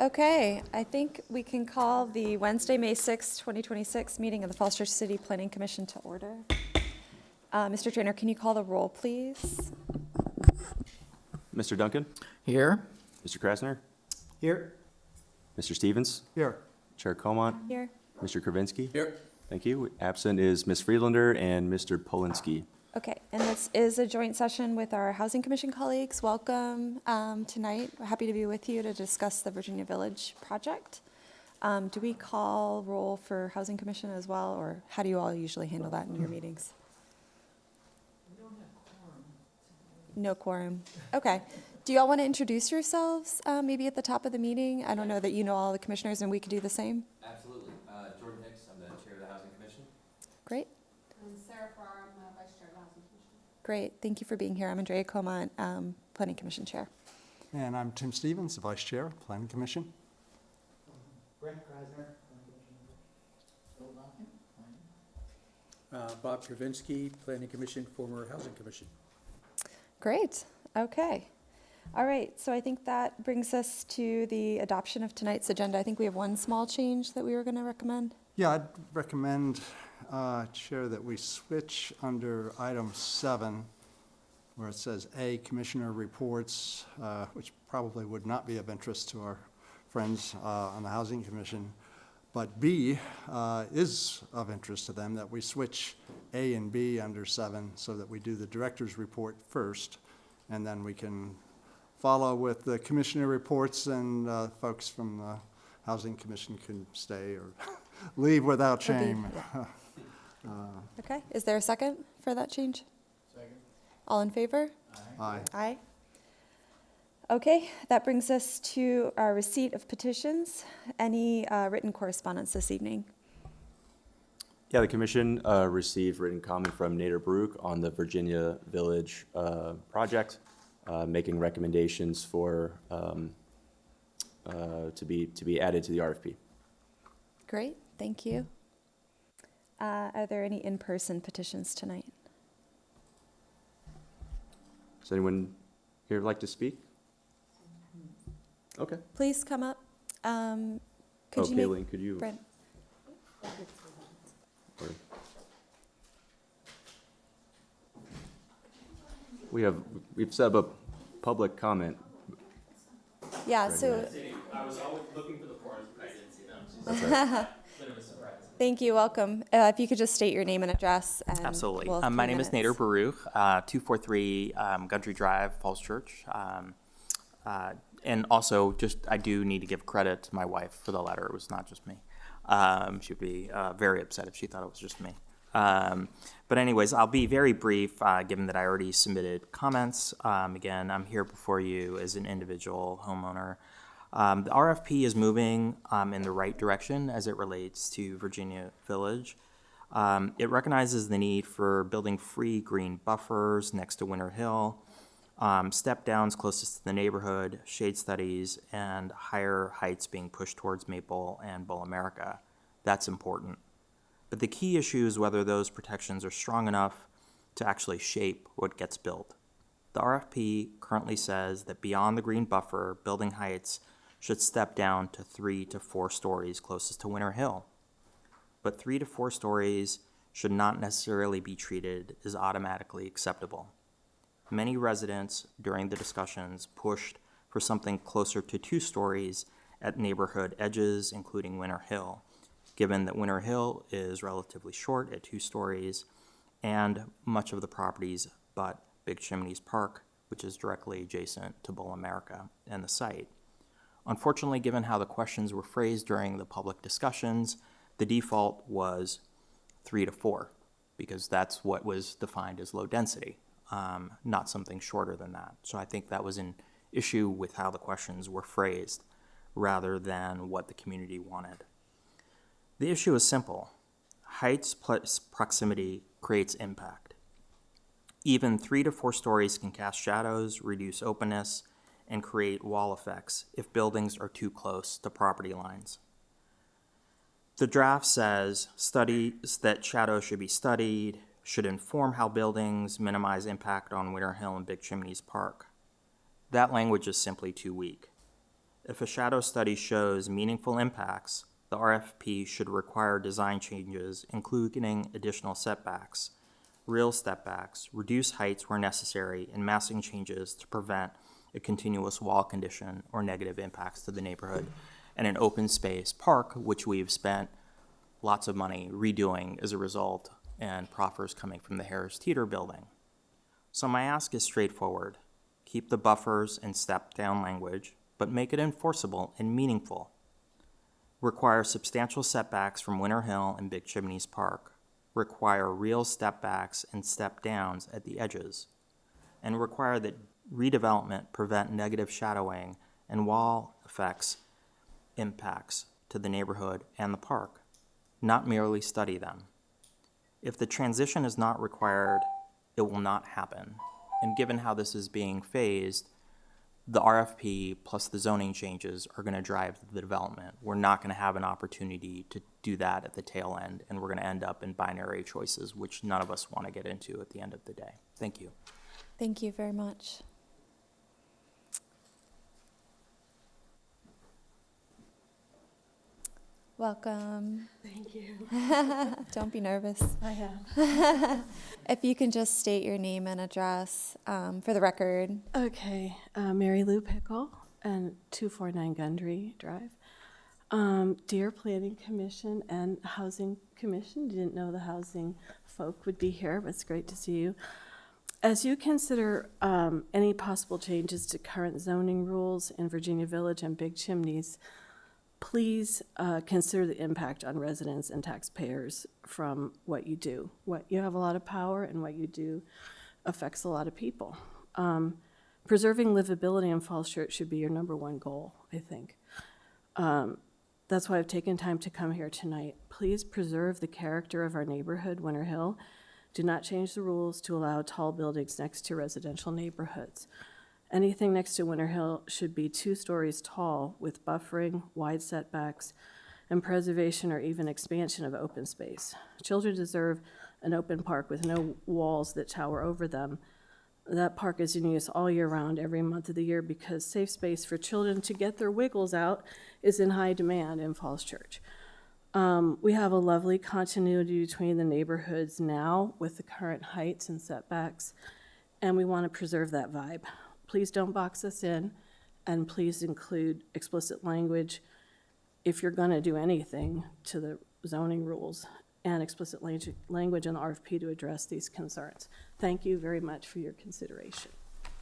Okay, I think we can call the Wednesday, May 6, 2026 meeting of the Falls Church City Planning Commission to order. Mr. Trainer, can you call the roll, please? Mr. Duncan? Here. Mr. Krasner? Here. Mr. Stevens? Here. Chair Comont? Here. Mr. Kravinsky? Here. Thank you. Absent is Ms. Friedlander and Mr. Polinsky. Okay, and this is a joint session with our Housing Commission colleagues. Welcome tonight. We're happy to be with you to discuss the Virginia Village project. Do we call roll for Housing Commission as well, or how do you all usually handle that in your meetings? No quorum. Okay. Do you all want to introduce yourselves maybe at the top of the meeting? I don't know that you know all the commissioners, and we could do the same. Absolutely. Jordan Hicks, I'm the chair of the Housing Commission. Great. I'm Sarah Farr, I'm the vice chair of the Housing Commission. Great. Thank you for being here. I'm Andrea Comont, Planning Commission Chair. And I'm Tim Stevens, the Vice Chair, Planning Commission. Brent Krasner. Bob Travinsky, Planning Commission, former Housing Commission. Great. Okay. All right. So I think that brings us to the adoption of tonight's agenda. I think we have one small change that we were going to recommend. Yeah, I'd recommend, Chair, that we switch under item 7, where it says A, Commissioner Reports, which probably would not be of interest to our friends on the Housing Commission. But B is of interest to them, that we switch A and B under 7 so that we do the director's report first, and then we can follow with the commissioner reports, and folks from the Housing Commission can stay or leave without shame. Okay. Is there a second for that change? Second. All in favor? Aye. Aye. Okay. That brings us to our receipt of petitions. Any written correspondence this evening? Yeah, the commission received written comment from Nader Baruch on the Virginia Village project, making recommendations for to be added to the RFP. Great. Thank you. Are there any in-person petitions tonight? Does anyone here like to speak? Okay. Please come up. Could you Kayleen, could you? Brent. or- We've set up a public comment. Yeah, Right, so I was always looking for the forms, but I didn't see them. Bit of a surprise. thank you. Welcome. If you could just state your name and address. And Absolutely. we'll My approve name is minutes. Nader Baruch, 243 Gundry Drive, Falls Church. And also, I do need to give credit to my wife for the letter. It was not just me. She would be very upset if she thought it was just me. But anyways, I'll be very brief, given that I already submitted comments. Again, I'm here before you as an individual homeowner. The RFP is moving in the right direction as it relates to Virginia Village. It recognizes the need for building free green buffers next to Winter Hill, step downs closest to the neighborhood, shade studies, and higher heights being pushed towards Maple and Bull America. That's important. But the key issue is whether those protections are strong enough to actually shape what gets built. The RFP currently says that beyond the green buffer, building heights should step down to 3 to 4 stories closest to Winter Hill. But 3 to 4 stories should not necessarily be treated as automatically acceptable. Many residents during the discussions pushed for something closer to 2 stories at neighborhood edges, including Winter Hill, given that Winter Hill is relatively short at 2 stories, and much of the properties but Big Chimneys Park, which is directly adjacent to Bull America and the site. Unfortunately, given how the questions were phrased during the public discussions, the default was 3 to 4, because that's what was defined as low density, not something shorter than that. So I think that was an issue with how the questions were phrased rather than what the community wanted. The issue is simple. Heights plus proximity creates impact. Even 3 to 4 stories can cast shadows, reduce openness, and create wall effects if buildings are too close to property lines. The draft says studies that shadows should be studied, should inform how buildings minimize impact on Winter Hill and Big Chimneys Park. That language is simply too weak. If a shadow study shows meaningful impacts, the RFP should require design changes, including additional setbacks, real stepbacks, reduce heights where necessary, and massing changes to prevent a continuous wall condition or negative impacts to the neighborhood, and an open space park, which we've spent lots of money redoing as a result, and proffers coming from the Harris Teeter building. So my ask is straightforward. Keep the buffers and step-down language, but make it enforceable and meaningful. Require substantial setbacks from Winter Hill and Big Chimneys Park. Require real step-backs and step-downs at the edges. And require that redevelopment prevent negative shadowing and wall effects impacts to the neighborhood and the park, not merely study them. If the transition is not required, it will not happen. And given how this is being phased, the RFP plus the zoning changes are going to drive the development. We're not going to have an opportunity to do that at the tail end, and we're going to end up in binary choices, which none of us want to get into at the end of the day. Thank you. Thank you very much. Welcome. Thank you. Don't be nervous. I have. If you can just state your name and address for the record. Okay, Mary Lou Pickle and 249 Gundry Drive. Dear Planning Commission and Housing Commission, didn't know the housing folk would be here, but it's great to see you. As you consider any possible changes to current zoning rules in Virginia Village and Big Chimneys, please consider the impact on residents and taxpayers from what you do. What you have a lot of power, and what you do affects a lot of people. Preserving livability in Falls Church should be your #1 goal, I think. That's why I've taken time to come here tonight. Please preserve the character of our neighborhood, Winter Hill. Do not change the rules to allow tall buildings next to residential neighborhoods. Anything next to Winter Hill should be 2 stories tall with buffering, wide setbacks, and preservation or even expansion of open space. Children deserve an open park with no walls that tower over them. That park is in use all year round, every month of the year, because safe space for children to get their wiggles out is in high demand in Falls Church. We have a lovely continuity between the neighborhoods now with the current heights and setbacks, and we want to preserve that vibe. Please don't box us in, and please include explicit language if you're going to do anything to the zoning rules, and explicit language in the RFP to address these concerns. Thank you very much for your consideration.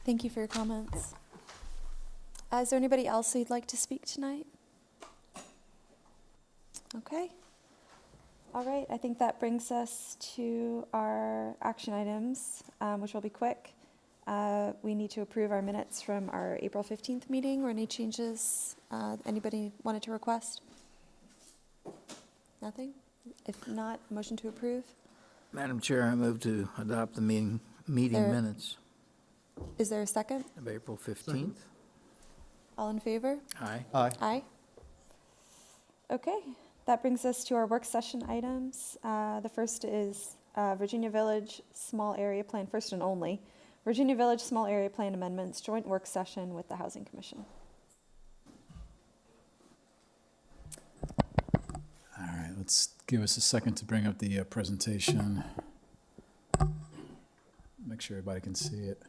Thank you for your comments. Is there anybody else who'd like to speak tonight? Okay. All right, I think that brings us to our action items, which will be quick. We need to approve our minutes from our April 15th meeting, or any changes anybody wanted to request? Nothing? If not, motion to approve? Madam Chair, I move to adopt the meeting There- minutes Is there a second? of April 15th. All in favor? Aye. Aye. Aye. Okay, that brings us to our work session items. The first is Virginia Village Small Area Plan, first and only. Virginia Village Small Area Plan Amendments, joint work session with the Housing Commission. All right, let's give us a second to bring up the presentation. Make sure everybody can see it.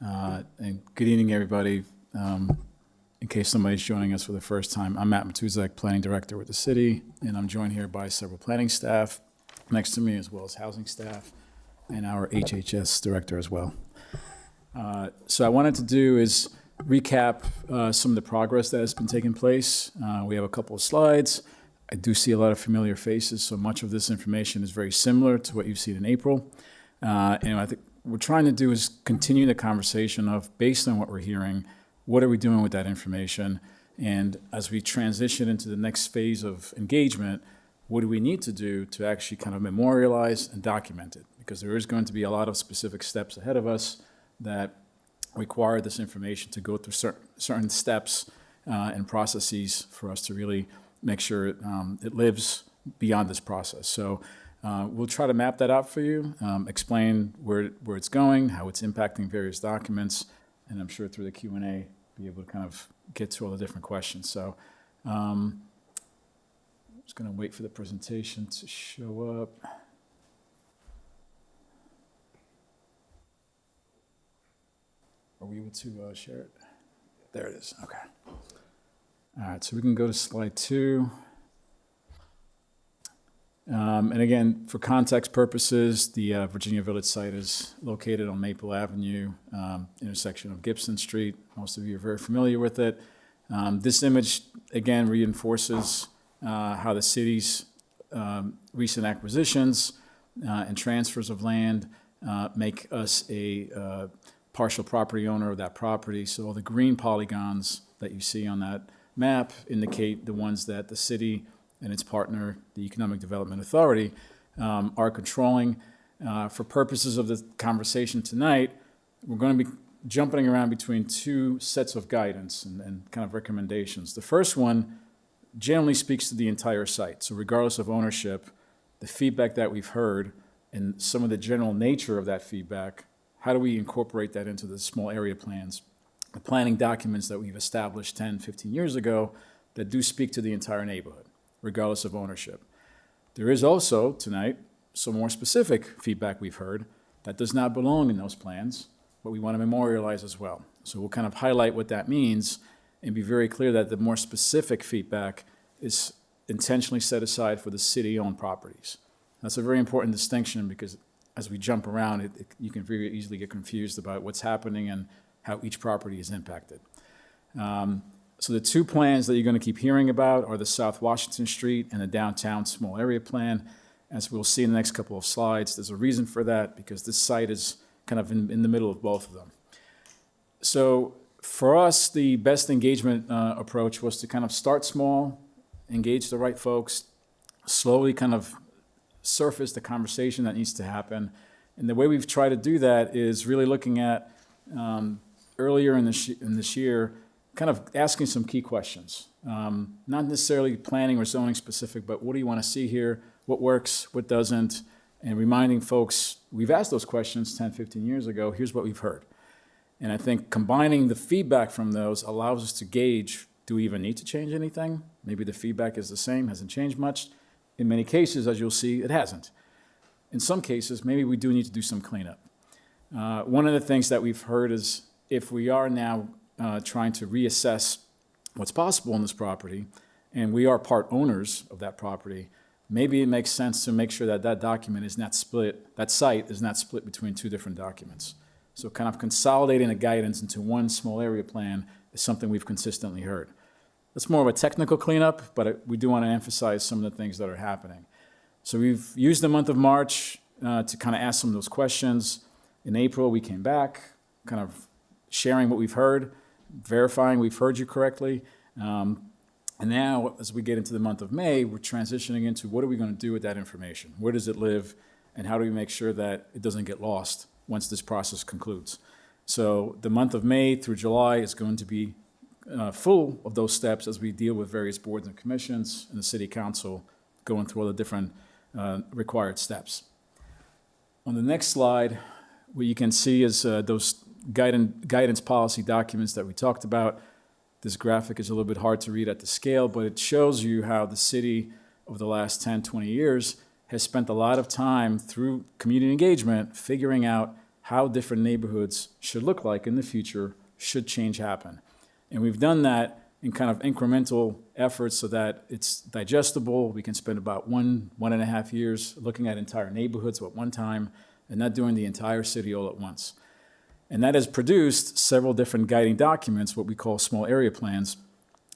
And good evening, everybody. In case somebody's joining us for the first time, I'm Matt Matuzak, Planning Director with the city, and I'm joined here by several planning staff next to me, as well as housing staff, and our HHS Director as well. So I wanted to do is recap some of the progress that has been taking place. We have a couple of slides. I do see a lot of familiar faces, so much of this information is very similar to what you've seen in April. And I think what we're trying to do is continue the conversation of, based on what we're hearing, what are we doing with that information? And as we transition into the next phase of engagement, what do we need to do to actually kind of memorialize and document it? Because there is going to be a lot of specific steps ahead of us that require this information to go through certain steps and processes for us to really make sure it lives beyond this process. So we'll try to map that out for you, explain where it's going, how it's impacting various documents, and I'm sure through the Q&A, be able to kind of get to all the different questions. So just going to wait for the presentation to show up. Are we able to share it? There it is. Okay. All right, so we can go to slide 2. And again, for context purposes, the Virginia Village site is located on Maple Avenue, intersection of Gibson Street. Most of you are very familiar with it. This image, again, reinforces how the city's recent acquisitions and transfers of land make us a partial property owner of that property. So all the green polygons that you see on that map indicate the ones that the city and its partner, the Economic Development Authority, are controlling. For purposes of the conversation tonight, we're going to be jumping around between 2 sets of guidance and kind of recommendations. The first one generally speaks to the entire site. So regardless of ownership, the feedback that we've heard and some of the general nature of that feedback, how do we incorporate that into the small area plans, the planning documents that we've established 10, 15 years ago that do speak to the entire neighborhood, regardless of ownership. There is also, tonight, some more specific feedback we've heard that does not belong in those plans, but we want to memorialize as well. So we'll kind of highlight what that means and be very clear that the more specific feedback is intentionally set aside for the city-owned properties. That's a very important distinction because as we jump around, you can very easily get confused about what's happening and how each property is impacted. So the 2 plans that you're going to keep hearing about are the South Washington Street and the Downtown Small Area Plan. As we'll see in the next couple of slides, there's a reason for that because this site is kind of in the middle of both of them. So for us, the best engagement approach was to kind of start small, engage the right folks, slowly kind of surface the conversation that needs to happen. And the way we've tried to do that is really looking at earlier in this year, kind of asking some key questions. Not necessarily planning or zoning specific, but what do you want to see here? What works, what doesn't? And reminding folks, we've asked those questions 10, 15 years ago, here's what we've heard. And I think combining the feedback from those allows us to gauge, do we even need to change anything? Maybe the feedback is the same, hasn't changed much. In many cases, as you'll see, it hasn't. In some cases, maybe we do need to do some cleanup. One of the things that we've heard is if we are now trying to reassess what's possible on this property, and we are part owners of that property, maybe it makes sense to make sure that that document is not split, that site is not split between 2 different documents. So kind of consolidating the guidance into one small area plan is something we've consistently heard. That's more of a technical cleanup, but we do want to emphasize some of the things that are happening. So we've used the month of March to kind of ask some of those questions. In April, we came back, kind of sharing what we've heard, verifying we've heard you correctly. And now, as we get into the month of May, we're transitioning into what are we going to do with that information? Where does it live? And how do we make sure that it doesn't get lost once this process concludes? So the month of May through July is going to be full of those steps as we deal with various boards and commissions and the city council going through all the different required steps. On the next slide, what you can see is those guidance policy documents that we talked about. This graphic is a little bit hard to read at the scale, but it shows you how the city over the last 10, 20 years has spent a lot of time through community engagement figuring out how different neighborhoods should look like in the future should change happen. And we've done that in kind of incremental efforts so that it's digestible. We can spend about 1.5 years looking at entire neighborhoods at one time and not doing the entire city all at once. And that has produced several different guiding documents, what we call small area plans.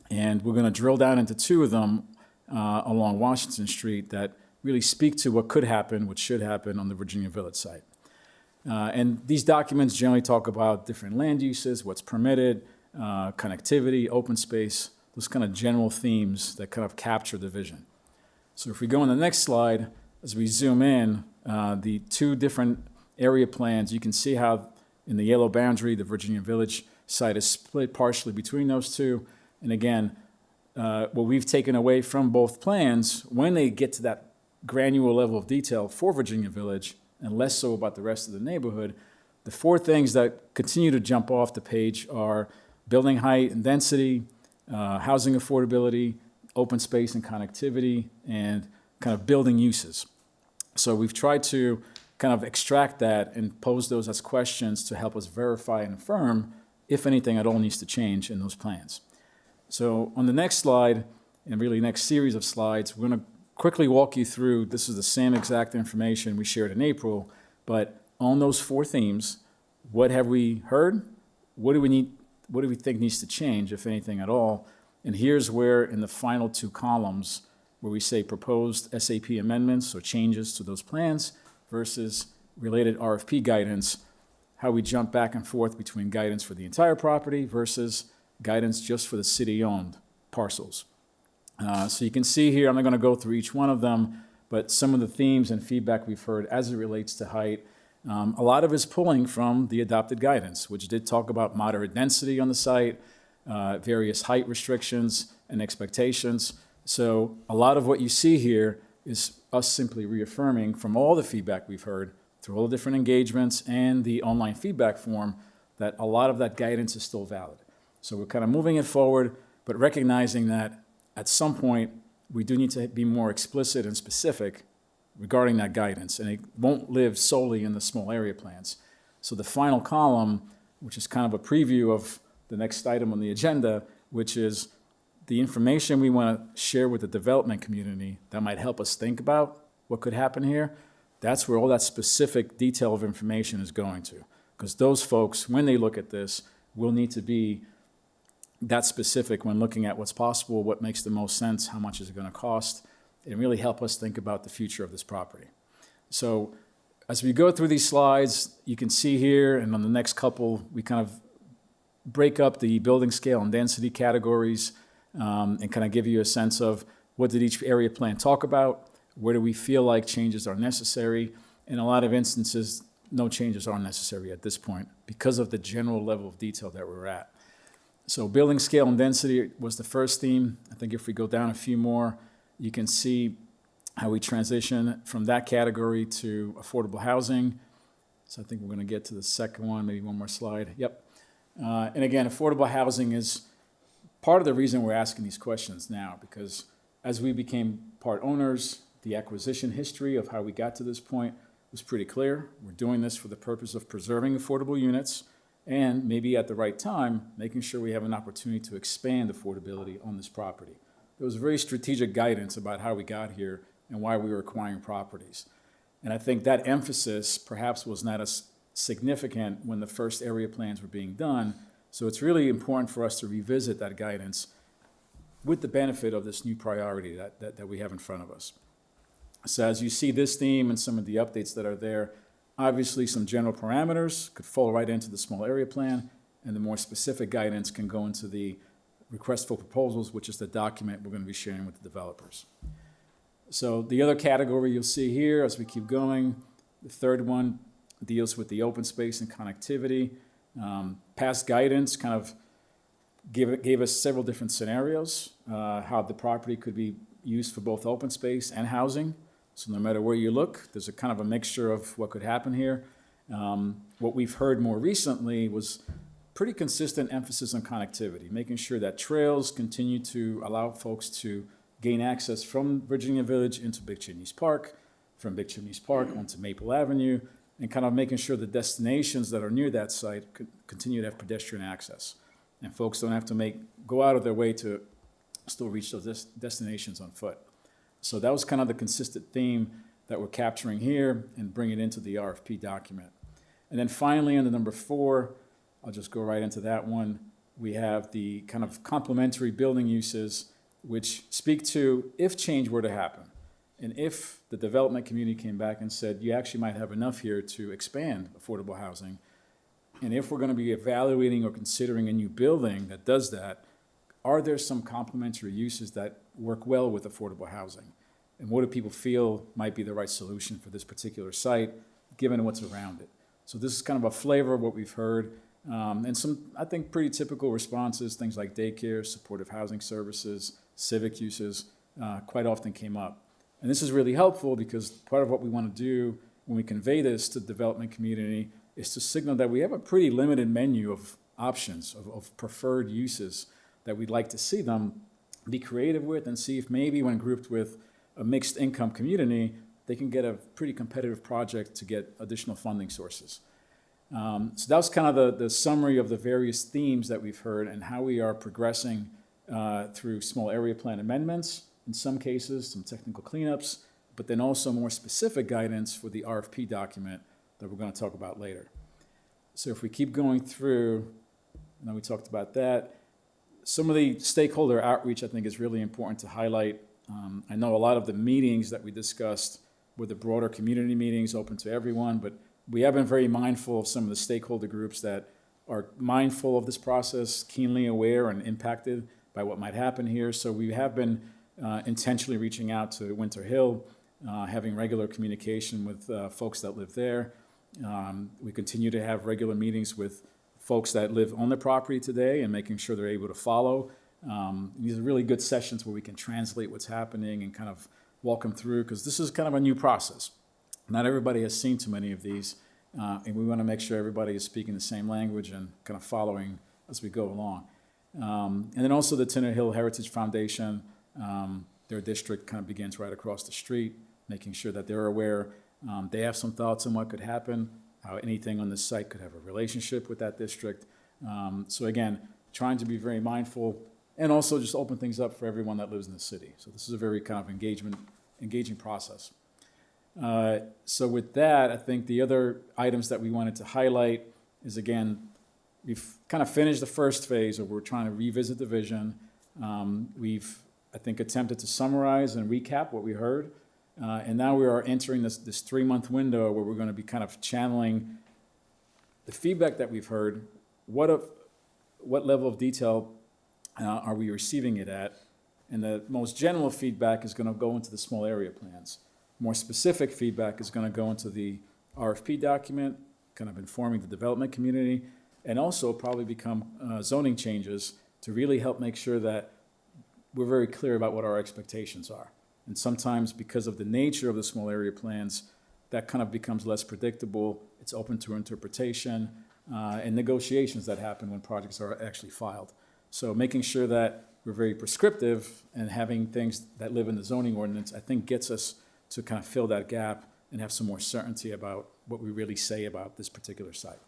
And we're going to drill down into 2 of them along Washington Street that really speak to what could happen, what should happen on the Virginia Village site. And these documents generally talk about different land uses, what's permitted, connectivity, open space, those kind of general themes that kind of capture the vision. So if we go on the next slide, as we zoom in, the 2 different area plans, you can see how in the yellow boundary, the Virginia Village site is split partially between those 2. And again, what we've taken away from both plans, when they get to that granular level of detail for Virginia Village, and less so about the rest of the neighborhood, the 4 things that continue to jump off the page are building height and density, housing affordability, open space and connectivity, and kind of building uses. So we've tried to kind of extract that and pose those as questions to help us verify and affirm if anything at all needs to change in those plans. So on the next slide, and really next series of slides, we're going to quickly walk you through, this is the same exact information we shared in April, but on those 4 themes, what have we heard? What do we think needs to change, if anything at all? And here's where in the final 2 columns, where we say proposed SAP amendments or changes to those plans versus related RFP guidance, how we jump back and forth between guidance for the entire property versus guidance just for the city-owned parcels. So you can see here, I'm not going to go through each one of them, but some of the themes and feedback we've heard as it relates to height, a lot of it is pulling from the adopted guidance, which did talk about moderate density on the site, various height restrictions and expectations. So a lot of what you see here is us simply reaffirming from all the feedback we've heard through all the different engagements and the online feedback form that a lot of that guidance is still valid. So we're kind of moving it forward, but recognizing that at some point we do need to be more explicit and specific regarding that guidance, and it won't live solely in the small area plans. So the final column, which is kind of a preview of the next item on the agenda, which is the information we want to share with the development community that might help us think about what could happen here, that's where all that specific detail of information is going to. Because those folks, when they look at this, will need to be that specific when looking at what's possible, what makes the most sense, how much is it going to cost, and really help us think about the future of this property. So as we go through these slides, you can see here, and on the next couple, we kind of break up the building scale and density categories and kind of give you a sense of what did each area plan talk about, where do we feel like changes are necessary. In a lot of instances, no changes are necessary at this point because of the general level of detail that we're at. So building scale and density was the first theme. I think if we go down a few more, you can see how we transition from that category to affordable housing. So I think we're going to get to the second one, maybe one more slide. Yep. And again, affordable housing is part of the reason we're asking these questions now, because as we became part owners, the acquisition history of how we got to this point was pretty clear. We're doing this for the purpose of preserving affordable units and maybe at the right time, making sure we have an opportunity to expand affordability on this property. There was very strategic guidance about how we got here and why we were acquiring properties. And I think that emphasis perhaps was not as significant when the first area plans were being done. So it's really important for us to revisit that guidance with the benefit of this new priority that we have in front of us. So as you see this theme and some of the updates that are there, obviously some general parameters could fall right into the small area plan, and the more specific guidance can go into the request for proposals, which is the document we're going to be sharing with the developers. So the other category you'll see here as we keep going, the third one deals with the open space and connectivity. Past guidance kind of gave us several different scenarios, how the property could be used for both open space and housing. So no matter where you look, there's a kind of a mixture of what could happen here. What we've heard more recently was pretty consistent emphasis on connectivity, making sure that trails continue to allow folks to gain access from Virginia Village into Big Chimneys Park, from Big Chimneys Park onto Maple Avenue, and kind of making sure the destinations that are near that site continue to have pedestrian access. And folks don't have to go out of their way to still reach those destinations on foot. So that was kind of the consistent theme that we're capturing here and bringing into the RFP document. And then finally, under number 4, I'll just go right into that one. We have the kind of complementary building uses, which speak to if change were to happen, and if the development community came back and said, you actually might have enough here to expand affordable housing, and if we're going to be evaluating or considering a new building that does that, are there some complementary uses that work well with affordable housing? And what do people feel might be the right solution for this particular site, given what's around it? So this is kind of a flavor of what we've heard, and some, I think, pretty typical responses, things like daycare, supportive housing services, civic uses, quite often came up. And this is really helpful because part of what we want to do when we convey this to the development community is to signal that we have a pretty limited menu of options of preferred uses that we'd like to see them be creative with, and see if maybe when grouped with a mixed income community, they can get a pretty competitive project to get additional funding sources. So that was kind of the summary of the various themes that we've heard and how we are progressing through small area plan amendments, in some cases, some technical cleanups, but then also more specific guidance for the RFP document that we're going to talk about later. So if we keep going through, now we talked about that, some of the stakeholder outreach I think is really important to highlight. I know a lot of the meetings that we discussed were the broader community meetings open to everyone, but we have been very mindful of some of the stakeholder groups that are mindful of this process, keenly aware and impacted by what might happen here. So we have been intentionally reaching out to Winter Hill, having regular communication with folks that live there. We continue to have regular meetings with folks that live on the property today and making sure they're able to follow. These are really good sessions where we can translate what's happening and kind of walk them through, because this is kind of a new process. Not everybody has seen too many of these, and we want to make sure everybody is speaking the same language and kind of following as we go along. And then also the Tinner Hill Heritage Foundation, their district kind of begins right across the street, making sure that they're aware. They have some thoughts on what could happen, how anything on this site could have a relationship with that district. So again, trying to be very mindful and also just open things up for everyone that lives in the city. So this is a very kind of engaging process. So with that, I think the other items that we wanted to highlight is, again, we've kind of finished the first phase of we're trying to revisit the vision. We've, I think, attempted to summarize and recap what we heard. And now we are entering this 3-month window where we're going to be kind of channeling the feedback that we've heard. What level of detail are we receiving it at? And the most general feedback is going to go into the small area plans. More specific feedback is going to go into the RFP document, kind of informing the development community, and also probably become zoning changes to really help make sure that we're very clear about what our expectations are. And sometimes because of the nature of the small area plans, that kind of becomes less predictable. It's open to interpretation and negotiations that happen when projects are actually filed. So making sure that we're very prescriptive and having things that live in the zoning ordinance, I think gets us to kind of fill that gap and have some more certainty about what we really say about this particular site.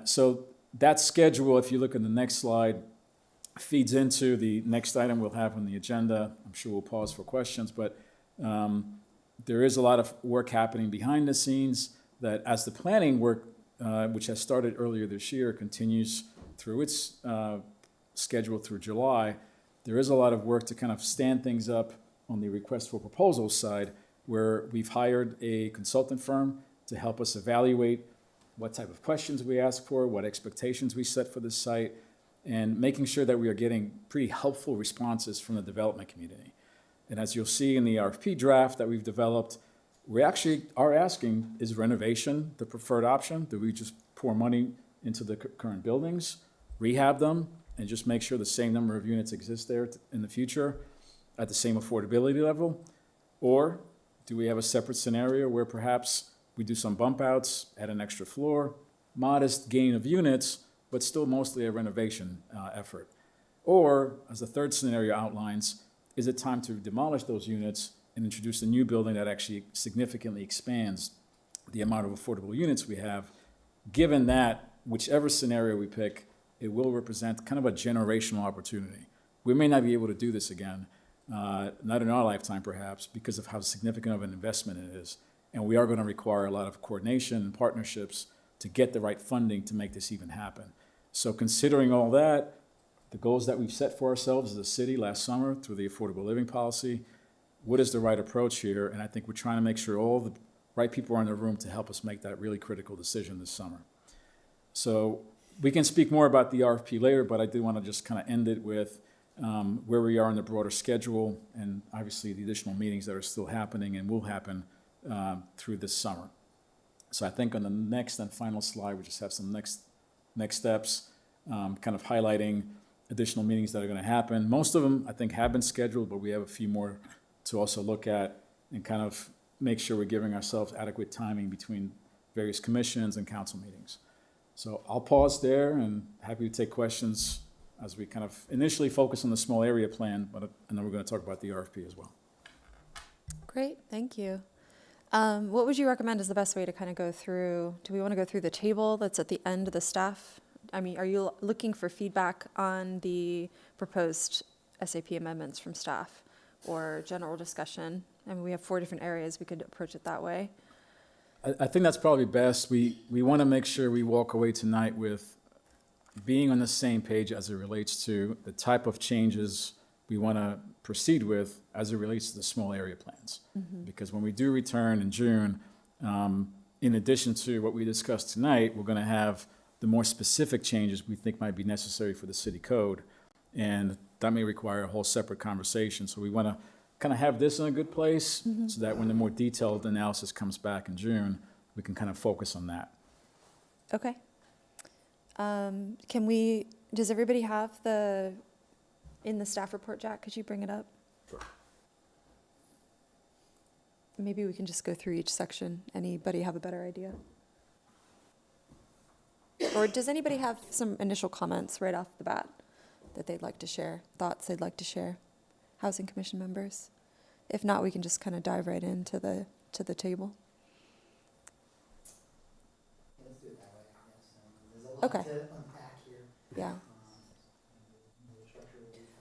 So that schedule, if you look at the next slide, feeds into the next item we'll have on the agenda. I'm sure we'll pause for questions, but there is a lot of work happening behind the scenes that, as the planning work, which has started earlier this year, continues through its schedule through July, there is a lot of work to kind of stand things up on the request for proposals side, where we've hired a consultant firm to help us evaluate what type of questions we ask for, what expectations we set for this site, and making sure that we are getting pretty helpful responses from the development community. And as you'll see in the RFP draft that we've developed, we actually are asking, is renovation the preferred option? Do we just pour money into the current buildings, rehab them, and just make sure the same number of units exist there in the future at the same affordability level? Or do we have a separate scenario where perhaps we do some bump outs, add an extra floor, modest gain of units, but still mostly a renovation effort? Or, as the third scenario outlines, is it time to demolish those units and introduce a new building that actually significantly expands the amount of affordable units we have, given that whichever scenario we pick, it will represent kind of a generational opportunity. We may not be able to do this again, not in our lifetime perhaps, because of how significant of an investment it is. And we are going to require a lot of coordination and partnerships to get the right funding to make this even happen. So considering all that, the goals that we've set for ourselves as a city last summer through the affordable living policy, what is the right approach here? And I think we're trying to make sure all the right people are in the room to help us make that really critical decision this summer. So we can speak more about the RFP later, but I do want to just kind of end it with where we are in the broader schedule and obviously the additional meetings that are still happening and will happen through this summer. So I think on the next and final slide, we just have some next steps, kind of highlighting additional meetings that are going to happen. Most of them, I think, have been scheduled, but we have a few more to also look at and kind of make sure we're giving ourselves adequate timing between various commissions and council meetings. So I'll pause there and happy to take questions as we kind of initially focus on the small area plan, but, and then we're going to talk about the RFP as well. Great, thank you. What would you recommend is the best way to kind of go through? Do we want to go through the table that's at the end of the staff? I mean, are you looking for feedback on the proposed SAP amendments from staff or general discussion? I mean, we have 4 different areas. We could approach it that way. I think that's probably best. We want to make sure we walk away tonight with being on the same page as it relates to the type of changes we want to proceed with as it relates to the small area plans. Because when we do return in June, in addition to what we discussed tonight, we're going to have the more specific changes we think might be necessary for the city code. And that may require a whole separate conversation. So we want to kind of have this in a good place so that when the more detailed analysis comes back in June, we can kind of focus on that. Okay. Does everybody have in the staff report, Jack, could you bring it up? Sure. Maybe we can just go through each section. Anybody have a better idea? Or does anybody have some initial comments right off the bat that they'd like to share, thoughts they'd like to share? Housing Commission members? If not, we can just kind of dive right into the table. Okay. Yeah.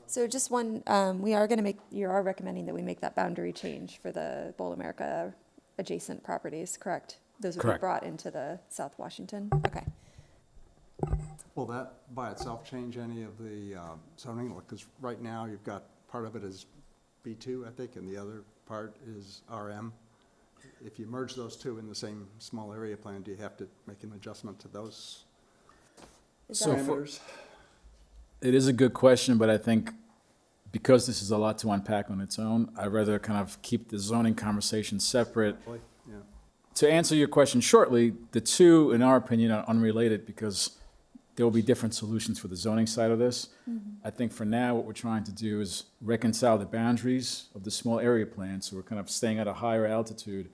So just one, you are recommending that we make that boundary change for the Bowl America adjacent properties, correct? Those would be Correct. brought into the South Washington? Okay. Will that by itself change any of the zoning? Because right now, you've got, part of it is B2, I think, and the other part is RM. If you merge those two in the same small area plan, do you have to make an adjustment to those So for- parameters? It is a good question, but I think because this is a lot to unpack on its own, I'd rather kind of keep the zoning conversation separate. Yeah. To answer your question shortly, the two, in our opinion, are unrelated because there will be different solutions for the zoning side of this. I think for now, what we're trying to do is reconcile the boundaries of the small area plan, so we're kind of staying at a higher altitude.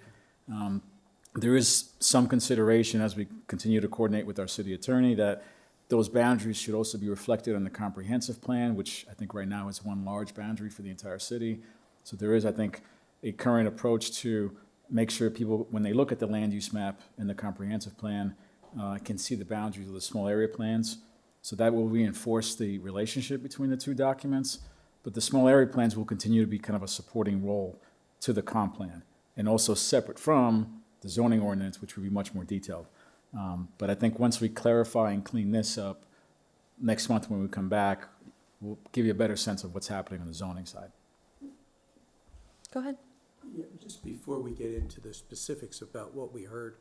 There is some consideration as we continue to coordinate with our city attorney that those boundaries should also be reflected on the comprehensive plan, which I think right now is one large boundary for the entire city. So there is, I think, a current approach to make sure people, when they look at the land use map and the comprehensive plan, can see the boundaries of the small area plans. So that will reinforce the relationship between the two documents. But the small area plans will continue to be kind of a supporting role to the comp plan and also separate from the zoning ordinance, which will be much more detailed. But I think once we clarify and clean this up, next month when we come back, we'll give you a better sense of what's happening on the zoning side. Go ahead. Yeah, just before we get into the specifics about what we heard.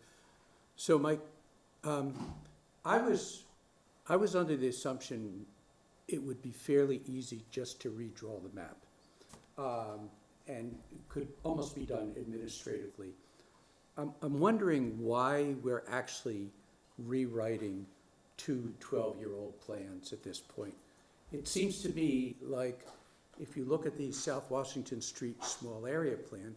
So Mike, I was under the assumption it would be fairly easy just to redraw the map. And could almost be done administratively. I'm wondering why we're actually rewriting two 12-year-old plans at this point. It seems to me like if you look at the South Washington Street small area plan,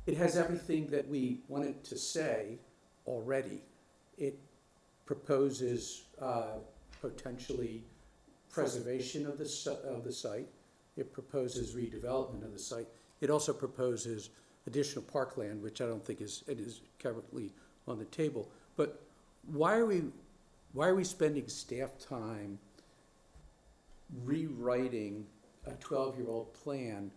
it has everything that we wanted to say already. It proposes potentially preservation of the site. It proposes redevelopment of the site. It also proposes additional parkland, which I don't think is currently on the table. But why are we spending staff time rewriting a 12-year-old plan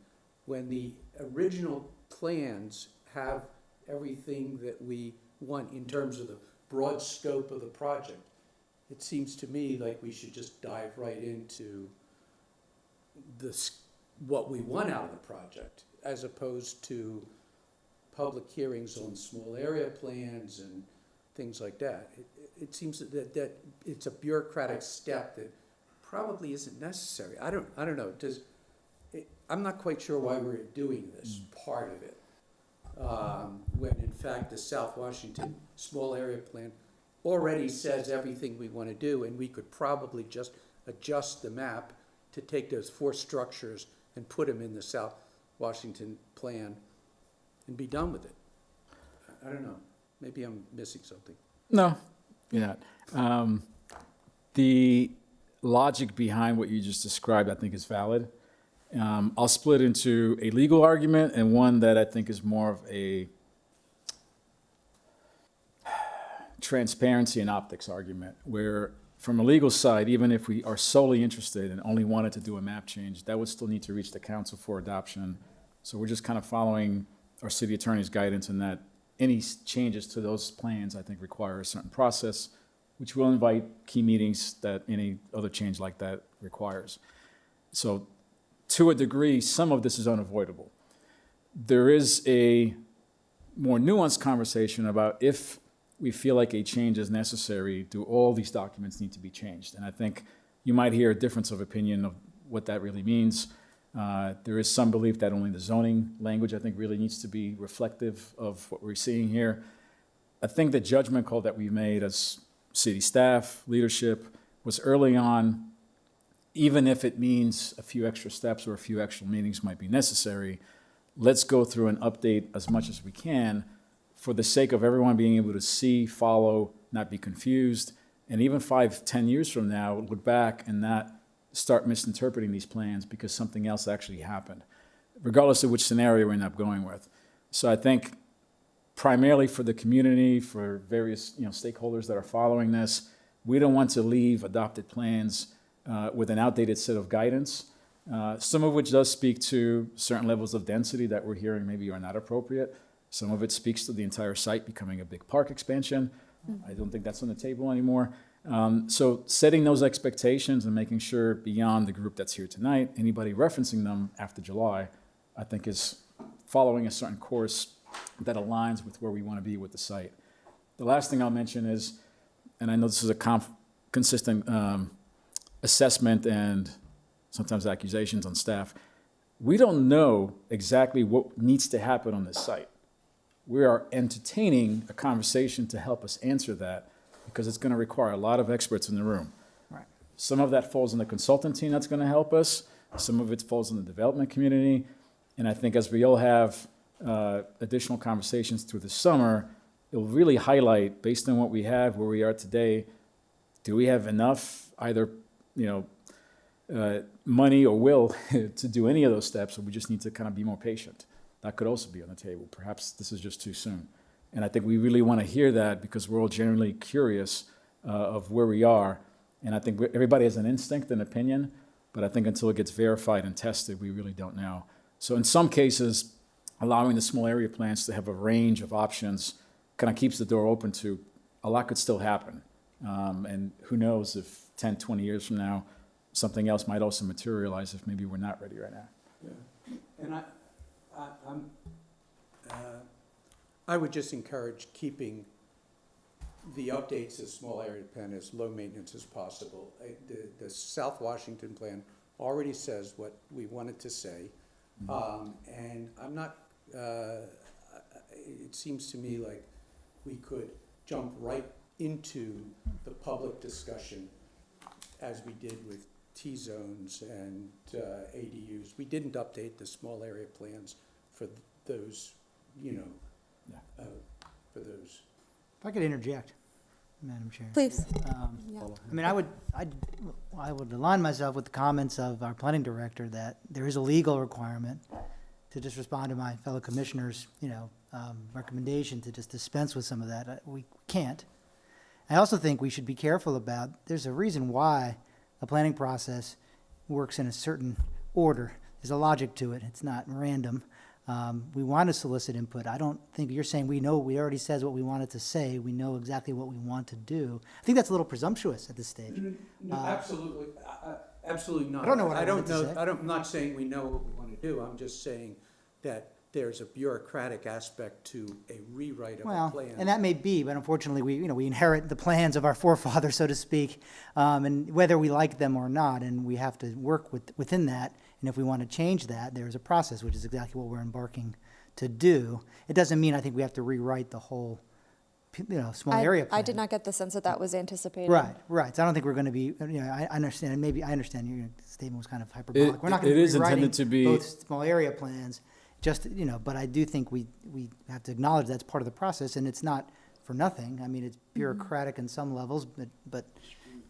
when the original plans have everything that we want in terms of the broad scope of the project? It seems to me like we should just dive right into what we want out of the project, as opposed to public hearings on small area plans and things like that. It seems that it's a bureaucratic step that probably isn't necessary. I don't know. I'm not quite sure why we're doing this part of it, when in fact the South Washington small area plan already says everything we want to do, and we could probably just adjust the map to take those 4 structures and put them in the South Washington plan and be done with it. I don't know. Maybe I'm missing something. No, Yeah. The logic behind what you just described, I think, is valid. I'll split into a legal argument and one that I think is more of a transparency and optics argument, where from a legal side, even if we are solely interested and only wanted to do a map change, that would still need to reach the council for adoption. So we're just kind of following our city attorney's guidance in that any changes to those plans, I think, require a certain process, which will invite key meetings that any other change like that requires. So to a degree, some of this is unavoidable. There is a more nuanced conversation about if we feel like a change is necessary, do all these documents need to be changed? And I think you might hear a difference of opinion of what that really means. There is some belief that only the zoning language, I think, really needs to be reflective of what we're seeing here. I think the judgment call that we made as city staff, leadership, was early on, even if it means a few extra steps or a few extra meetings might be necessary, let's go through and update as much as we can for the sake of everyone being able to see, follow, not be confused, and even 5-10 years from now, look back and not start misinterpreting these plans because something else actually happened, regardless of which scenario we end up going with. So I think primarily for the community, for various stakeholders that are following this, we don't want to leave adopted plans with an outdated set of guidance, some of which does speak to certain levels of density that we're hearing maybe are not appropriate. Some of it speaks to the entire site becoming a big park expansion. I don't think that's on the table anymore. So setting those expectations and making sure beyond the group that's here tonight, anybody referencing them after July, I think is following a certain course that aligns with where we want to be with the site. The last thing I'll mention is, and I know this is a consistent assessment and sometimes accusations on staff, we don't know exactly what needs to happen on this site. We are entertaining a conversation to help us answer that because it's going to require a lot of experts in the room. Right. Some of that falls on the consultant team that's going to help us. Some of it falls on the development community. And I think as we all have additional conversations through the summer, it'll really highlight, based on what we have, where we are today, do we have enough either money or will to do any of those steps, or we just need to kind of be more patient? That could also be on the table. Perhaps this is just too soon. And I think we really want to hear that because we're all generally curious of where we are. And I think everybody has an instinct and opinion, but I think until it gets verified and tested, we really don't know. So in some cases, allowing the small area plans to have a range of options kind of keeps the door open to a lot could still happen. And who knows if 10, 20 years from now, something else might also materialize if maybe we're not ready right now. Yeah. And I would just encourage keeping the updates to small area plan as low maintenance as possible. The South Washington plan already says what we wanted to say. And I'm not, it seems to me like we could jump right into the public discussion as we did with T-zones and ADUs. We didn't update the small area plans for those, for those. If I could interject, Madam Chair. Please. Yeah. I mean, I would align myself with the comments of our planning director that there is a legal requirement to just respond to my fellow commissioners, recommendation to just dispense with some of that. We can't. I also think we should be careful about, there's a reason why the planning process works in a certain order. There's a logic to it. It's not random. We want to solicit input. I don't think you're saying we already says what we wanted to say. We know exactly what we want to do. I think that's a little presumptuous at this stage. No, absolutely, absolutely not. I don't know what I wanted to say. I'm not saying we know what we want to do. I'm just saying that there's a bureaucratic aspect to a rewrite of a plan. And that may be, but unfortunately, we inherit the plans of our forefathers, so to speak, and whether we like them or not, and we have to work within that. And if we want to change that, there's a process, which is exactly what we're embarking to do. It doesn't mean I think we have to rewrite the whole, small area plan. I did not get the sense that was anticipated. Right. So I don't think we're going to be, I understand, and maybe I understand your statement was kind of hyperbolic. We're not going to be It is intended to be both small area plans, just, but I do think we have to acknowledge that's part of the process, and it's not for nothing. I mean, it's bureaucratic in some levels, but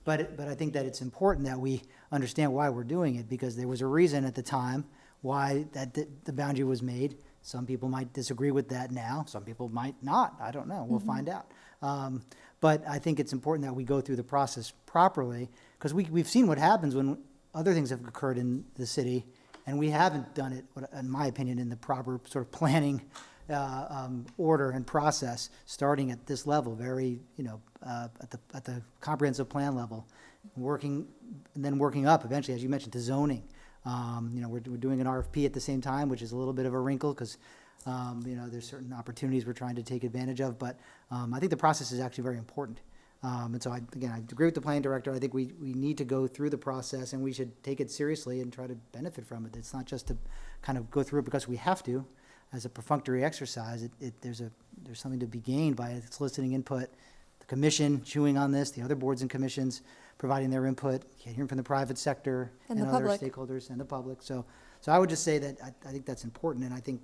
I think that it's important that we understand why we're doing it, because there was a reason at the time why the boundary was made. Some people might disagree with that now. Some people might not. I don't know. We'll find out. But I think it's important that we go through the process properly, because we've seen what happens when other things have occurred in the city, and we haven't done it, in my opinion, in the proper sort of planning order and process, starting at this level, very, at the comprehensive plan level, and then working up eventually, as you mentioned, to zoning. We're doing an RFP at the same time, which is a little bit of a wrinkle because, there's certain opportunities we're trying to take advantage of. But I think the process is actually very important. And so, I agree with the planning director. I think we need to go through the process, and we should take it seriously and try to benefit from it. It's not just to kind of go through it because we have to, as a perfunctory exercise. There's something to be gained by soliciting input, the commission chewing on this, the other boards and commissions providing their input, hearing from the private sector And the other public. stakeholders and the public. So I would just say that I think that's important, and I think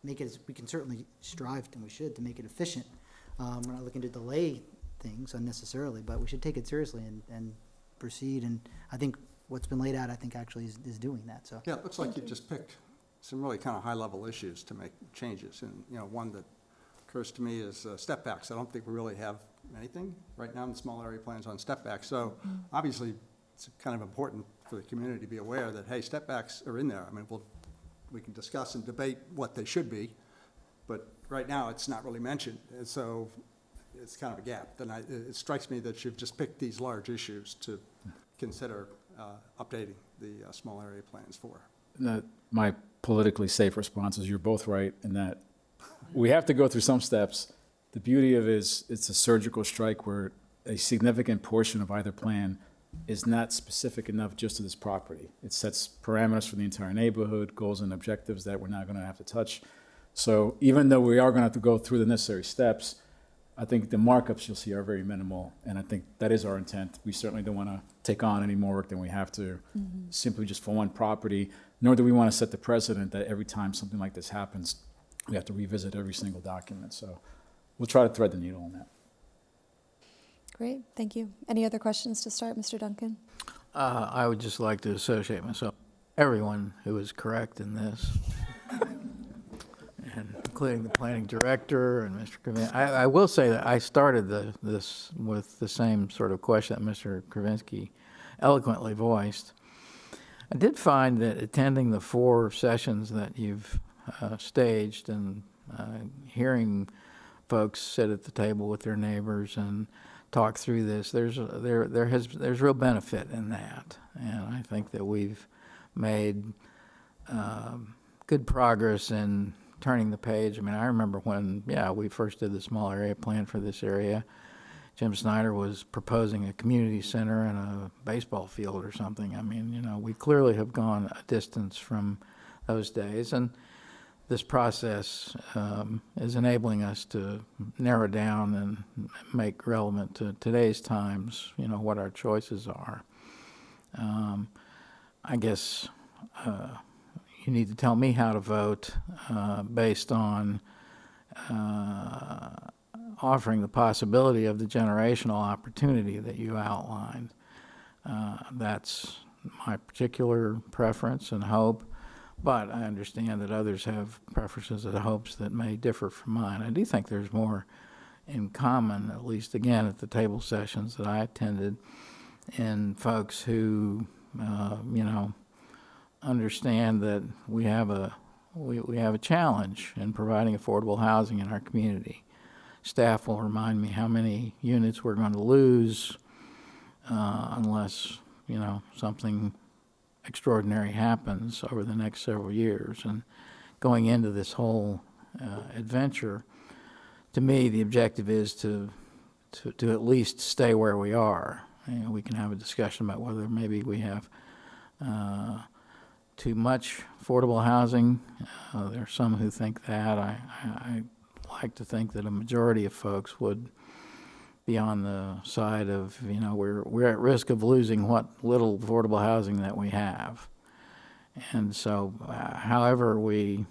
we can certainly strive, and we should, to make it efficient. We're not looking to delay things unnecessarily, but we should take it seriously and proceed. And I think what's been laid out, I think actually is doing that. So Yeah, it looks like you just picked some really kind of high-level issues to make changes. And, one that occurs to me is step backs. I don't think we really have anything right now in the small area plans on step backs. So obviously, it's kind of important for the community to be aware that, hey, step backs are in there. I mean, we can discuss and debate what they should be, but right now, it's not really mentioned. And so it's kind of a gap. Then it strikes me that you've just picked these large issues to consider updating the small area plans for. My politically safe response is you're both right in that we have to go through some steps. The beauty of it is it's a surgical strike where a significant portion of either plan is not specific enough just to this property. It sets parameters for the entire neighborhood, goals and objectives that we're not going to have to touch. So even though we are going to have to go through the necessary steps, I think the markups you'll see are very minimal, and I think that is our intent. We certainly don't want to take on any more work than we have to, simply just for one property, nor do we want to set the precedent that every time something like this happens, we have to revisit every single document. So we'll try to thread the needle on that. Great, thank you. Any other questions to start, Mr. Duncan? I would just like to associate myself, everyone who is correct in this, and including the planning director and Mr. Kravinsky. I will say that I started this with the same sort of question that Mr. Kravinsky eloquently voiced. I did find that attending the 4 sessions that you've staged and hearing folks sit at the table with their neighbors and talk through this, there's real benefit in that, and I think that we've made good progress in turning the page. I mean, I remember when, we first did the small area plan for this area. Jim Snyder was proposing a community center and a baseball field or something. I mean, we clearly have gone a distance from those days, and this process is enabling us to narrow down and make relevant to today's times, what our choices are. I guess you need to tell me how to vote based on offering the possibility of the generational opportunity that you outlined. That's my particular preference and hope, but I understand that others have preferences and hopes that may differ from mine. I do think there's more in common, at least again at the table sessions that I attended, in folks who, understand that we have a challenge in providing affordable housing in our community. Staff will remind me how many units we're going to lose unless, something extraordinary happens over the next several years. And going into this whole adventure, to me, the objective is to at least stay where we are. We can have a discussion about whether maybe we have too much affordable housing. There are some who think that. I like to think that a majority of folks would be on the side of, we're at risk of losing what little affordable housing that we have. And so however we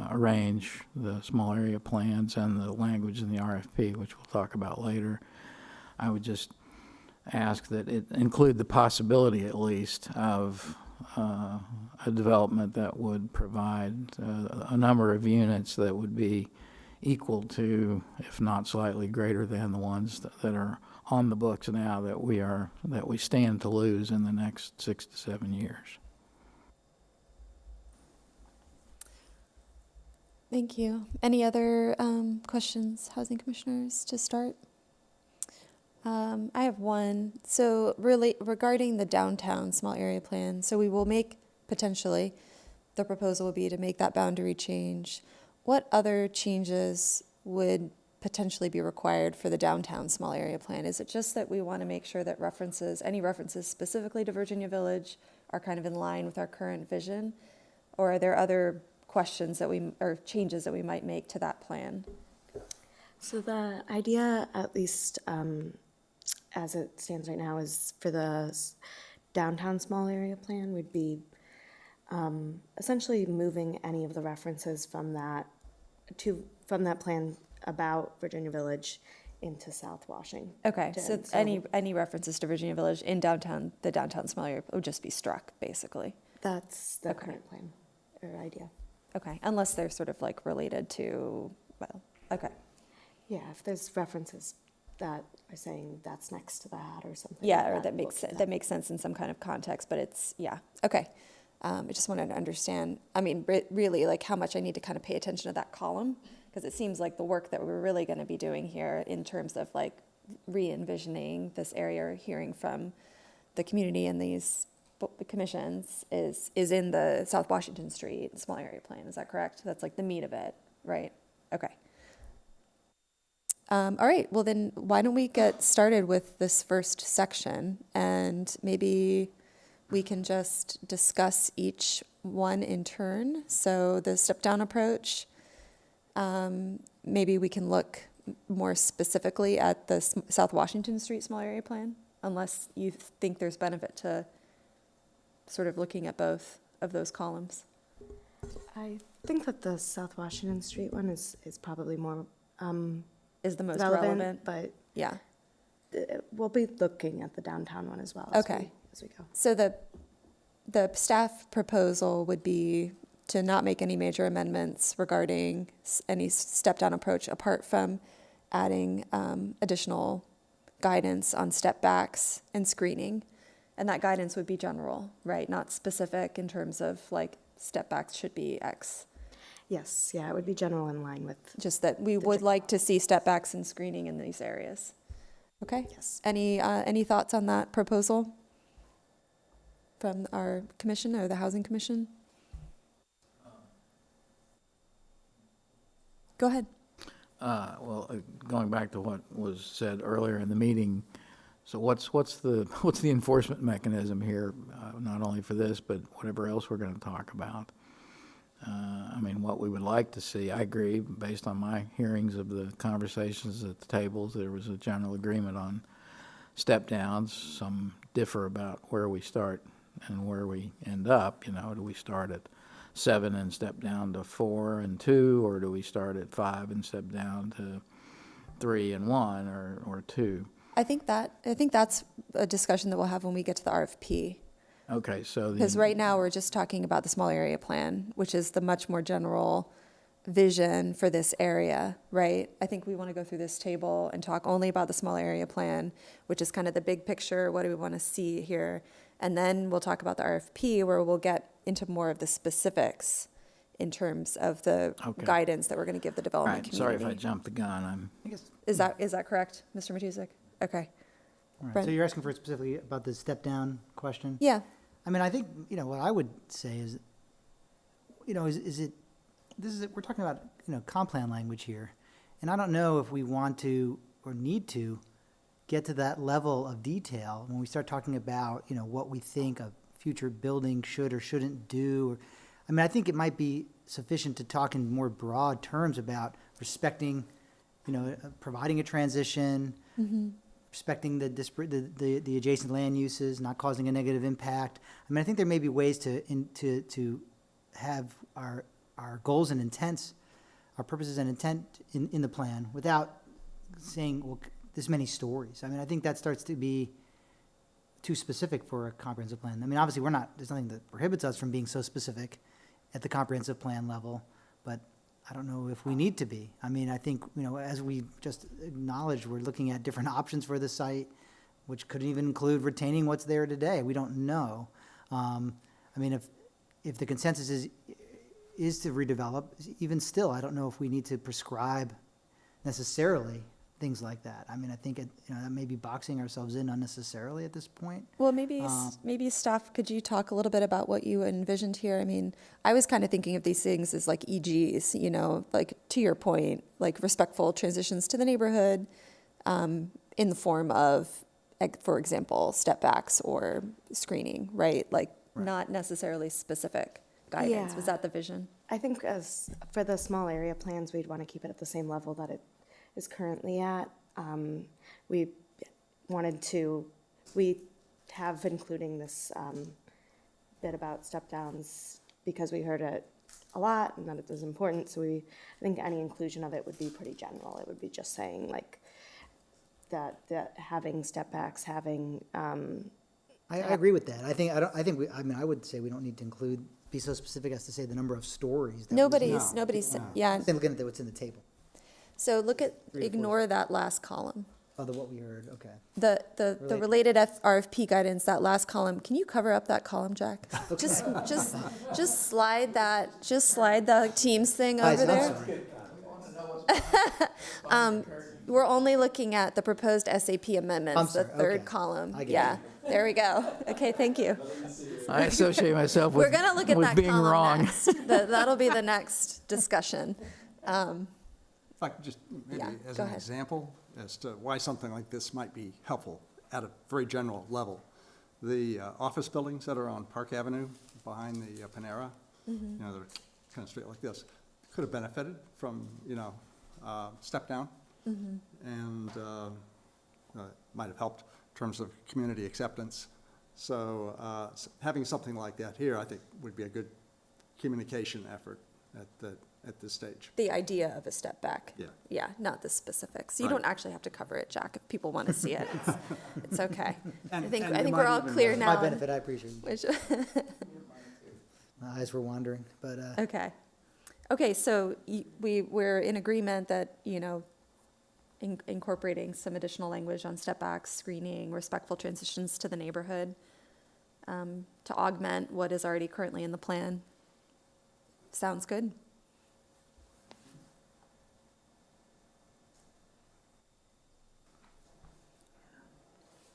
arrange the small area plans and the language in the RFP, which we'll talk about later. I would just ask that it include the possibility at least of a development that would provide a number of units that would be equal to, if not slightly greater than, the ones that are on the books now that we stand to lose in the next 6 to 7 years. Thank you. Any other questions, housing commissioners, to start? I have one. So really regarding the downtown small area plan, so we will make, potentially, the proposal will be to make that boundary change. What other changes would potentially be required for the downtown small area plan? Is it just that we want to make sure that any references specifically to Virginia Village are kind of in line with our current vision? Or are there other questions or changes that we might make to that plan? So the idea, at least as it stands right now, is for the downtown small area plan would be essentially moving any of the references from that plan about Virginia Village into South Washington. Okay, so any references to Virginia Village in the downtown small area would just be struck, basically. That's the current plan or idea. Okay, unless they're sort of like related to, well, okay. Yeah, if there's references that are saying that's next to that or something. Yeah, like or that makes sense in some kind of context, but it's, yeah, okay. I just wanted to understand, I mean, really, like how much I need to kind of pay attention to that column, because it seems like the work that we're really going to be doing here in terms of like re-envisioning this area, or hearing from the community and these commissions is in the South Washington Street small area plan. Is that correct? That's like the meat of it, right? Okay. All right, well then, why don't we get started with this first section, and maybe we can just discuss each one in turn. So the step-down approach, maybe we can look more specifically at the South Washington Street small area plan, unless you think there's benefit to sort of looking at both of those columns. I think that the South Washington Street one is probably more Is the most relevant, but yeah. We'll be looking at the downtown one as well. Okay. As we go. So the staff proposal would be to not make any major amendments regarding any step-down approach, apart from adding additional guidance on step backs and screening. And that guidance would be general, right? Not specific in terms of like step backs should be X. Yes, yeah, it would be general in line with. Just that we would like to see step backs and screening in these areas. Okay? Yes. Any thoughts on that proposal from our commission or the Housing Commission? Go ahead. Going back to what was said earlier in the meeting, so what's the enforcement mechanism here, not only for this, but whatever else we're going to talk about? I mean, what we would like to see, I agree, based on my hearings of the conversations at the tables, there was a general agreement on step downs. Some differ about where we start and where we end up. You know, do we start at 7 and step down to 4 and 2, or do we start at 5 and step down to 3 and 1, or 2? I think that's a discussion that we'll have when we get to the RFP. Okay, so Because right now, we're just talking about the small area plan, which is the much more general vision for this area, right? I think we want to go through this table and talk only about the small area plan, which is kind of the big picture, what do we want to see here? And then we'll talk about the RFP, where we'll get into more of the specifics in terms of the guidance that we're going to give the development community. Sorry if I jumped the gun. Is that correct, Mr. Matusek? Okay. All right, Brent? so you're asking for specifically about the step-down question? Yeah. I mean, I think, what I would say is, we're talking about, comp plan language here. And I don't know if we want to or need to get to that level of detail when we start talking about, what we think a future building should or shouldn't do. I mean, I think it might be sufficient to talk in more broad terms about providing a transition, respecting the adjacent land uses, not causing a negative impact. I mean, I think there may be ways to have our our goals and intents, our purposes and intent in the plan without saying, well, this many stories. I mean, I think that starts to be too specific for a comprehensive plan. I mean, obviously, there's nothing that prohibits us from being so specific at the comprehensive plan level, but I don't know if we need to be. I mean, I think, as we just acknowledged, we're looking at different options for the site, which could even include retaining what's there today. We don't know. I mean, if the consensus is to redevelop, even still, I don't know if we need to prescribe necessarily things like that. I mean, I think that may be boxing ourselves in unnecessarily at this point. Well, maybe staff, could you talk a little bit about what you envisioned here? I mean, I was kind of thinking of these things as like EGs, like to your point, like respectful transitions to the neighborhood, in the form of, for example, step backs or screening, right? Like not necessarily specific guidance. Yeah. Was that the vision? I think as for the small area plans, we'd want to keep it at the same level that it is currently at. We have including this bit about step downs because we heard it a lot and that it was important. So I think any inclusion of it would be pretty general. It would be just saying like that having step backs, having. I agree with that. I would say we don't need to be so specific as to say the number of stories. Nobody's, yeah. I'm looking at what's in the table. So ignore that last column. Oh, what we heard, okay. The related RFP guidance, that last column. Can you cover up that column, Jack? Just slide the Teams thing over there. We're only looking at the proposed SAP amendments, the third column. Yeah, there we go. Okay, thank you. I associate myself We're with, gonna look at with that being column wrong. next. That'll be the next discussion. If I could just, maybe Yeah, as go an ahead. example as to why something like this might be helpful at a very general level. The office buildings that are on Park Avenue behind the Panera, they're kind of straight like this, could have benefited from, step down. And might have helped in terms of community acceptance. So having something like that here, I think, would be a good communication effort at this stage. The idea of a step back. Yeah. Yeah, not the specifics. You Right. don't actually have to cover it, Jack. If people want to see it, it's okay. And- I think and you we're might all even, clear uh, now. My benefit, I appreciate it. Which, My eyes were wandering, but okay. Okay, so we're in agreement that, incorporating some additional language on step backs, screening, respectful transitions to the neighborhood, to augment what is already currently in the plan. Sounds good.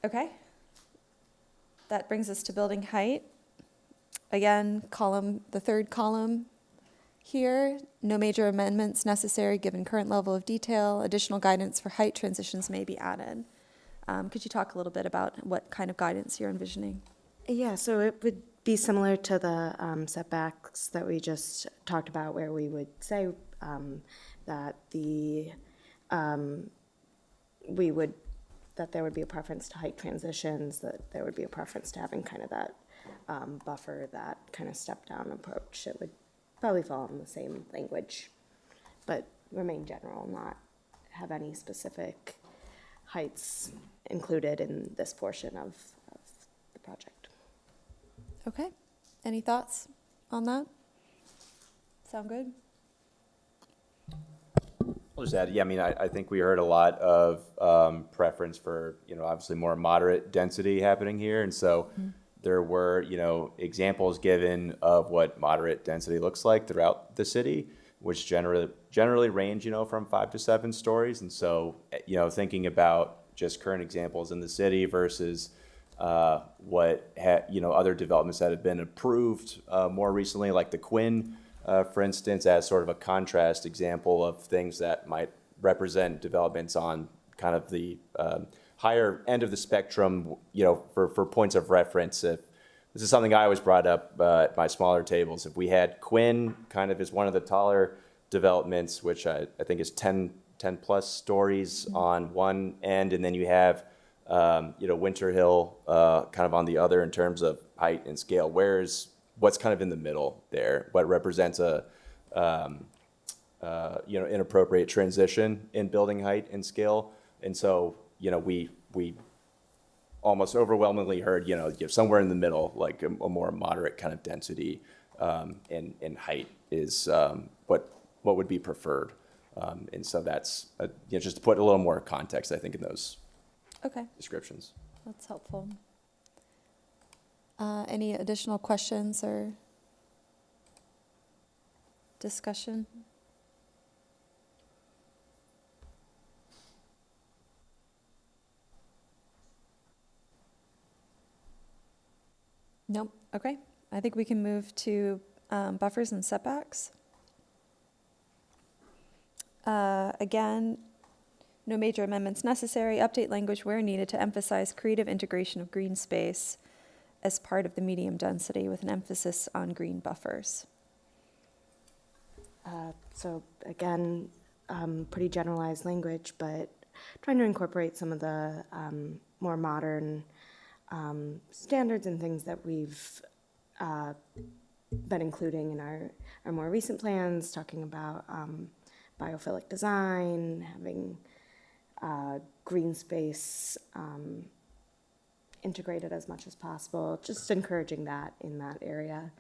Okay. That brings us to building height. Again, the third column here, no major amendments necessary given current level of detail. Additional guidance for height transitions may be added. Could you talk a little bit about what kind of guidance you're envisioning? Yeah, so it would be similar to the setbacks that we just talked about, where we would say that that there would be a preference to height transitions, that there would be a preference to having kind of that buffer, that kind of step-down approach. It would probably fall in the same language, but remain general, not have any specific heights included in this portion of the project. Okay. Any thoughts on that? Sound good? I'll just add, I think we heard a lot of preference for, obviously more moderate density happening here. And so there were, examples given of what moderate density looks like throughout the city, which generally range, from 5 to 7 stories. And so, thinking about just current examples in the city versus what other developments that have been approved more recently, like the Quinn, for instance, as sort of a contrast example of things that might represent developments on kind of the higher end of the spectrum, for points of reference. If this is something I always brought up at my smaller tables. If we had Quinn kind of as one of the taller developments, which I think is 10 plus stories on one end, and then you have Winter Hill kind of on the other in terms of height and scale. What's kind of in the middle there? What represents a inappropriate transition in building height and scale. And so, we almost overwhelmingly heard, somewhere in the middle, like a more moderate kind of density and height is what would be preferred. And so that's, just to put a little more context, I think, in those Okay, descriptions. that's helpful. Any additional questions or discussion? Nope, okay. I think we can move to buffers and setbacks. Again, no major amendments necessary. Update language where needed to emphasize creative integration of green space as part of the medium density with an emphasis on green buffers. So again, pretty generalized language, but trying to incorporate some of the more modern standards and things that we've been including in our more recent plans, talking about biophilic design, having green space integrated as much as possible, just encouraging that in that area,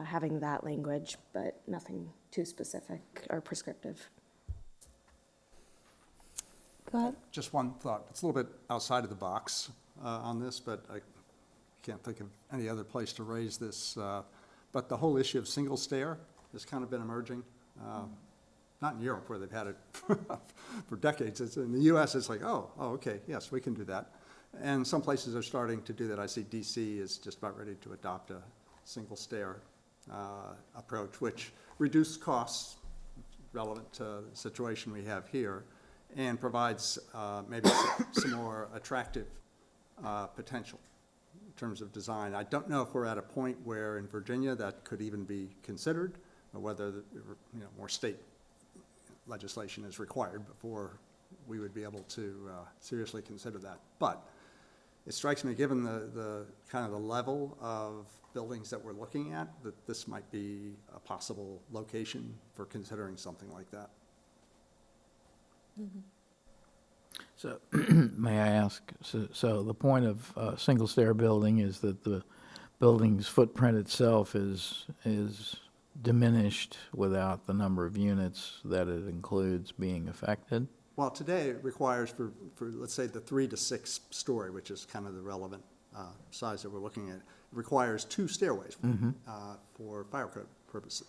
having that language, but nothing too specific or prescriptive. Go ahead. Just one thought. It's a little bit outside of the box on this, but I can't think of any other place to raise this. But the whole issue of single stair has kind of been emerging. Not in Europe, where they've had it for decades. It's in the US, it's like, oh, okay, yes, we can do that. And some places are starting to do that. I see DC is just about ready to adopt a single stair approach, which reduces costs relevant to the situation we have here, and provides maybe some more attractive potential in terms of design. I don't know if we're at a point where in Virginia that could even be considered, or whether more state legislation is required before we would be able to seriously consider that. But it strikes me, given the kind of the level of buildings that we're looking at, that this might be a possible location for considering something like that. So, may I ask, so the point of a single-stair building is that the building's footprint itself is diminished without the number of units that it includes being affected? Well, today it requires for let's say the 3 to 6 story, which is kind of the relevant size that we're looking at, it requires 2 stairways for fire code purposes.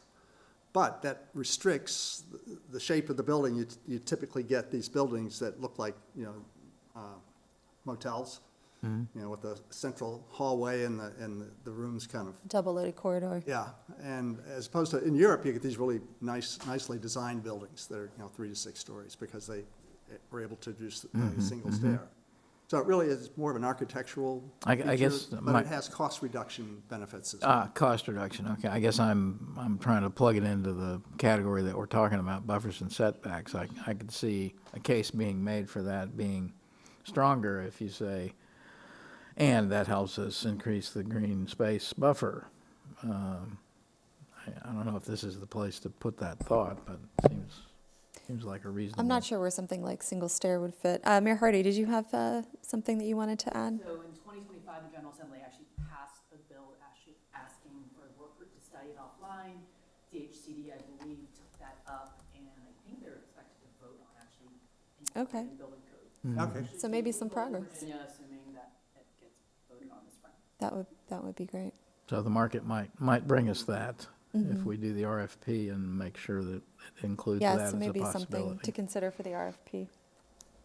But that restricts the shape of the building. You typically get these buildings that look like, motels, with the central hallway and the rooms kind of. Double-loaded corridor. Yeah, and as opposed to, in Europe, you get these really nicely designed buildings that are, 3 to 6 stories, because they were able to do a single stair. So it really is more of an architectural I feature, guess but it has cost reduction benefits as well. Ah, cost reduction, okay. I guess I'm trying to plug it into the category that we're talking about, buffers and setbacks. I could see a case being made for that being stronger if you say, and that helps us increase the green space buffer. I don't know if this is the place to put that thought, but it seems like a reasonable. I'm not sure where something like single stair would fit. Mayor Hardy, did you have something that you wanted to add? So in 2025, the General Assembly actually passed a bill actually asking for the work group to study it offline. DHCD, I believe, took that up, and I think they're expected to vote on actually incorporating building code. Okay. So maybe some progress. Virginia, assuming that it gets voted on this front. That would be great. So the market might bring us that if we do the RFP and make sure that it includes that Yeah, as so a maybe something possibility. to consider for the RFP.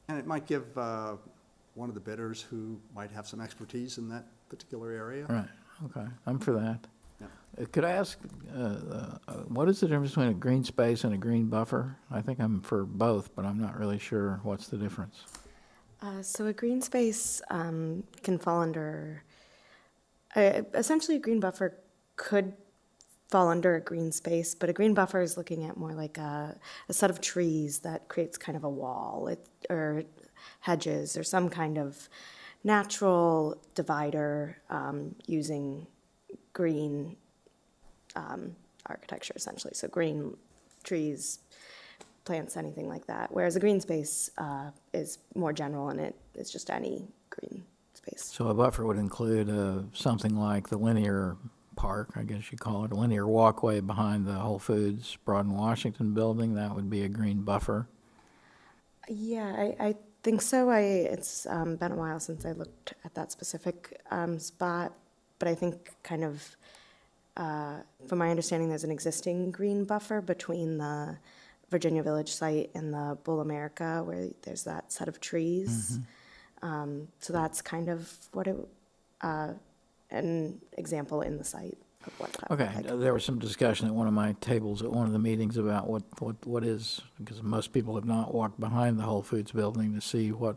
And it might give one of the bidders who might have some expertise in that particular area. Right, okay, I'm for that. Yeah. Could I ask, what is the difference between a green space and a green buffer? I think I'm for both, but I'm not really sure what's the difference. So a green space can fall under, essentially a green buffer could fall under a green space, but a green buffer is looking at more like a set of trees that creates kind of a wall, or hedges, or some kind of natural divider using green architecture, essentially. So green trees, plants, anything like that. Whereas a green space is more general, and it's just any green space. So a buffer would include something like the linear park, I guess you call it, a linear walkway behind the Whole Foods Broad and Washington building. That would be a green buffer. Yeah, I think so. It's been a while since I looked at that specific spot, but I think kind of, from my understanding, there's an existing green buffer between the Virginia Village site and the Bull America, where there's that set of trees. So that's kind of what an example in the site of what that would Okay, look like. there was some discussion at one of my tables at one of the meetings about what is, because most people have not walked behind the Whole Foods building to see what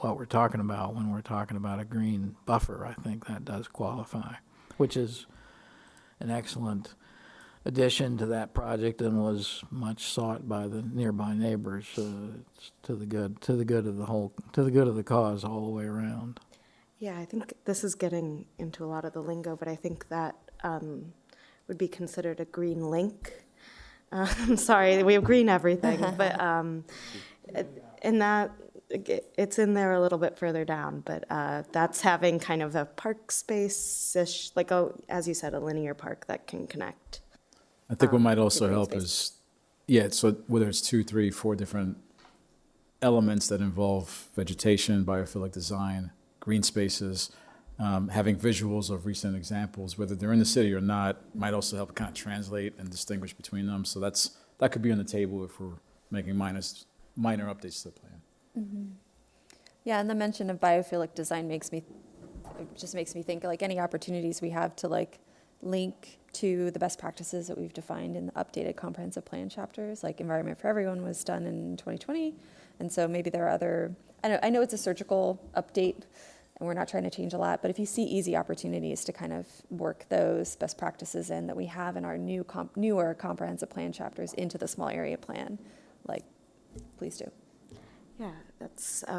we're talking about when we're talking about a green buffer. I think that does qualify, which is an excellent addition to that project and was much sought by the nearby neighbors, it's to the good of the cause all the way around. Yeah, I think this is getting into a lot of the lingo, but I think that would be considered a green link. I'm sorry, we have green everything, but in that, it's in there a little bit further down, but that's having kind of a park space-ish, like, as you said, a linear park that can connect. I think what might also green help space. is, yeah, so whether it's 2, 3, 4 different elements that involve vegetation, biophilic design, green spaces, having visuals of recent examples, whether they're in the city or not, might also help kind of translate and distinguish between them. So that could be on the table if we're making minor updates to the plan. Yeah, and the mention of biophilic design makes me think like any opportunities we have to like link to the best practices that we've defined in the updated comprehensive plan chapters, like Environment for Everyone was done in 2020. And so maybe there are other, I know it's a surgical update and we're not trying to change a lot, but if you see easy opportunities to kind of work those best practices in that we have in our newer comprehensive plan chapters into the small area plan, like, please do. Yeah,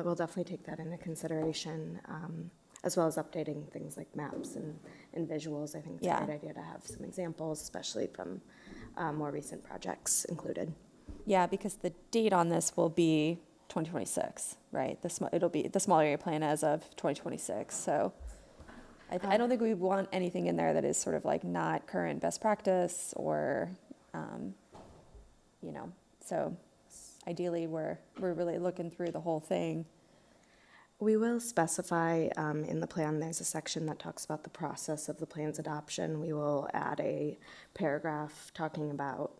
we'll definitely take that into consideration, as well as updating things like maps and visuals. I think it's Yeah. a great idea to have some examples, especially from more recent projects included. Yeah, because the date on this will be 2026, right? It'll be the small area plan as of 2026. So I don't think we want anything in there that is sort of like not current best practice or, so ideally we're really looking through the whole thing. We will specify in the plan, there's a section that talks about the process of the plan's adoption. We will add a paragraph talking about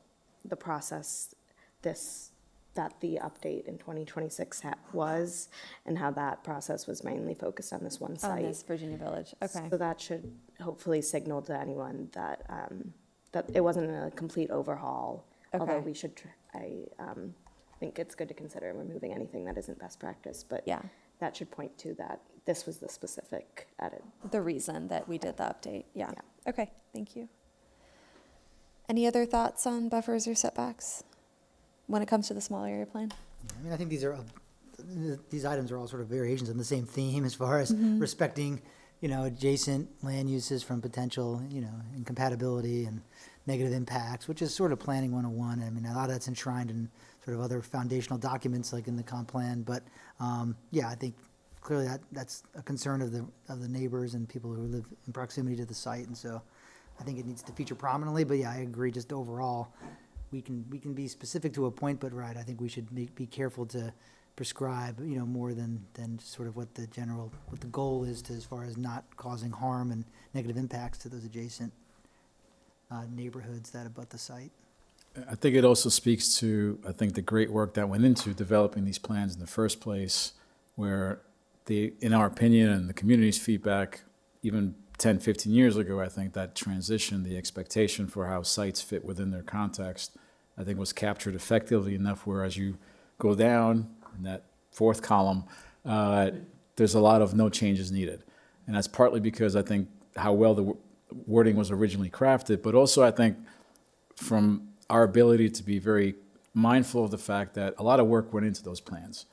the process that the update in 2026 was, and how that process was mainly focused on this one On site. this Virginia Village, okay. So that should hopefully signal to anyone that that it wasn't a complete overhaul. Although Okay. we should, I think it's good to consider removing anything that isn't best practice, but Yeah, that should point to that this was the specific edit. the reason that we did the update, yeah. Yeah. Okay, thank you. Any other thoughts on buffers or setbacks when it comes to the small area plan? I mean, I think these items are all sort of variations on the same theme as far as respecting, adjacent land uses from potential, incompatibility and negative impacts, which is sort of planning 101. I mean, a lot of that's enshrined in sort of other foundational documents like in the comp plan, but I think clearly that's a concern of the neighbors and people who live in proximity to the site, and so I think it needs to feature prominently. But yeah, I agree. Just overall, we can be specific to a point, but right, I think we should be careful to prescribe, more than just sort of what the goal is to, as far as not causing harm and negative impacts to those adjacent neighborhoods that abut the site. I think it also speaks to, the great work that went into developing these plans in the first place, where in our opinion and the community's feedback, even 10, 15 years ago, I think that transition, the expectation for how sites fit within their context, I think was captured effectively enough where as you go down in that fourth column, there's a lot of no changes needed. And that's partly because I think how well the wording was originally crafted, but also I think from our ability to be very mindful of the fact that a lot of work went into those plans.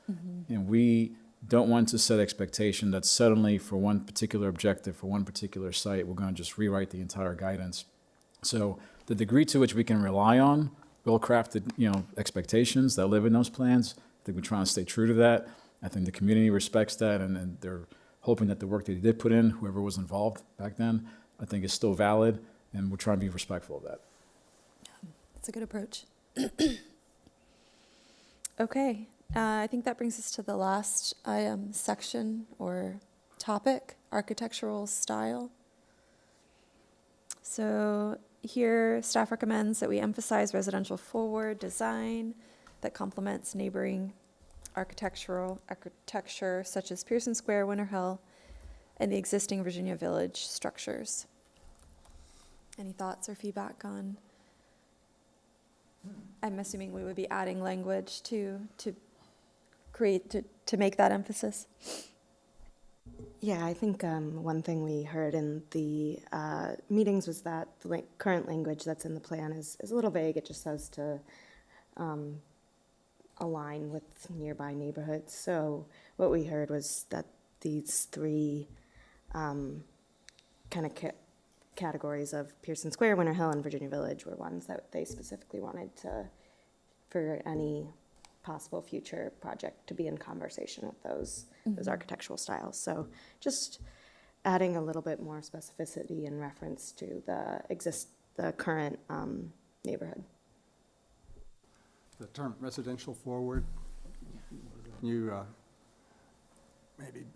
And we don't want to set expectation that suddenly for one particular objective, for one particular site, we're going to just rewrite the entire guidance. So the degree to which we can rely on well-crafted, expectations that live in those plans. I think we're trying to stay true to that. I think the community respects that, and they're hoping that the work that they did put in, whoever was involved back then, I think is still valid, and we're trying to be respectful of that. That's a good approach. Okay, I think that brings us to the last section or topic, architectural style. So here, staff recommends that we emphasize residential forward design that complements neighboring architecture such as Pearson Square, Winter Hill, and the existing Virginia Village structures. Any thoughts or feedback on? I'm assuming we would be adding language to make that emphasis. Yeah, I think one thing we heard in the meetings was that the current language that's in the plan is a little vague. It just says to align with nearby neighborhoods. So what we heard was that these three kind of categories of Pearson Square, Winter Hill, and Virginia Village were ones that they specifically wanted for any possible future project to be in conversation with those architectural styles. So just adding a little bit more specificity in reference to the current neighborhood. The term residential forward, you maybe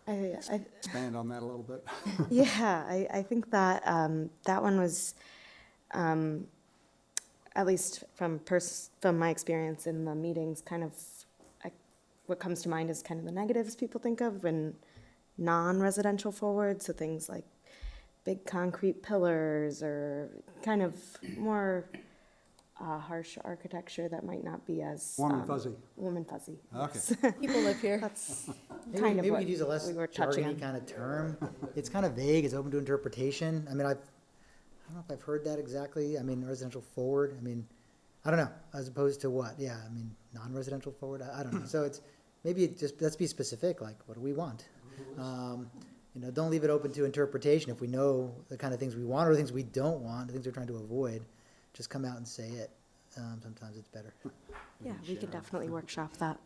expand on that a little bit? Yeah, I think that that one was, at least from my experience in the meetings, kind of what comes to mind is kind of the negatives people think of when non-residential forward, so things like big concrete pillars or kind of more harsh architecture that might not be as Warm and fuzzy. Warm and fuzzy. Okay. Yes. People live here. That's Maybe, kind of maybe we what could use a less we were touching jargony on. kind of term. It's kind of vague, it's open to interpretation. I mean, I don't know if I've heard that exactly. I mean, residential forward, I mean, I don't know, as opposed to what? Yeah, I mean, non-residential forward, I don't know. So it's, maybe let's be specific, like, what do we want? Don't leave it open to interpretation. If we know the kind of things we want or the things we don't want, the things we're trying to avoid, just come out and say it. Sometimes it's better. Yeah, we could definitely workshop that.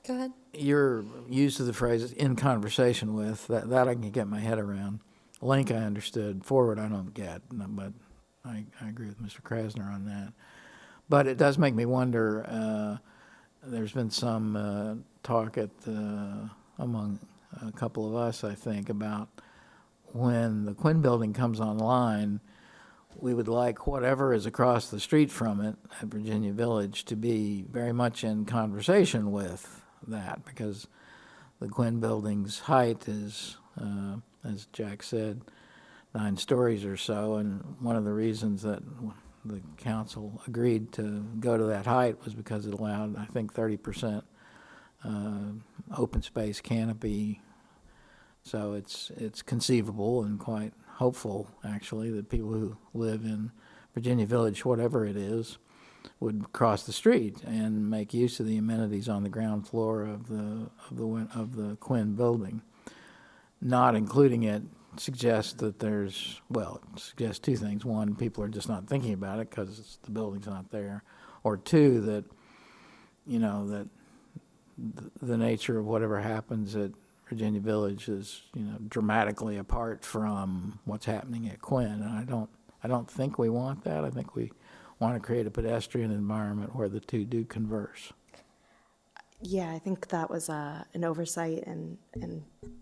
Go ahead. Your use of the phrase "in conversation with," that I can get my head around. Link I understood. Forward I don't get, but I agree with Mr. Krasner on that. But it does make me wonder, there's been some talk among a couple of us, I think, about when the Quinn Building comes online, we would like whatever is across the street from it at Virginia Village to be very much in conversation with that, because the Quinn Building's height is, as Jack said, 9 stories or so, and one of the reasons that the council agreed to go to that height was because it allowed, I think, 30% open space canopy. So it's conceivable and quite hopeful, actually, that people who live in Virginia Village, whatever it is, would cross the street and make use of the amenities on the ground floor of the Quinn Building. Not including it suggests that suggests 2 things. One, people are just not thinking about it because the building's not there. Or 2, that, that the nature of whatever happens at Virginia Village is, dramatically apart from what's happening at Quinn. And I don't think we want that. I think we want to create a pedestrian environment where the two do converse. Yeah, I think that was an oversight and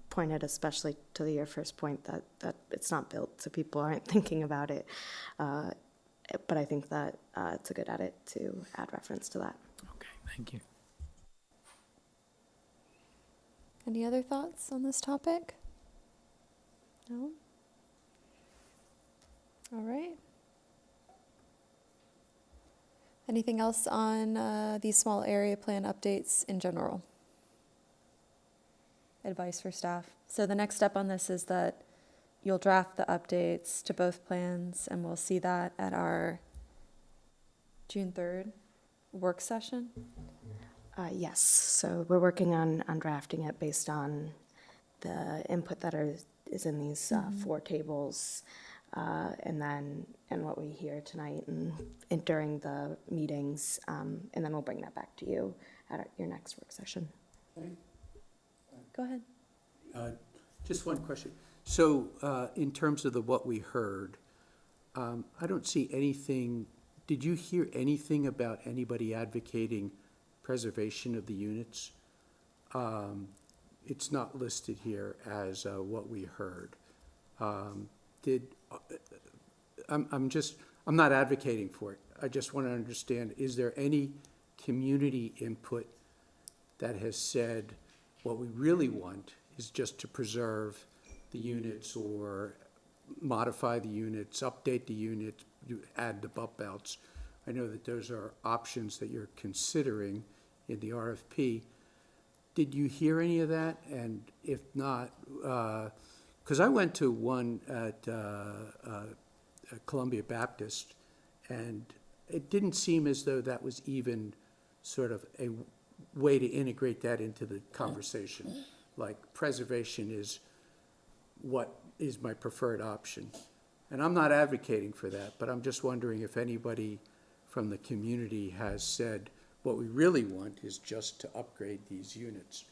pointed especially to your first point that it's not built, so people aren't thinking about it. But I think that it's a good edit to add reference to that. Okay, thank you. Any other thoughts on this topic? No? All right. Anything else on these small area plan updates in general? Advice for staff. So the next step on this is that you'll draft the updates to both plans, and we'll see that at our June 3rd work session. Yes, so we're working on drafting it based on the input that is in these 4 tables. and what we hear tonight and during the meetings, and then we'll bring that back to you at your next work session. Go ahead. Just one question. So, in terms of what we heard, I don't see anything, did you hear anything about anybody advocating preservation of the units? It's not listed here as what we heard. I'm not advocating for it. I just want to understand, is there any community input that has said what we really want is just to preserve the units or modify the units, update the units, add the bump outs? I know that those are options that you're considering in the RFP. Did you hear any of that? And if not, because I went to one at Columbia Baptist, and it didn't seem as though that was even sort of a way to integrate that into the conversation. Like, preservation is what is my preferred option. And I'm not advocating for that, but I'm just wondering if anybody from the community has said, what we really want is just to upgrade these units.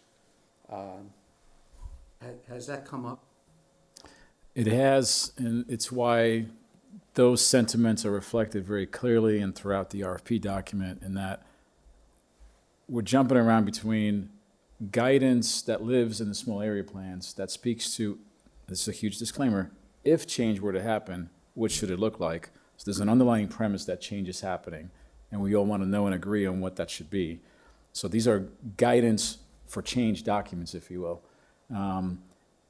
Has that come up? It has, and it's why those sentiments are reflected very clearly and throughout the RFP document, in that we're jumping around between guidance that lives in the small area plans that speaks to, this is a huge disclaimer, if change were to happen, what should it look like? So there's an underlying premise that change is happening, and we all want to know and agree on what that should be. So these are guidance for change documents, if you will.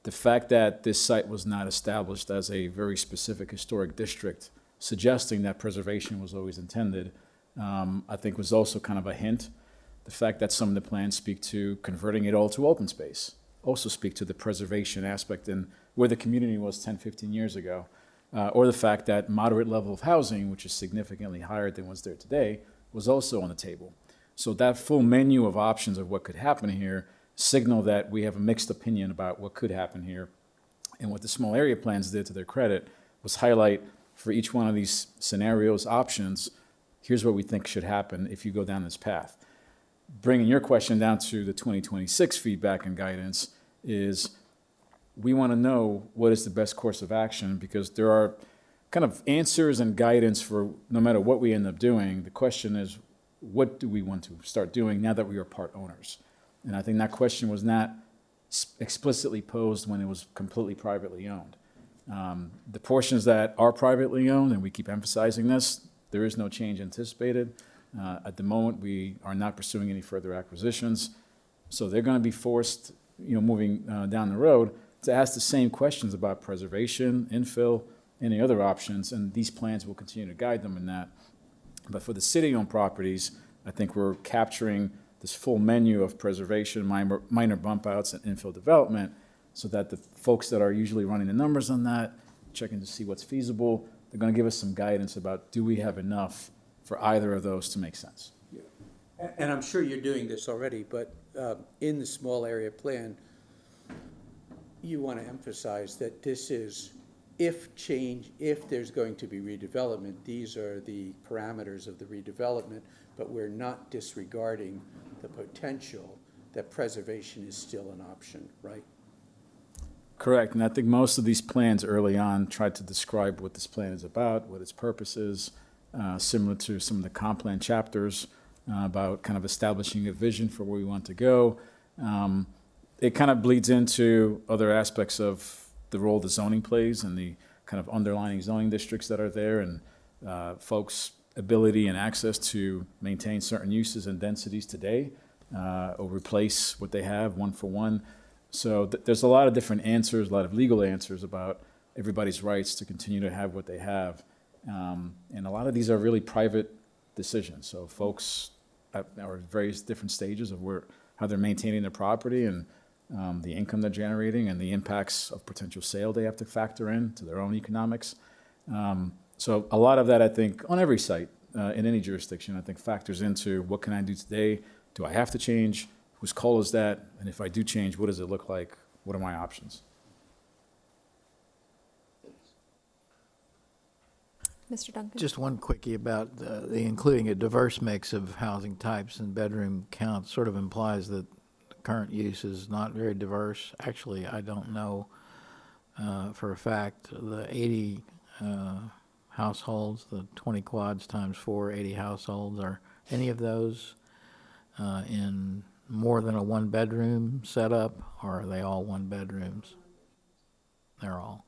The fact that this site was not established as a very specific historic district, suggesting that preservation was always intended, I think was also kind of a hint. The fact that some of the plans speak to converting it all to open space also speak to the preservation aspect and where the community was 10, 15 years ago. Or the fact that moderate level of housing, which is significantly higher than what's there today, was also on the table. So that full menu of options of what could happen here signal that we have a mixed opinion about what could happen here. And what the small area plans did, to their credit, was highlight for each one of these scenarios, options, here's what we think should happen if you go down this path. Bringing your question down to the 2026 feedback and guidance is, we want to know what is the best course of action, because there are kind of answers and guidance for no matter what we end up doing. The question is, what do we want to start doing now that we are part owners? And I think that question was not explicitly posed when it was completely privately owned. The portions that are privately owned, and we keep emphasizing this, there is no change anticipated. At the moment, we are not pursuing any further acquisitions. So they're going to be forced, moving down the road, to ask the same questions about preservation, infill, any other options, and these plans will continue to guide them in that. But for the city-owned properties, I think we're capturing this full menu of preservation, minor bump outs, and infill development, so that the folks that are usually running the numbers on that, checking to see what's feasible, they're going to give us some guidance about, do we have enough for either of those to make sense? And I'm sure you're doing this already, but in the small area plan, you want to emphasize that this is, if there's going to be redevelopment, these are the parameters of the redevelopment, but we're not disregarding the potential that preservation is still an option, right? Correct, and I think most of these plans early on tried to describe what this plan is about, what its purpose is, similar to some of the comp plan chapters about kind of establishing a vision for where we want to go. It kind of bleeds into other aspects of the role the zoning plays and the kind of underlying zoning districts that are there, and folks' ability and access to maintain certain uses and densities today, or replace what they have one for one. So there's a lot of different answers, a lot of legal answers about everybody's rights to continue to have what they have. And a lot of these are really private decisions. So folks are at various different stages of how they're maintaining their property, and the income they're generating, and the impacts of potential sale they have to factor in to their own economics. So a lot of that, I think, on every site, in any jurisdiction, I think factors into, what can I do today? Do I have to change? Whose call is that? And if I do change, what does it look like? What are my options? Mr. Duncan? Just one quickie about the including a diverse mix of housing types and bedroom counts sort of implies that the current use is not very diverse. Actually, I don't know for a fact the 80 households, the 20 quads times 4, 80 households, are any of those in more than a one-bedroom setup, or are they all one-bedrooms? They're all.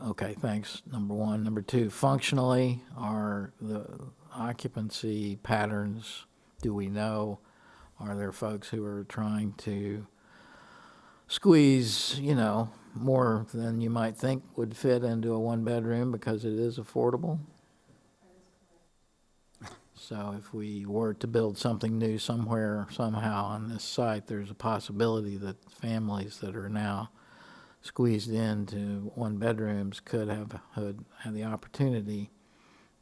Okay, thanks, number one. Number two, functionally, are the occupancy patterns, do we know? Are there folks who are trying to squeeze, more than you might think would fit into a one-bedroom because it is affordable? So if we were to build something new somewhere, somehow on this site, there's a possibility that families that are now squeezed into one-bedrooms could have the opportunity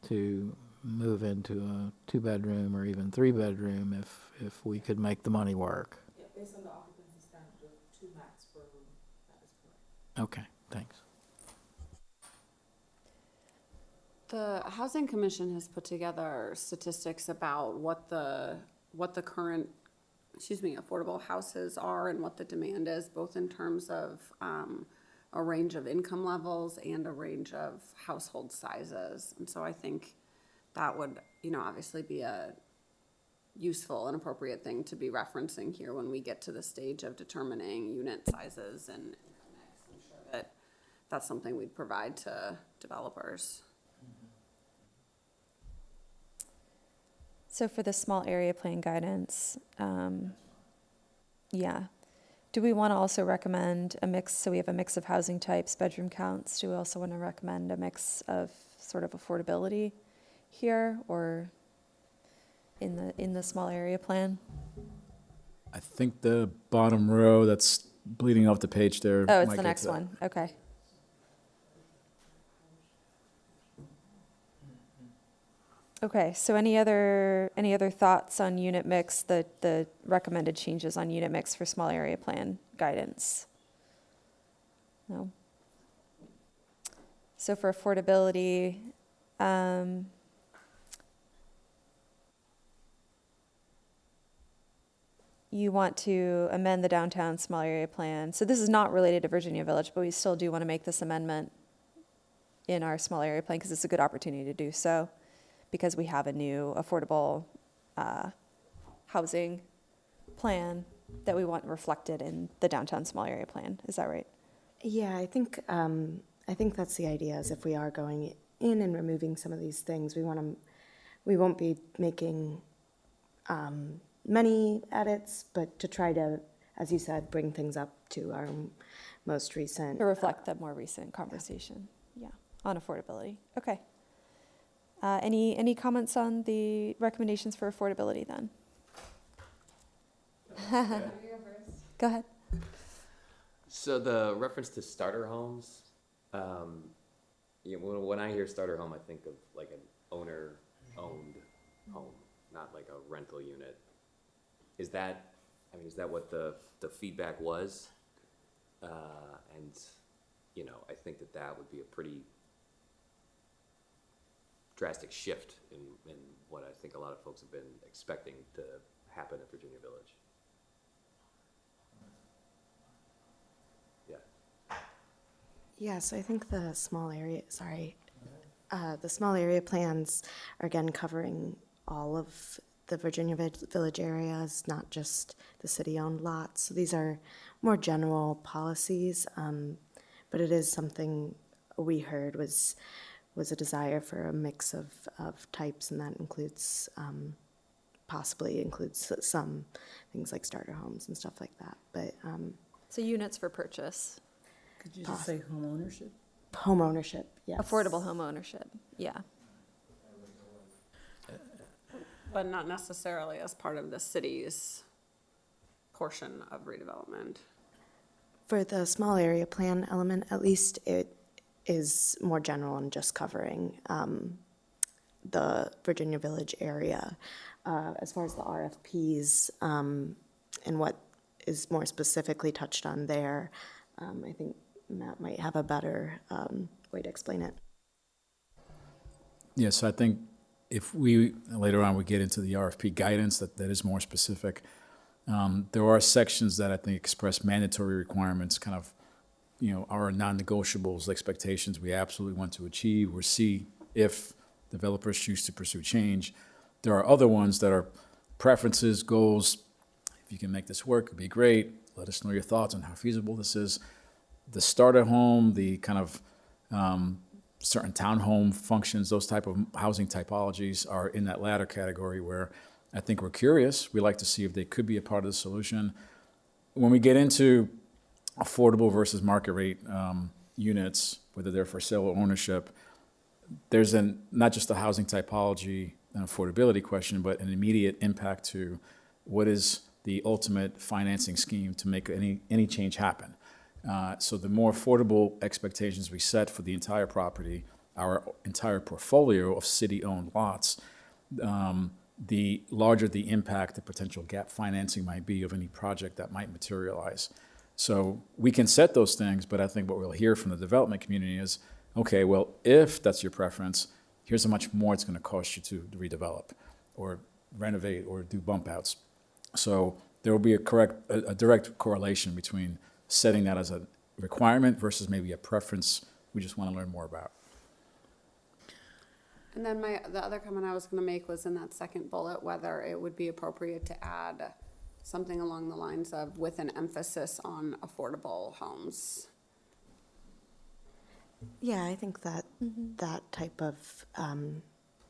to move into a two-bedroom or even three-bedroom if we could make the money work. Yeah, based on the occupancy standard of 2 max per room, that is correct. Okay, thanks. The Housing Commission has put together statistics about what the current, affordable houses are and what the demand is, both in terms of a range of income levels and a range of household sizes. And so I think that would, obviously be a useful and appropriate thing to be referencing here when we get to the stage of determining unit sizes and income mix. I'm sure that that's something we'd provide to developers. So for the small area plan guidance, yeah. Do we want to also recommend a mix, so we have a mix of housing types, bedroom counts? Do we also want to recommend a mix of sort of affordability here, or in the small area plan? I think the bottom row that's bleeding off the page there. Oh, it's might the get next to that. one, okay. Okay, so any other thoughts on unit mix, the recommended changes on unit mix for small area plan guidance? No? So for affordability, you want to amend the downtown small area plan. So this is not related to Virginia Village, but we still do want to make this amendment in our small area plan because it's a good opportunity to do so, because we have a new affordable housing plan that we want reflected in the downtown small area plan. Is that right? Yeah, I think that's the idea, is if we are going in and removing some of these things, we won't be making many edits, but to try to, as you said, bring things up to our most recent. To reflect the more recent conversation, yeah, on affordability. Okay. Any comments on the recommendations for affordability then? Go ahead. So the reference to starter homes, when I hear starter home, I think of like an owner-owned home, not like a rental unit. Is that what the feedback was? And, I think that would be a pretty drastic shift in what I think a lot of folks have been expecting to happen at Virginia Village. Yeah. Yeah, so I think the small area plans are again covering all of the Virginia Village areas, not just the city-owned lots. So these are more general policies, but it is something we heard was a desire for a mix of types, and that includes, possibly includes some things like starter homes and stuff like that. But So units for purchase. Could you just say home ownership? home ownership, yes. Affordable home ownership, yeah. But not necessarily as part of the city's portion of redevelopment. For the small area plan element, at least it is more general and just covering the Virginia Village area. As far as the RFPs and what is more specifically touched on there, I think Matt might have a better way to explain it. Yes, I think if we, later on, we get into the RFP guidance that is more specific, there are sections that I think express mandatory requirements, kind of, our non-negotiables, expectations we absolutely want to achieve or see if developers choose to pursue change. There are other ones that are preferences, goals. If you can make this work, it'd be great. Let us know your thoughts on how feasible this is. The starter home, the kind of certain townhome functions, those type of housing typologies are in that latter category where I think we're curious. We like to see if they could be a part of the solution. When we get into affordable versus market rate units, whether they're for sale or ownership, there's not just a housing typology and affordability question, but an immediate impact to what is the ultimate financing scheme to make any change happen. So the more affordable expectations we set for the entire property, our entire portfolio of city-owned lots, the larger the impact the potential gap financing might be of any project that might materialize. So we can set those things, but I think what we'll hear from the development community is, okay, well, if that's your preference, here's how much more it's going to cost you to redevelop or renovate or do bump outs. So there will be a direct correlation between setting that as a requirement versus maybe a preference we just want to learn more about. And then the other comment I was gonna make was in that second bullet, whether it would be appropriate to add something along the lines of with an emphasis on affordable homes. Yeah, I think that that type of,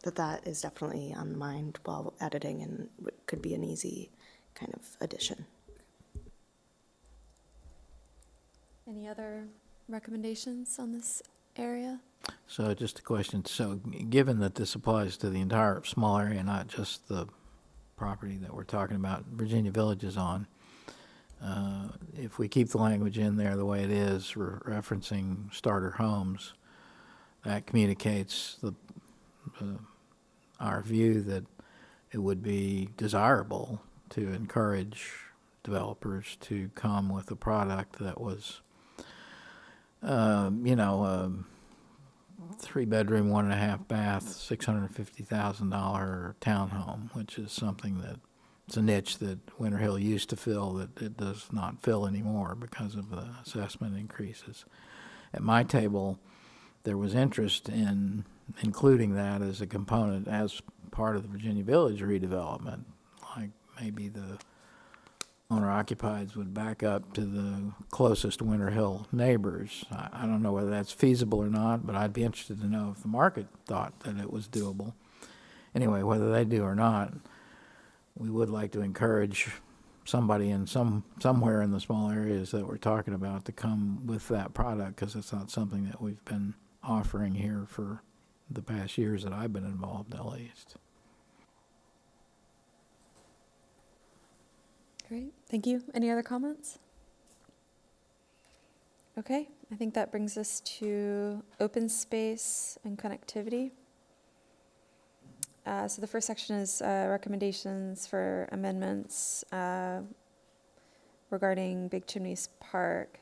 that is definitely on mind while editing and could be an easy kind of addition. Any other recommendations on this area? So just a question, so given that this applies to the entire small area, not just the property that we're talking about Virginia Village is on, if we keep the language in there the way it is, referencing starter homes, that communicates our view that it would be desirable to encourage developers to come with a product that was, 3-bedroom, 1.5 bath, $650,000 townhome, which is something that it's a niche that Winter Hill used to fill that it does not fill anymore because of the assessment increases. At my table, there was interest in including that as a component as part of the Virginia Village redevelopment, like maybe the owner-occupieds would back up to the closest Winter Hill neighbors. I don't know whether that's feasible or not, but I'd be interested to know if the market thought that it was doable. Anyway, whether they do or not, we would like to encourage somebody in somewhere in the small areas that we're talking about to come with that product, because it's not something that we've been offering here for the past years that I've been involved, at least. Great, thank you. Any other comments? Okay, I think that brings us to open space and connectivity. So the first section is recommendations for amendments regarding Big Chimneys Park.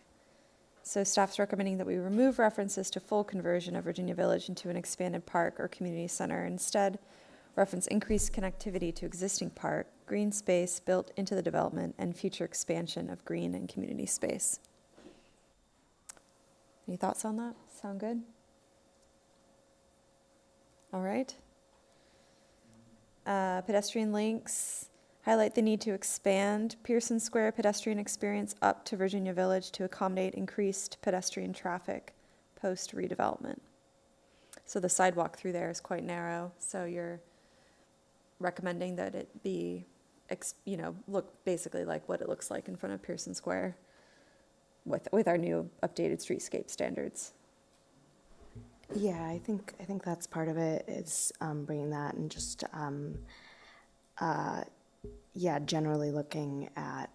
So staff's recommending that we remove references to full conversion of Virginia Village into an expanded park or community center. Instead, reference increased connectivity to existing park, green space built into the development, and future expansion of green and community space. Any thoughts on that? Sound good? All right. Pedestrian links highlight the need to expand Pearson Square pedestrian experience up to Virginia Village to accommodate increased pedestrian traffic post redevelopment. So the sidewalk through there is quite narrow, so you're recommending that it be, look basically like what it looks like in front of Pearson Square with our new updated streetscape standards. Yeah, I think that's part of it is bringing that and just generally looking at.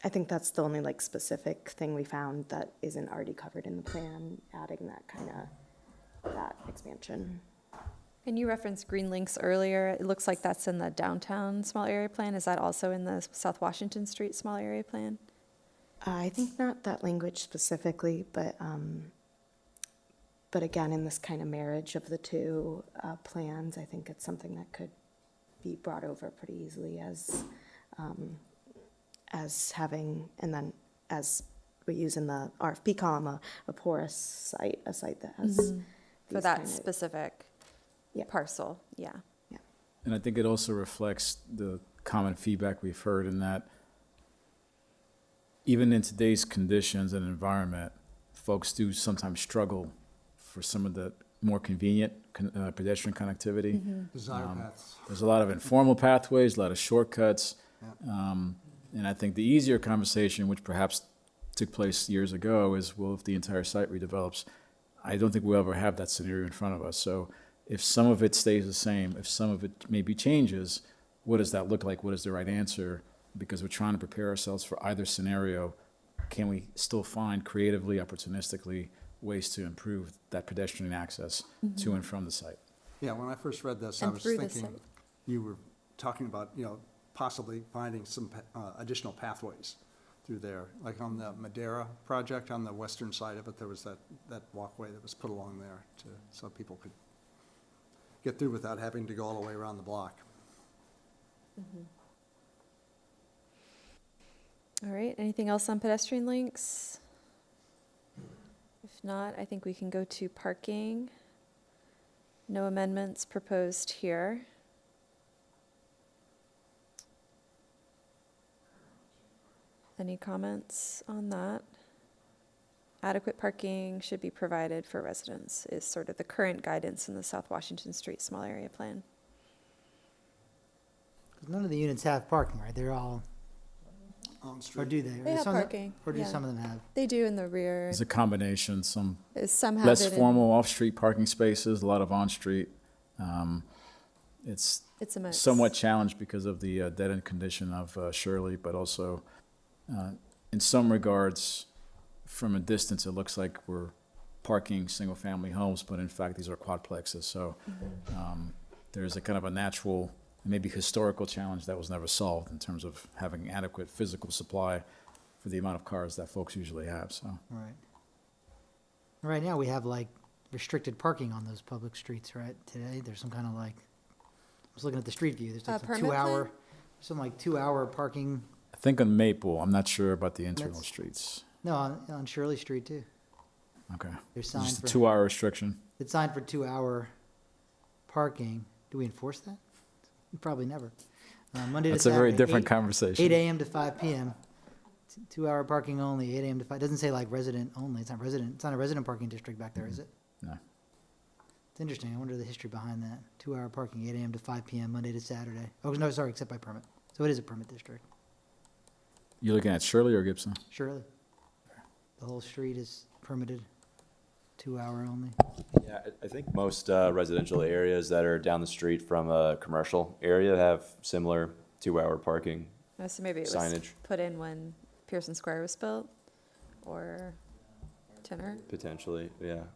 I think that's the only specific thing we found that isn't already covered in the plan. Adding that that expansion. And you referenced green links earlier. It looks like that's in the downtown small area plan. Is that also in the South Washington Street small area plan? I think not that language specifically, but but again, in this kind of marriage of the two plans, I think it's something that could be brought over pretty easily as having, and then as we use in the RFP column, a porous site, a site that has For these that kind of- specific Yeah. parcel, yeah. And I think it also reflects the common feedback we've heard in that even in today's conditions and environment, folks do sometimes struggle for some of the more convenient pedestrian connectivity. Desire paths. There's a lot of informal pathways, a lot of shortcuts. Yeah. And I think the easier conversation, which perhaps took place years ago, is, well, if the entire site redevelops, I don't think we'll ever have that scenario in front of us. So if some of it stays the same, if some of it maybe changes, what does that look like? What is the right answer? Because we're trying to prepare ourselves for either scenario. Can we still find creatively, opportunistically, ways to improve that pedestrian access to and from the site? Yeah, when I first read this, I And was through the thinking, site. you were talking about, possibly finding some additional pathways through there. Like on the Madera project, on the western side of it, there was that walkway that was put along there so people could get through without having to go all the way around the block. All right, anything else on pedestrian links? If not, I think we can go to parking. No amendments proposed here. Any comments on that? Adequate parking should be provided for residents is sort of the current guidance in the South Washington Street Small Area Plan. 'Cause none of the units have parking, right? They're all, On or street. do they? Or They have some that- parking, Or do yeah. some of them have? They do in the rear. It's a combination, some Some have less it in- formal off-street parking spaces, a lot of on-street. It's It's a mix. somewhat challenged because of the dead-end condition of Shirley, but also, in some regards, from a distance, it looks like we're parking single-family homes, but in fact, these are quadplexes. So there's a kind of a natural, maybe historical challenge that was never solved in terms of having adequate physical supply for the amount of cars that folks usually have, so. Right. Right now, we have like restricted parking on those public streets, right? Today, there's some kind of like, I was looking at the street view, there's like a permit 2-hour, plan? some like 2-hour parking, I think on Maple, I'm not sure about the internal That's- streets. no, on Shirley Street too. Okay. There's signs Just a for, 2-hour restriction. it's signed for 2-hour parking. Do we enforce that? Probably never. Monday to That's a very Saturday, different 8 conversation. a.m. to 5 p.m. 2-hour parking only, 8 a.m. to 5. It doesn't say like resident only. It's not resident. It's not a resident parking district back there, is it? No. It's interesting. I wonder the history behind that. 2-hour parking, 8 a.m. to 5 p.m. Monday to Saturday. Oh no, sorry, except by permit. So it is a permit district. You looking at Shirley or Gibson? Surely. The whole street is permitted, 2-hour only. Yeah, I think most residential areas that are down the street from a commercial area have similar 2-hour parking. So maybe it was Signage. put in when Pearson Square was built, or Tenor. Potentially,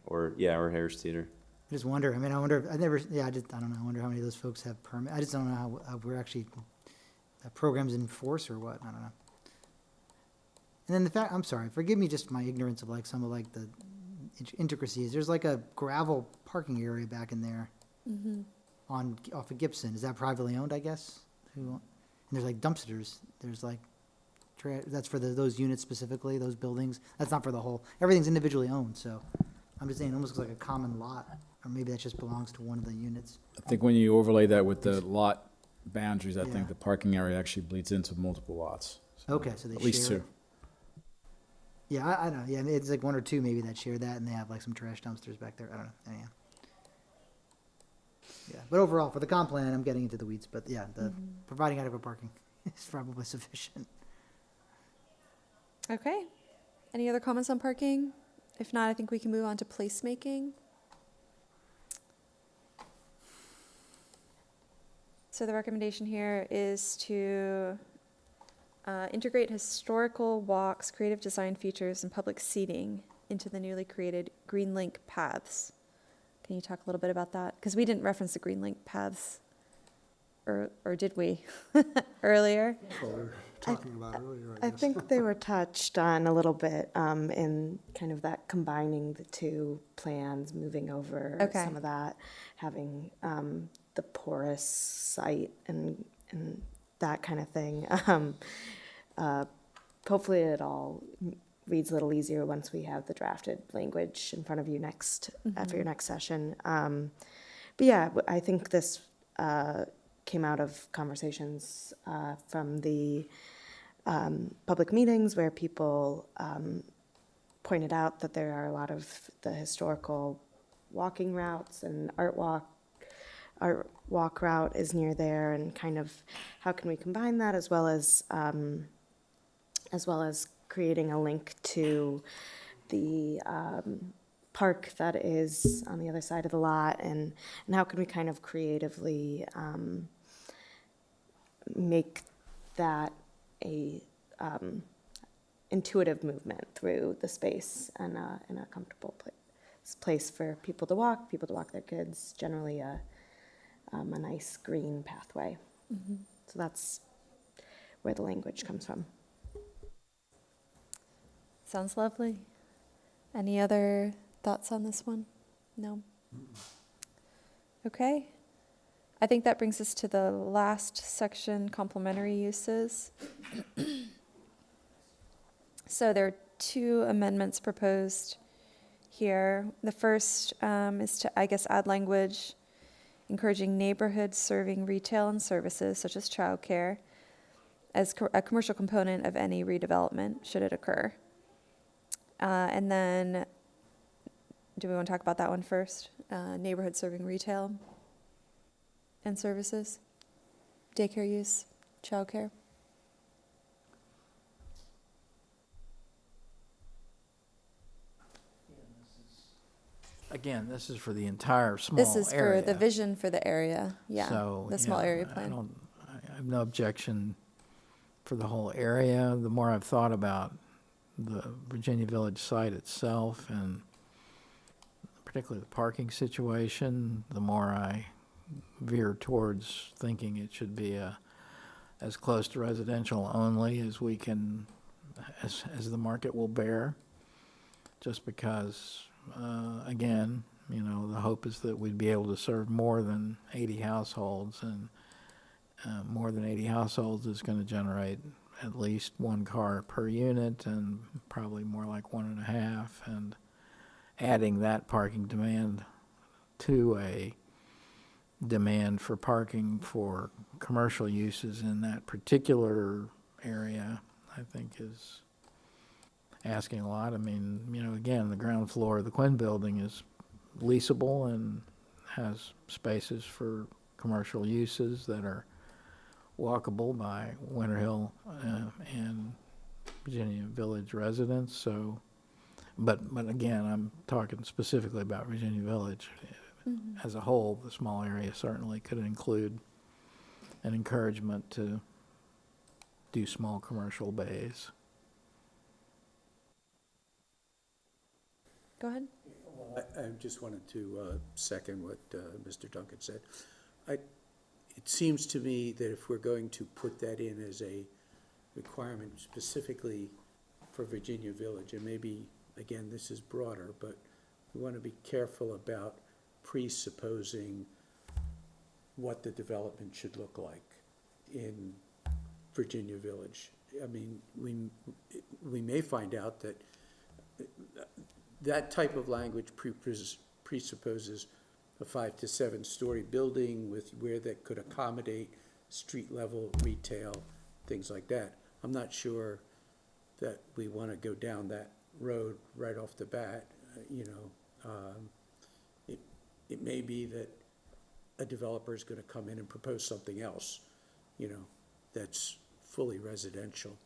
or Harris Teeter. I just wonder, I mean, I wonder, I never, yeah, I don't know, I wonder how many of those folks have permit, I just don't know how we're actually, programs in force or what, I don't know. And then the fact, I'm sorry, forgive me just my ignorance of like some of like the intricacies, there's like a gravel parking area back in there off of Gibson, is that privately owned, I guess? And there's like dumpsters, there's like, that's for those units specifically, those buildings, that's not for the whole, everything's individually owned, so I'm just saying, it almost looks like a common lot, or maybe that just belongs to one of the units. I think when you overlay that with the lot boundaries, I Yeah. think the parking area actually bleeds into multiple lots. So Okay, so they At least share two. it. Yeah, I don't know, yeah, it's like one or two maybe that share that, and they have like some trash dumpsters back there, I don't know, anyhow. Yeah, but overall, for the comp plan, I'm getting into the weeds, but yeah, the providing adequate parking is probably sufficient. Okay. Any other comments on parking? If not, I think we can move on to placemaking. So the recommendation here is to integrate historical walks, creative design features, and public seating into the newly created Green Link paths. Can you talk a little bit about that? Because we didn't reference the Green Link paths, or did we, earlier? talking about earlier, I I guess. think they were touched on a little bit in kind of that combining the two plans, moving over Okay. some of that, having the porous site and that kind of thing. Hopefully it all reads a little easier once we have the drafted language in front of you next, for your next session. But yeah, I think this came out of conversations from the public meetings where people pointed out that there are a lot of the historical walking routes and art walk route is near there, and kind of how can we combine that as well as creating a link to the park that is on the other side of the lot, and how can we kind of creatively make that a intuitive movement through the space and in a comfortable place for people to walk their kids, generally a nice green pathway. So that's where the language comes from. Sounds lovely. Any other thoughts on this one? No? Okay. I think that brings us to the last section, complementary uses. So there are 2 amendments proposed here. The first is to, I guess, add language encouraging neighborhoods serving retail and services such as childcare as a commercial component of any redevelopment, should it occur. And then, do we want to talk about that one first? Neighborhood serving retail and services, daycare use, childcare. Again, this is for the entire small This is for area. the vision for the area, yeah, So, the small yeah, area plan. I have no objection for the whole area. The more I've thought about the Virginia Village site itself, and particularly the parking situation, the more I veer towards thinking it should be as close to residential only as we can, as the market will bear. Just because, again, you know, the hope is that we'd be able to serve more than 80 households, and more than 80 households is going to generate at least 1 car per unit, and probably more like 1.5, and adding that parking demand to a demand for parking for commercial uses in that particular area, I think is asking a lot. I mean, you know, again, the ground floor of the Quinn Building is leasable and has spaces for commercial uses that are walkable by Winter Hill and Virginia Village residents. So, but again, I'm talking specifically about Virginia Village. As a whole, the small area certainly could include an encouragement to do small commercial bays. Go ahead. I just wanted to second what Mr. Duncan said. It seems to me that if we're going to put that in as a requirement specifically for Virginia Village, and maybe, again, this is broader, but we want to be careful about presupposing what the development should look like in Virginia Village. I mean, we may find out that that type of language presupposes a 5 to 7 story building with where that could accommodate street level retail, things like that. I'm not sure that we want to go down that road right off the bat. It may be that a developer is going to come in and propose something else, that's fully residential.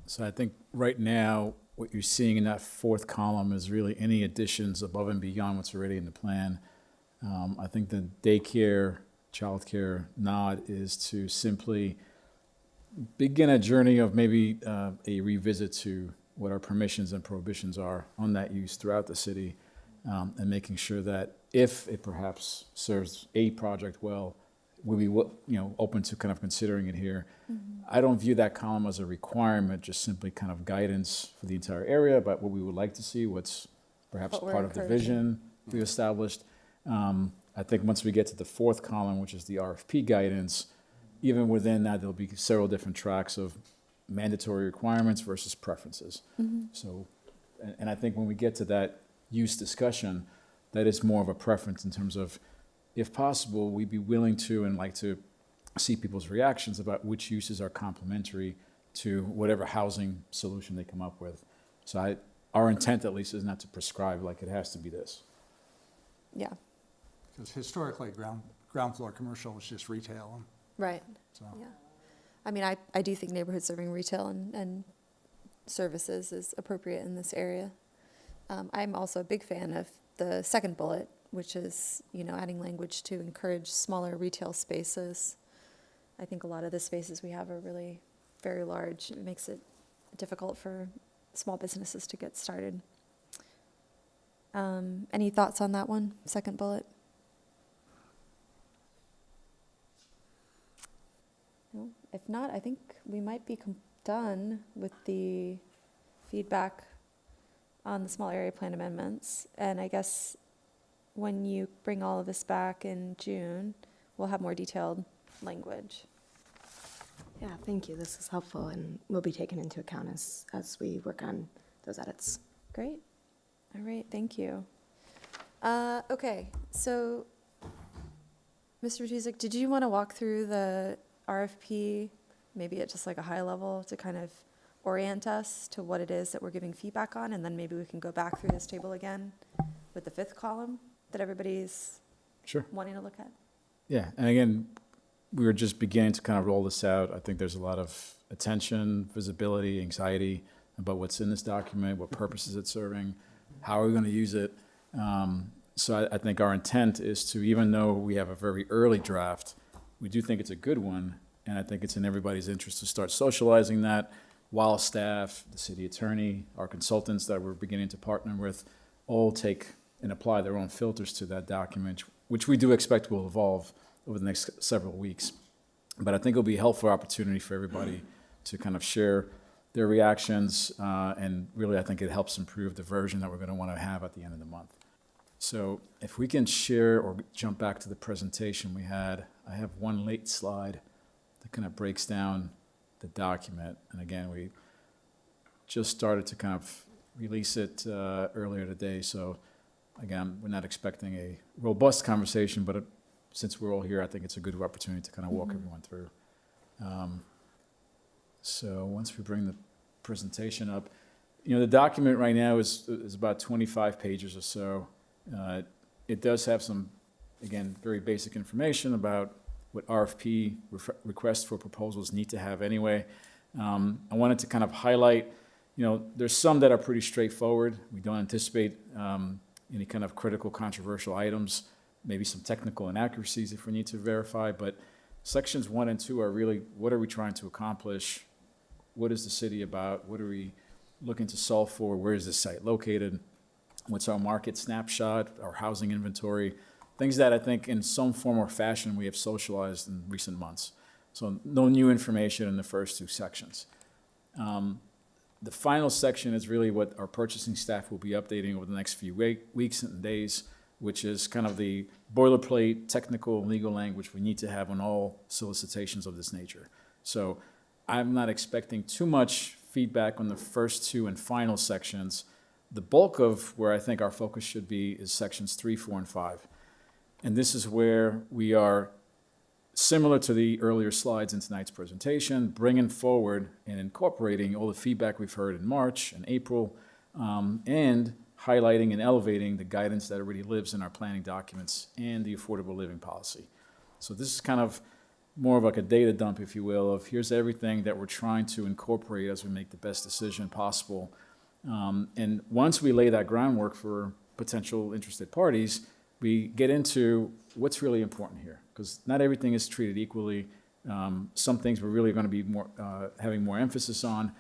So I think right now, what you're seeing in that 4th column is really any additions above and beyond what's already in the plan. I think the daycare, childcare nod is to simply begin a journey of maybe a revisit to what our permissions and prohibitions are on that use throughout the city, and making sure that if it perhaps serves a project well, would be, open to kind of considering it here. I don't view that column as a requirement, just simply kind of guidance for the entire area about what we would like to see, what's perhaps What we're part of the encouraging. vision we established. I think once we get to the fourth column, which is the RFP guidance, even within that, there'll be several different tracks of mandatory requirements versus preferences. So, and I think when we get to that use discussion, that is more of a preference in terms of, if possible, we'd be willing to and like to see people's reactions about which uses are complementary to whatever housing solution they come up with. So our intent at least is not to prescribe like it has to be this. Yeah, Because historically, ground floor commercial was just retail, right. so. Yeah. I mean, I do think neighborhood serving retail and services is appropriate in this area. I'm also a big fan of the second bullet, which is, adding language to encourage smaller retail spaces. I think a lot of the spaces we have are really very large. It makes it difficult for small businesses to get started. Any thoughts on that one, second bullet? No? If not, I think we might be done with the feedback on the small area plan amendments. And I guess when you bring all of this back in June, we'll have more detailed language. Yeah, thank you. This is helpful and will be taken into account as we work on those edits. Great. All right, thank you. Okay, so, Mr. Matusek, did you want to walk through the RFP, maybe at just like a high level, to kind of orient us to what it is that we're giving feedback on, and then maybe we can go back through this table again with the fifth column that everybody's Sure. wanting to look at? Yeah, and again, we were just beginning to kind of roll this out. I think there's a lot of attention, visibility, anxiety about what's in this document, what purpose is it serving, how are we going to use it. So I think our intent is to, even though we have a very early draft, we do think it's a good one, and I think it's in everybody's interest to start socializing that while staff, the city attorney, our consultants that we're beginning to partner with, all take and apply their own filters to that document, which we do expect will evolve over the next several weeks. But I think it'll be a helpful opportunity for everybody to kind of share their reactions, and really I think it helps improve the version that we're going to want to have at the end of the month. So if we can share or jump back to the presentation we had, I have one late slide that kind of breaks down the document. And again, we just started to kind of release it earlier today. So again, we're not expecting a robust conversation, but since we're all here, I think it's a good opportunity to kind of walk everyone through. So once we bring the presentation up, the document right now is about 25 pages or so. It does have some, again, very basic information about what RFP requests for proposals need to have anyway. I wanted to kind of highlight, there's some that are pretty straightforward. We don't anticipate any kind of critical controversial items, maybe some technical inaccuracies if we need to verify, but sections 1 and 2 are really, what are we trying to accomplish? What is the city about? What are we looking to solve for? Where is this site located? What's our market snapshot, our housing inventory? Things that I think in some form or fashion we have socialized in recent months. So no new information in the first 2 sections. The final section is really what our purchasing staff will be updating over the next few weeks and days, which is kind of the boilerplate, technical, legal language we need to have on all solicitations of this nature. So I'm not expecting too much feedback on the first 2 and final sections. The bulk of where I think our focus should be is sections 3, 4, and 5. And this is where we are, similar to the earlier slides in tonight's presentation, bringing forward and incorporating all the feedback we've heard in March and April, and highlighting and elevating the guidance that already lives in our planning documents and the affordable living policy. So this is kind of more of like a data dump, if you will, of here's everything that we're trying to incorporate as we make the best decision possible. And once we lay that groundwork for potential interested parties, we get into what's really important here, because not everything is treated equally. Some things we're really going to be having more emphasis on.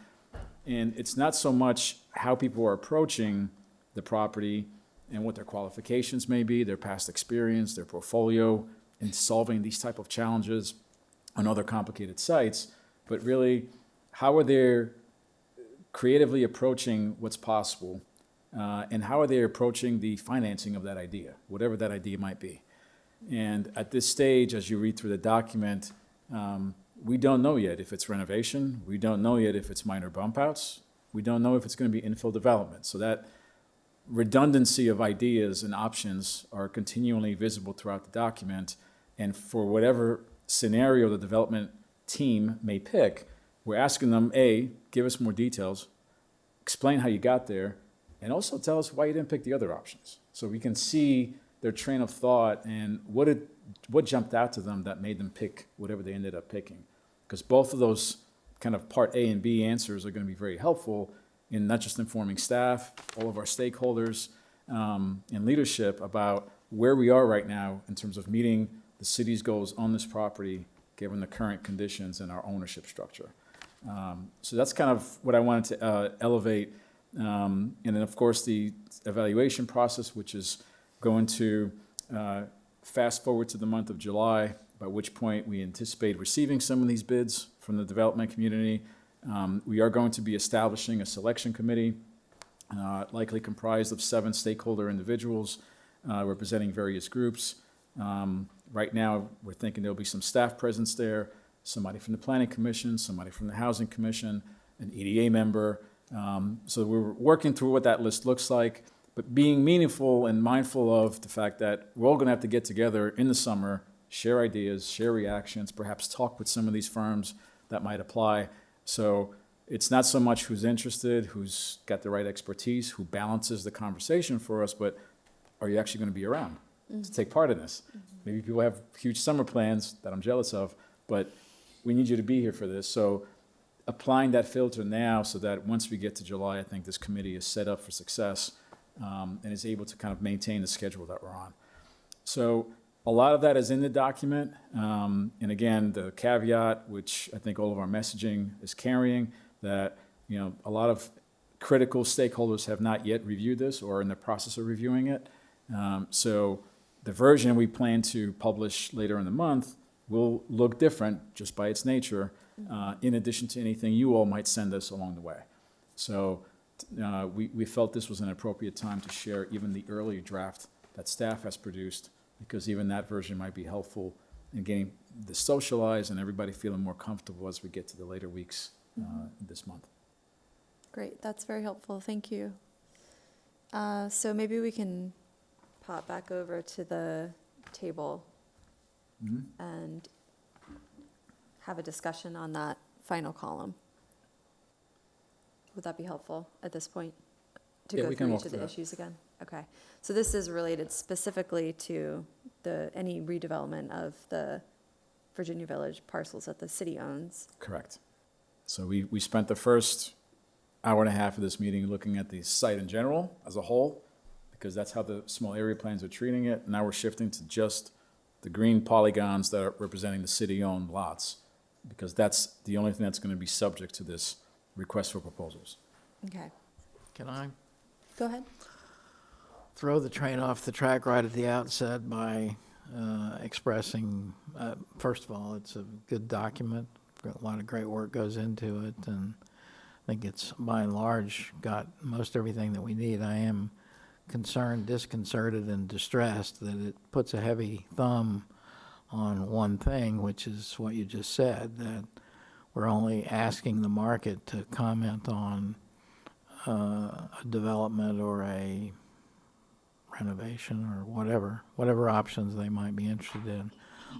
And it's not so much how people are approaching the property and what their qualifications may be, their past experience, their portfolio, in solving these type of challenges on other complicated sites, but really, how are they creatively approaching what's possible, and how are they approaching the financing of that idea, whatever that idea might be. And at this stage, as you read through the document, we don't know yet if it's renovation. We don't know yet if it's minor bump outs. We don't know if it's going to be infill development. So that redundancy of ideas and options are continually visible throughout the document. And for whatever scenario the development team may pick, we're asking them, A, give us more details, explain how you got there, and also tell us why you didn't pick the other options. So we can see their train of thought and what jumped out to them that made them pick whatever they ended up picking. Because both of those kind of part A and B answers are going to be very helpful in not just informing staff, all of our stakeholders, and leadership about where we are right now in terms of meeting the city's goals on this property, given the current conditions and our ownership structure. So that's kind of what I wanted to elevate. And then, of course, the evaluation process, which is going to fast forward to the month of July, by which point we anticipate receiving some of these bids from the development community. We are going to be establishing a selection committee, likely comprised of 7 stakeholder individuals representing various groups. Right now, we're thinking there'll be some staff presence there, somebody from the Planning Commission, somebody from the Housing Commission, an EDA member. So we're working through what that list looks like, but being meaningful and mindful of the fact that we're all going to have to get together in the summer, share ideas, share reactions, perhaps talk with some of these firms that might apply. So it's not so much who's interested, who's got the right expertise, who balances the conversation for us, but are you actually going to be around to take part in this? Maybe people have huge summer plans that I'm jealous of, but we need you to be here for this. So applying that filter now so that once we get to July, I think this committee is set up for success and is able to kind of maintain the schedule that we're on. So a lot of that is in the document. And again, the caveat, which I think all of our messaging is carrying, that a lot of critical stakeholders have not yet reviewed this or are in the process of reviewing it. So the version we plan to publish later in the month will look different just by its nature, in addition to anything you all might send us along the way. So we felt this was an appropriate time to share even the earlier draft that staff has produced, because even that version might be helpful in getting this socialized and everybody feeling more comfortable as we get to the later weeks this month. Great, that's very helpful, thank you. So maybe we can pop back over to the table and have a discussion on that final column. Would that be helpful at this point? To Yeah, go we can through walk each of through the that. issues again? Okay, so this is related specifically to any redevelopment of the Virginia Village parcels that the city owns. Correct. So we spent the first hour and a half of this meeting looking at the site in general as a whole, because that's how the small area plans are treating it. Now we're shifting to just the green polygons that are representing the city-owned lots, because that's the only thing that's going to be subject to this request for proposals. Okay, Can I go ahead. throw the train off the track right at the outset by expressing, first of all, it's a good document. A lot of great work goes into it, and I think it's, by and large, got most everything that we need. I am concerned, disconcerted, and distressed that it puts a heavy thumb on one thing, which is what you just said, that we're only asking the market to comment on a development or a renovation or whatever options they might be interested in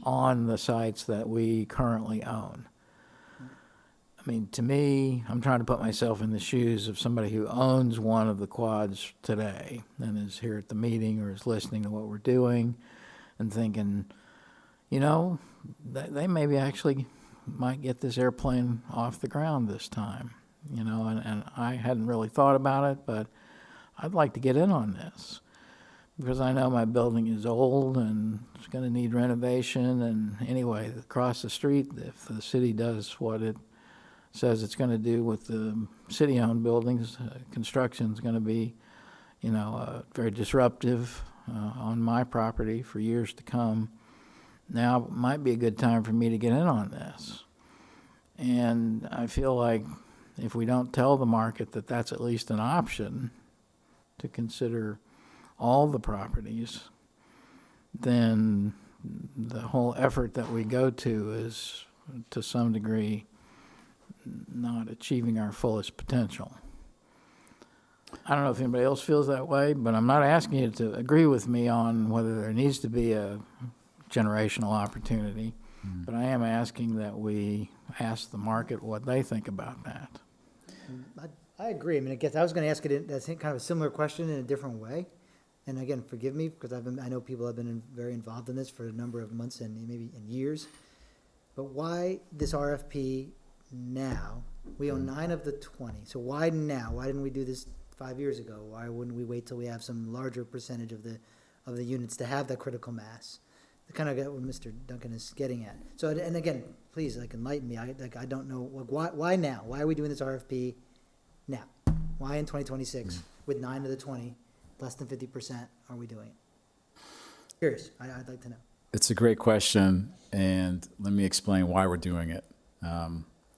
on the sites that we currently own. I mean, to me, I'm trying to put myself in the shoes of somebody who owns one of the quads today and is here at the meeting or is listening to what we're doing and thinking, they maybe actually might get this airplane off the ground this time, and I hadn't really thought about it, but I'd like to get in on this because I know my building is old and it's going to need renovation. And anyway, across the street, if the city does what it says it's going to do with the city-owned buildings, construction is going to be, very disruptive on my property for years to come. now might be a good time for me to get in on this. And I feel like if we don't tell the market that that's at least an option to consider all the properties, then the whole effort that we go to is, to some degree, not achieving our fullest potential. I don't know if anybody else feels that way, but I'm not asking you to agree with me on whether there needs to be a generational opportunity, but I am asking that we ask the market what they think about that. I agree. I mean, I guess I was going to ask it, that's kind of a similar question in a different way. And again, forgive me, because I know people have been very involved in this for a number of months and maybe in years. But why this RFP now? We own 9 of the 20. So why now? Why didn't we do this 5 years ago? Why wouldn't we wait till we have some larger percentage of the units to have that critical mass? To kind of get what Mr. Duncan is getting at. So, and again, please, enlighten me. I don't know, why now? Why are we doing this RFP now? Why in 2026 with 9 of the 20, less than 50%, are we doing it? Curious. I'd like to know. It's a great question, and let me explain why we're doing it,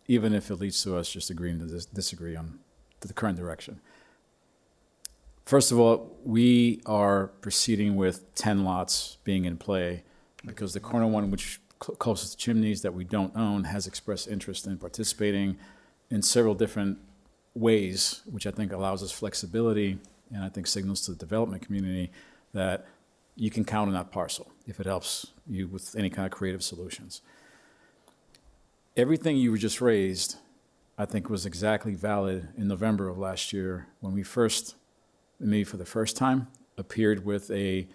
even if it leads to us just agreeing to disagree on the current direction. First of all, we are proceeding with 10 lots being in play because the corner one, which closest to Chimneys that we don't own, has expressed interest in participating in several different ways, which I think allows us flexibility and I think signals to the development community that you can count on that parcel if it helps you with any kind of creative solutions. Everything you just raised, I think, was exactly valid in November of last year when we first, maybe for the first time, appeared with a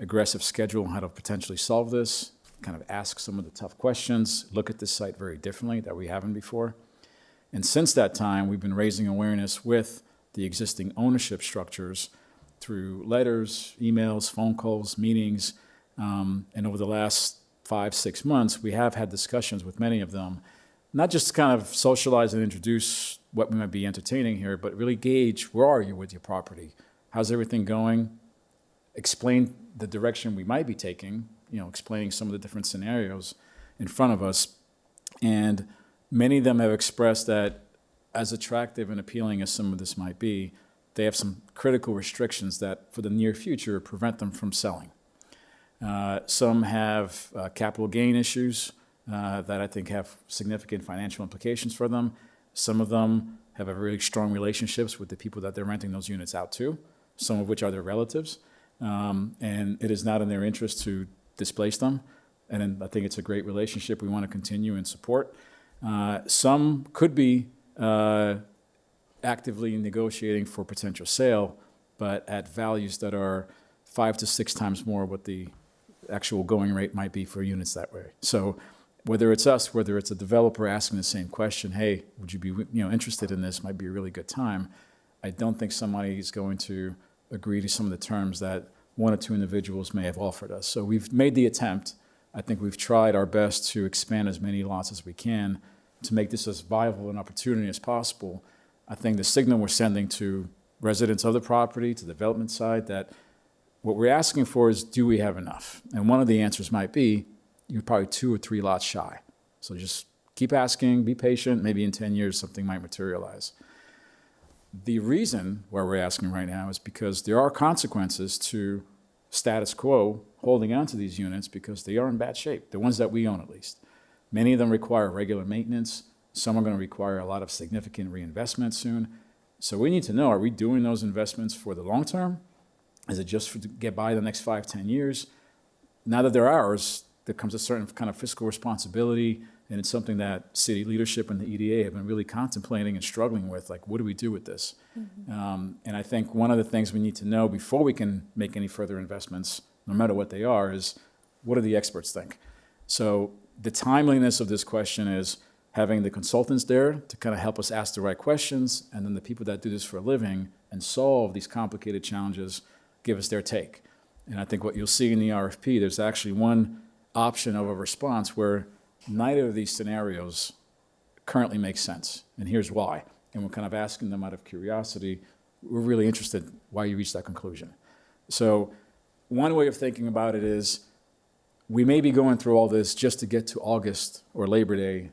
aggressive schedule on how to potentially solve this, kind of ask some of the tough questions, look at this site very differently that we haven't before. And since that time, we've been raising awareness with the existing ownership structures through letters, emails, phone calls, meetings, and over the last 5-6 months, we have had discussions with many of them, not just to kind of socialize and introduce what we might be entertaining here, but really gauge where are you with your property? How's everything going? Explain the direction we might be taking, explaining some of the different scenarios in front of us. And many of them have expressed that as attractive and appealing as some of this might be, they have some critical restrictions that for the near future prevent them from selling. Some have capital gain issues that I think have significant financial implications for them. Some of them have really strong relationships with the people that they're renting those units out to, some of which are their relatives. And it is not in their interest to displace them. And I think it's a great relationship we want to continue and support. Some could be actively negotiating for potential sale, but at values that are 5 to 6 times more what the actual going rate might be for units that way. So whether it's us, whether it's a developer asking the same question, hey, would you be interested in this, might be a really good time. I don't think somebody is going to agree to some of the terms that 1 or 2 individuals may have offered us. So we've made the attempt. I think we've tried our best to expand as many lots as we can to make this as viable an opportunity as possible. I think the signal we're sending to residents of the property, to the development side, that what we're asking for is, do we have enough? And one of the answers might be, you're probably 2 or 3 lots shy. So just keep asking, be patient, maybe in 10 years something might materialize. The reason why we're asking right now is because there are consequences to status quo holding on to these units because they are in bad shape, the ones that we own at least. Many of them require regular maintenance. Some are going to require a lot of significant reinvestment soon. So we need to know, are we doing those investments for the long term? Is it just to get by the next 5-10 years? Now that they're ours, there comes a certain kind of fiscal responsibility, and it's something that city leadership and the EDA have been really contemplating and struggling with, like, what do we do with this? Mm-hmm. And I think one of the things we need to know before we can make any further investments, no matter what they are, is what do the experts think? So the timeliness of this question is having the consultants there to kind of help us ask the right questions, and then the people that do this for a living and solve these complicated challenges give us their take. And I think what you'll see in the RFP, there's actually one option of a response where neither of these scenarios currently makes sense. And here's why. And we're kind of asking them out of curiosity, we're really interested why you reached that conclusion. So one way of thinking about it is, we may be going through all this just to get to August or Labor Day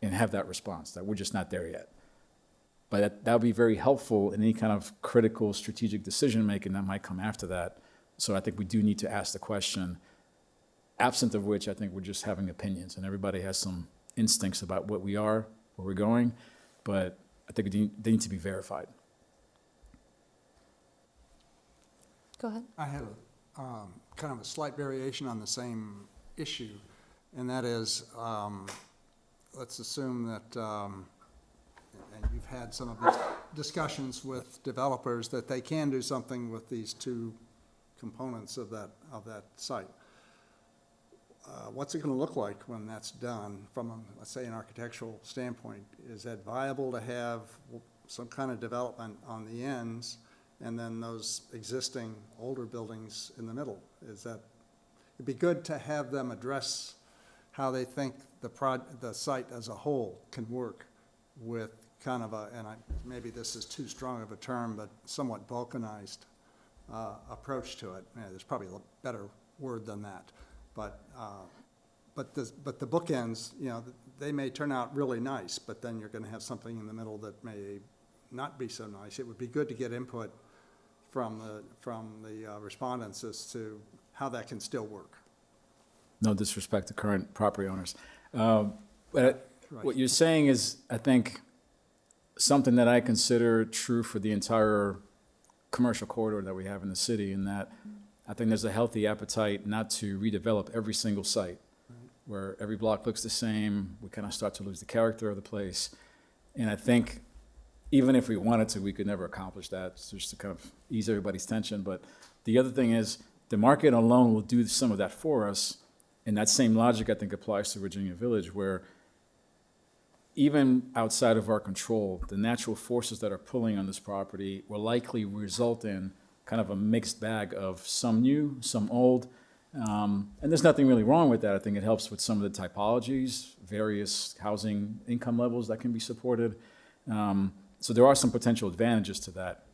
and have that response, that we're just not there yet. But that would be very helpful in any kind of critical strategic decision-making that might come after that. So I think we do need to ask the question, absent of which I think we're just having opinions, and everybody has some instincts about what we are, where we're going, but I think they need to be verified. Go ahead. I have kind of a slight variation on the same issue, and that is, let's assume that, and you've had some of these discussions with developers, that they can do something with these two components of that site. What's it going to look like when that's done from, let's say, an architectural standpoint? Is that viable to have some kind of development on the ends and then those existing older buildings in the middle? It'd be good to have them address how they think the site as a whole can work with kind of maybe this is too strong of a term, but somewhat balkanized approach to it. There's probably a better word than that. But the bookends, they may turn out really nice, but then you're going to have something in the middle that may not be so nice. It would be good to get input from the respondents as to how that can still work. No disrespect to current property owners. But what you're saying is, I think, something that I consider true for the entire commercial corridor that we have in the city, in that I think there's a healthy appetite not to redevelop every single site, where every block looks the same. We kind of start to lose the character of the place. And I think even if we wanted to, we could never accomplish that, just to kind of ease everybody's tension. But the other thing is, the market alone will do some of that for us. And that same logic, I think, applies to Virginia Village, where even outside of our control, the natural forces that are pulling on this property will likely result in kind of a mixed bag of some new, some old. And there's nothing really wrong with that. I think it helps with some of the typologies, various housing income levels that can be supported. So there are some potential advantages to that.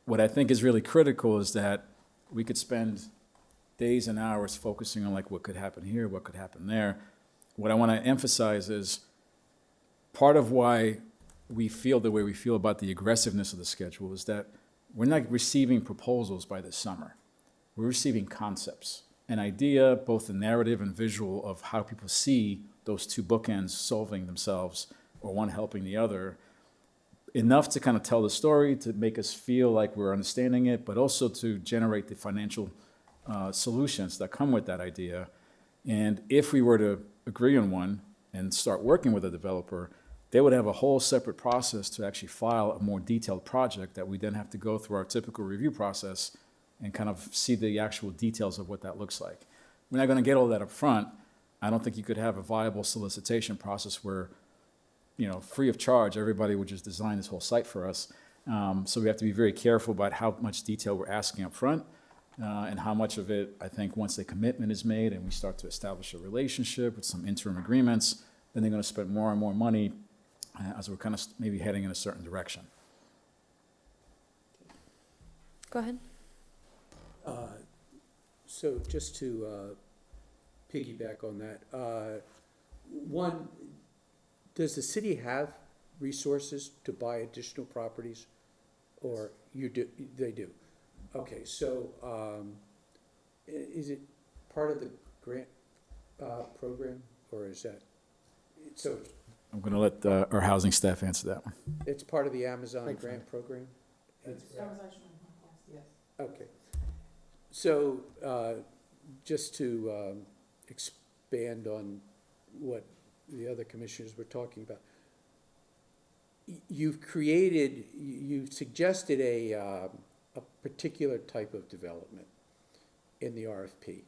What I think is really critical is that we could spend days and hours focusing on like what could happen here, what could happen there. What I want to emphasize is part of why we feel the way we feel about the aggressiveness of the schedule is that we're not receiving proposals by this summer. We're receiving concepts, an idea, both the narrative and visual, of how people see those two bookends solving themselves, or one helping the other, enough to kind of tell the story, to make us feel like we're understanding it, but also to generate the financial solutions that come with that idea. And if we were to agree on one and start working with a developer, they would have a whole separate process to actually file a more detailed project that we then have to go through our typical review process and kind of see the actual details of what that looks like. We're not going to get all that up front. I don't think you could have a viable solicitation process where, free of charge, everybody would just design this whole site for us. So we have to be very careful about how much detail we're asking up front, and how much of it, I think, once the commitment is made and we start to establish a relationship with some interim agreements, then they're going to spend more and more money as we're kind of maybe heading in a certain direction. Go ahead. So just to piggyback on that, one, does the city have resources to buy additional properties, or they do? Okay, so is it part of the grant program, or is that, so I'm going to let our housing staff answer that one. it's part of the Amazon grant program? Okay. So, just to expand on what the other commissioners were talking about, you've suggested a particular type of development in the RFP,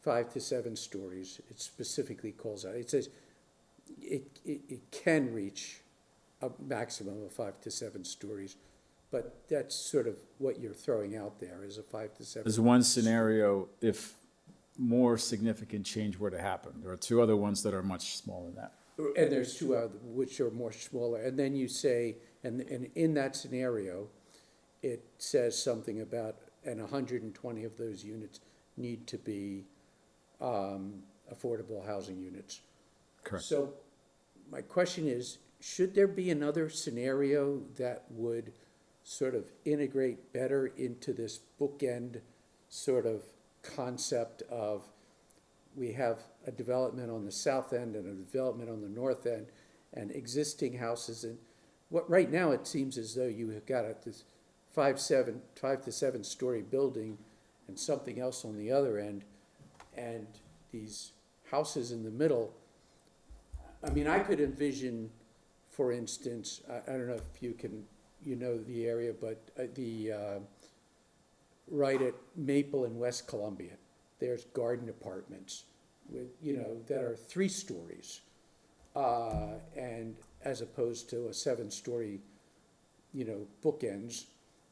5 to 7 stories. It specifically calls out, it says it can reach a maximum of 5 to 7 stories. But that's sort of what you're throwing out there, is a 5 to 7. There's one scenario if more significant change were to happen. There are two other ones that are much smaller than that. And there's 2 other, which are more smaller. And then you say, and in that scenario, it says something about, and 120 of those units need to be affordable housing units. Correct. So my question is, should there be another scenario that would sort of integrate better into this bookend sort of concept of we have a development on the south end and a development on the north end and existing houses, and what, right now it seems as though you have got this 5 to 7 story building and something else on the other end, and these houses in the middle. I mean, I could envision, for instance, I don't know if you know the area, but right at Maple in West Columbia, there's garden apartments with, that are 3 stories. And as opposed to a 7-story, bookends.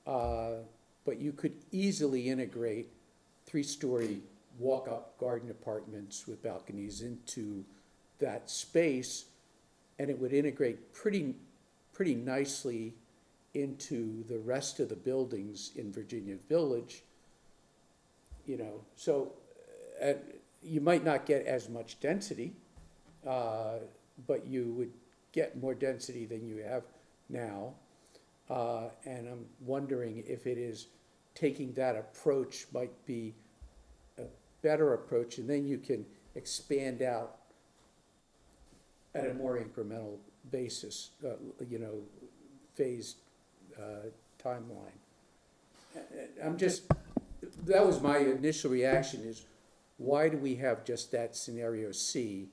But you could easily integrate 3-story walk-up garden apartments with balconies into that space, and it would integrate pretty nicely into the rest of the buildings in Virginia Village. So you might not get as much density, but you would get more density than you have now. And I'm wondering if it is taking that approach might be a better approach, and then you can expand out at a more incremental basis, phased timeline. That was my initial reaction is, why do we have just that scenario C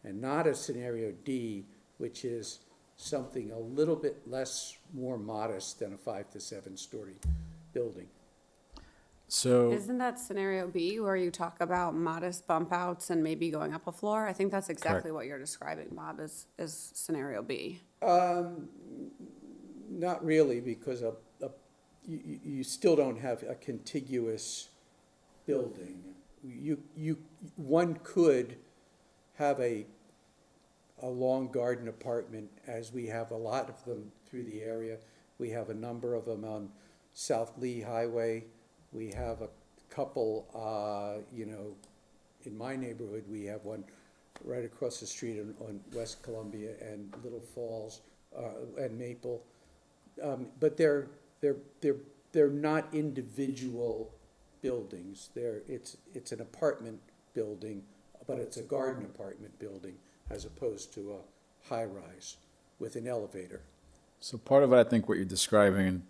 and not a scenario D, which is something a little bit more modest than a 5 to 7 story building? So, Isn't that scenario B where you talk about modest bump outs and maybe going up a floor? I think that's exactly what you're describing, Bob, is scenario B. Not really, because you still don't have a contiguous building. One could have a long garden apartment, as we have a lot of them through the area. We have a number of them on South Lee Highway. We have a couple, in my neighborhood, we have one right across the street on West Columbia and Little Falls, and Maple. But they're not individual buildings. It's an apartment building, but it's a garden apartment building as opposed to a high-rise with an elevator. so part of it, I think what you're describing, and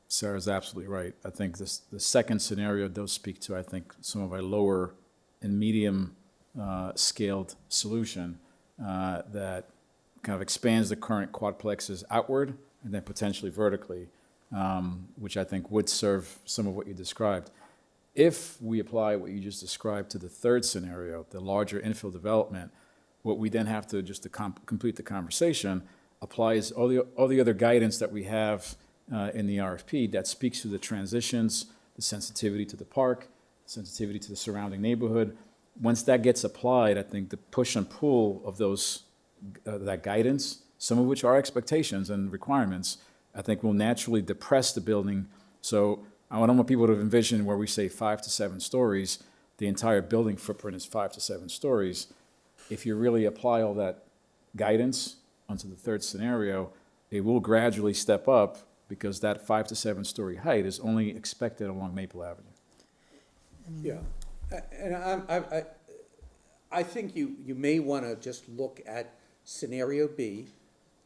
Sarah's absolutely right. I think the second scenario does speak to, I think, some of a lower and medium scaled solution that kind of expands the current quadplexes outward and then potentially vertically, which I think would serve some of what you described. If we apply what you just described to the third scenario, the larger infill development, what we then have to, just to complete the conversation, applies all the other guidance that we have in the RFP that speaks to the transitions, the sensitivity to the park, sensitivity to the surrounding neighborhood. Once that gets applied, I think the push and pull of that guidance, some of which are expectations and requirements, I think will naturally depress the building. So I don't want people to envision where we say 5 to 7 stories, the entire building footprint is 5 to 7 stories. If you really apply all that guidance onto the third scenario, it will gradually step up because that 5 to 7 story height is only expected along Maple Avenue. Yeah, and I think you may want to just look at scenario B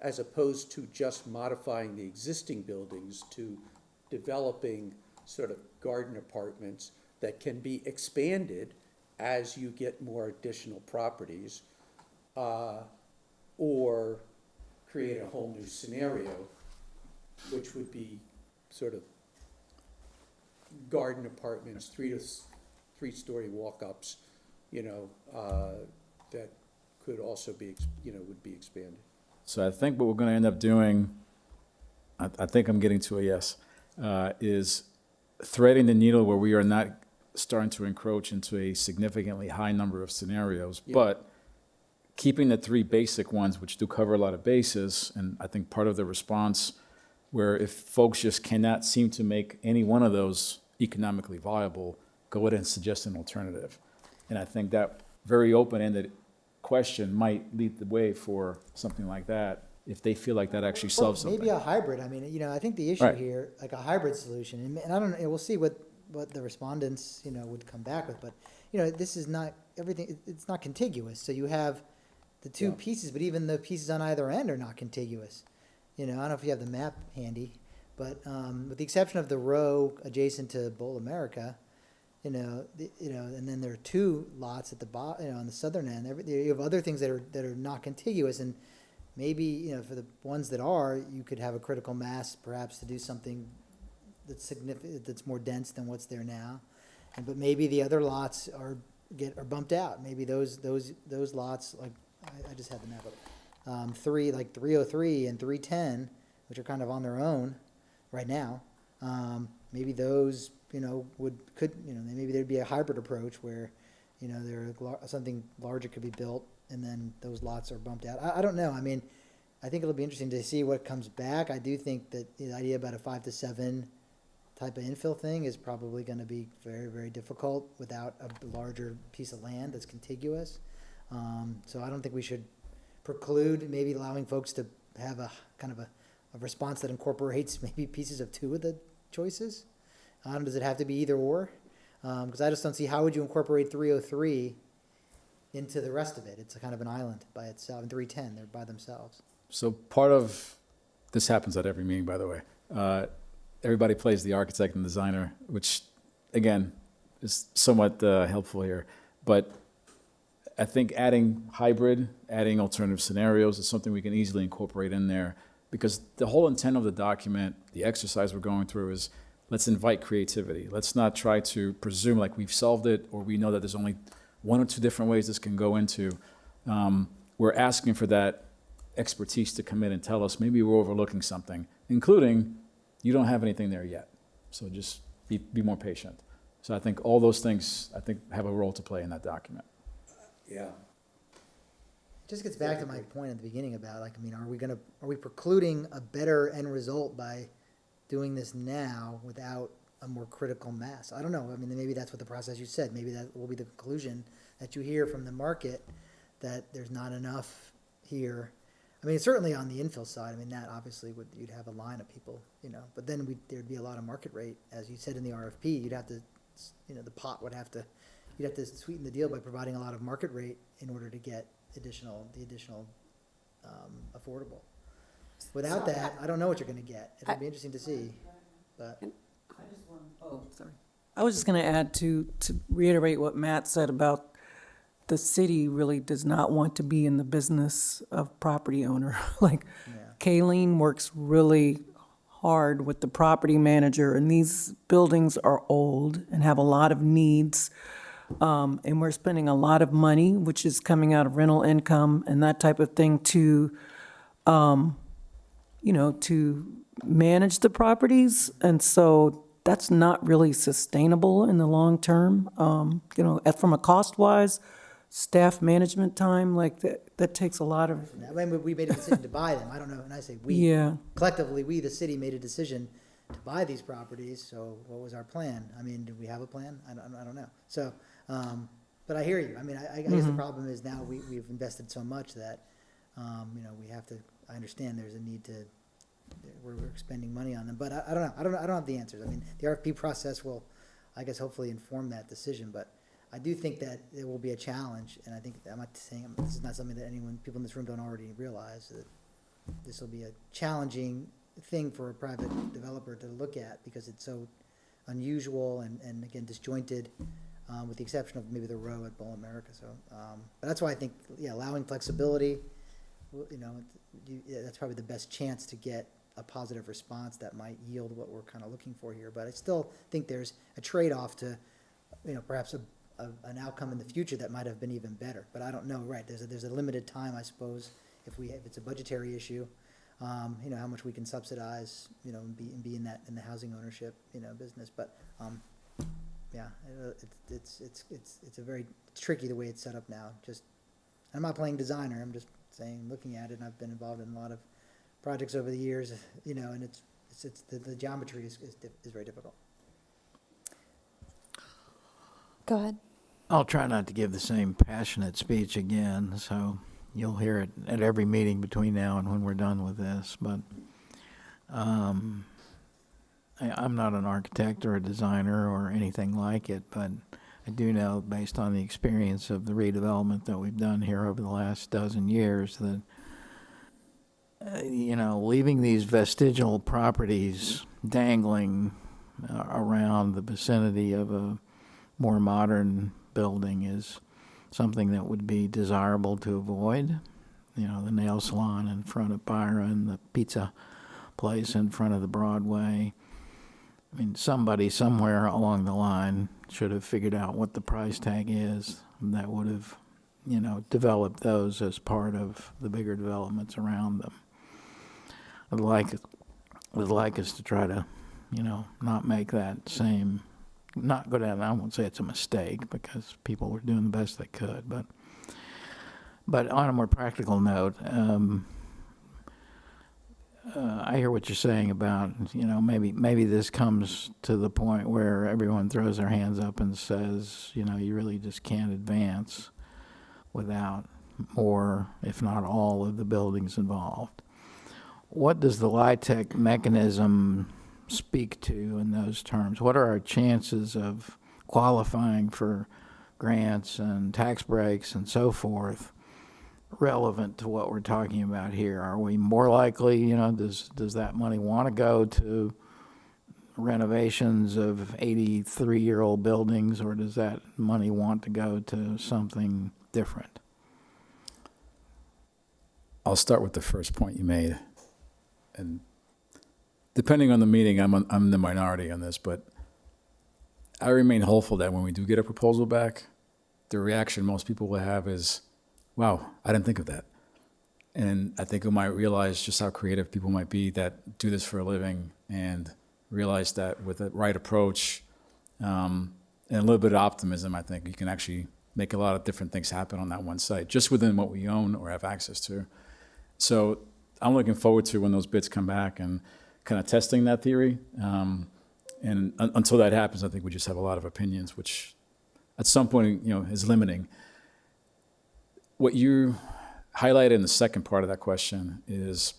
as opposed to just modifying the existing buildings to developing sort of garden apartments that can be expanded as you get more additional properties, or create a whole new scenario, which would be sort of garden apartments, 3-story walk-ups, that could also be, would be expanded. So I think what we're going to end up doing, I think I'm getting to a yes, is threading the needle where we are not starting to encroach into a significantly high number of scenarios, Yeah. but keeping the 3 basic ones, which do cover a lot of bases. And I think part of the response, where if folks just cannot seem to make any one of those economically viable, go ahead and suggest an alternative. And I think that very open-ended question might lead the way for something like that, if they feel like that actually solves something. Maybe a hybrid, I mean, I think the issue Right. here, like a hybrid solution, and I don't know, we'll see what the respondents, would come back with, but, this is not, everything, it's not contiguous, so you have the two pieces, but even the pieces on either end are not contiguous. I don't know if you have the map handy, but, with the exception of the row adjacent to Bowl America, and then there are two lots at the on the southern end, you have other things that are not contiguous, and maybe, for the ones that are, you could have a critical mass perhaps to do something that's significant, that's more dense than what's there now. But maybe the other lots are bumped out. Maybe those lots, like, I just had the map up. 303 and 310, which are kind of on their own right now. Maybe those, maybe there'd be a hybrid approach where, something larger could be built and then those lots are bumped out. I don't know. I mean, I think it'll be interesting to see what comes back. I do think that the idea about a 5 to 7 type of infill thing is probably going to be very, very difficult without a larger piece of land that's contiguous. So I don't think we should preclude maybe allowing folks to have a kind of a response that incorporates maybe pieces of two of the choices. Does it have to be either or? Because I just don't see how would you incorporate 303 into the rest of it. It's a kind of an island by itself, and 310, they're by themselves. So part of, this happens at every meeting, by the way. Everybody plays the architect and designer, which, again, is somewhat helpful here. But I think adding hybrid, adding alternative scenarios is something we can easily incorporate in there, because the whole intent of the document, the exercise we're going through is, let's invite creativity. Let's not try to presume like we've solved it, or we know that there's only one or two different ways this can go into. We're asking for that expertise to come in and tell us maybe we're overlooking something, including you don't have anything there yet. So just be more patient. So I think all those things, have a role to play in that document. Yeah. It just gets back to my point at the beginning about, are we precluding a better end result by doing this now without a more critical mass? I don't know. I mean, maybe that's what the process you said. Maybe that will be the conclusion that you hear from the market, that there's not enough here. I mean, certainly on the infill side, that obviously you'd have a line of people, but then there'd be a lot of market rate. As you said in the RFP, you'd have to, the pot would have to, you'd have to sweeten the deal by providing a lot of market rate in order to get the additional affordable. Without that, I don't know what you're gonna get. It'll be interesting to see, but. Oh, sorry. I was just going to add to reiterate what Matt said about the city really does not want to be in the business of property owner. Kayleen works really hard with the property manager, and these buildings are old and have a lot of needs. And we're spending a lot of money, which is coming out of rental income and that type of thing to manage the properties. And so that's not really sustainable in the long term. From a cost-wise, staff management time, that takes a lot of. We made a decision to buy them. I don't know, and I say we. Yeah. Collectively, we, the city, made a decision to buy these properties, so what was our plan? Did we have a plan? I don't know. So, but I hear you. I guess the problem is now we've invested so much that, we have to, I understand there's a need to, we're spending money on them, but I don't know. I don't have the answers. The RFP process will, I guess, hopefully inform that decision, but I do think that it will be a challenge, and I think, I'm not saying, this is not something that people in this room don't already realize, that this will be a challenging thing for a private developer to look at, because it's so unusual and again, disjointed, with the exception of maybe the row at Bowl America. So, but that's why I think, allowing flexibility, that's probably the best chance to get a positive response that might yield what we're kind of looking for here. But I still think there's a trade-off to, perhaps an outcome in the future that might have been even better. But I don't know, right? There's a limited time, I suppose, if it's a budgetary issue, how much we can subsidize, and be in the housing ownership, business. But, it's a very tricky the way it's set up now. I'm not playing designer. I'm just saying, looking at it, and I've been involved in a lot of projects over the years, and it's the geometry is very difficult. Go ahead. I'll try not to give the same passionate speech again, so you'll hear it at every meeting between now and when we're done with this. But I'm not an architect or a designer or anything like it, but I do know, based on the experience of the redevelopment that we've done here over the last dozen years, that leaving these vestigial properties dangling around the vicinity of a more modern building is something that would be desirable to avoid. The nail salon in front of Byron, the pizza place in front of the Broadway. I mean, somebody somewhere along the line should have figured out what the price tag is that would have, developed those as part of the bigger developments around them. I'd like us to try to, not make that same, not go down, I won't say it's a mistake, because people were doing the best they could, but on a more practical note, I hear what you're saying about, maybe this comes to the point where everyone throws their hands up and says, you really just can't advance without more, if not all, of the buildings involved. What does the LIHTC mechanism speak to in those terms? What are our chances of qualifying for grants and tax breaks and so forth relevant to what we're talking about here? Are we more likely, does that money want to go to renovations of 83-year-old buildings, or does that money want to go to something different? I'll start with the first point you made. And depending on the meeting, I'm the minority on this, but I remain hopeful that when we do get a proposal back, the reaction most people will have is, wow, I didn't think of that. And I think we might realize just how creative people might be that do this for a living, and realize that with the right approach and a little bit of optimism, I think you can actually make a lot of different things happen on that one site, just within what we own or have access to. So I'm looking forward to when those bids come back and kind of testing that theory. And until that happens, I think we just have a lot of opinions, which at some point, is limiting. What you highlighted in the second part of that question is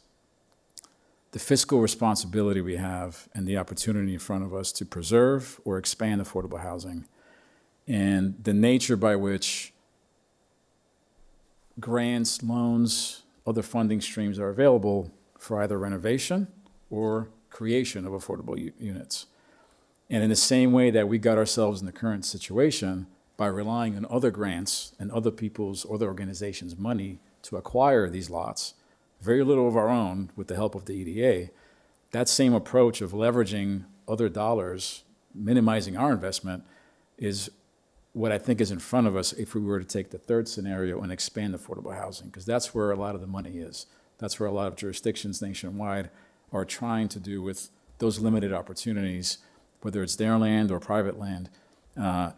the fiscal responsibility we have and the opportunity in front of us to preserve or expand affordable housing, and the nature by which grants, loans, other funding streams are available for either renovation or creation of affordable units. And in the same way that we got ourselves in the current situation by relying on other grants and other people's, other organizations' money to acquire these lots, very little of our own with the help of the EDA, that same approach of leveraging other dollars, minimizing our investment, is what I think is in front of us if we were to take the third scenario and expand affordable housing, because that's where a lot of the money is. That's where a lot of jurisdictions nationwide are trying to do with those limited opportunities, whether it's their land or private land.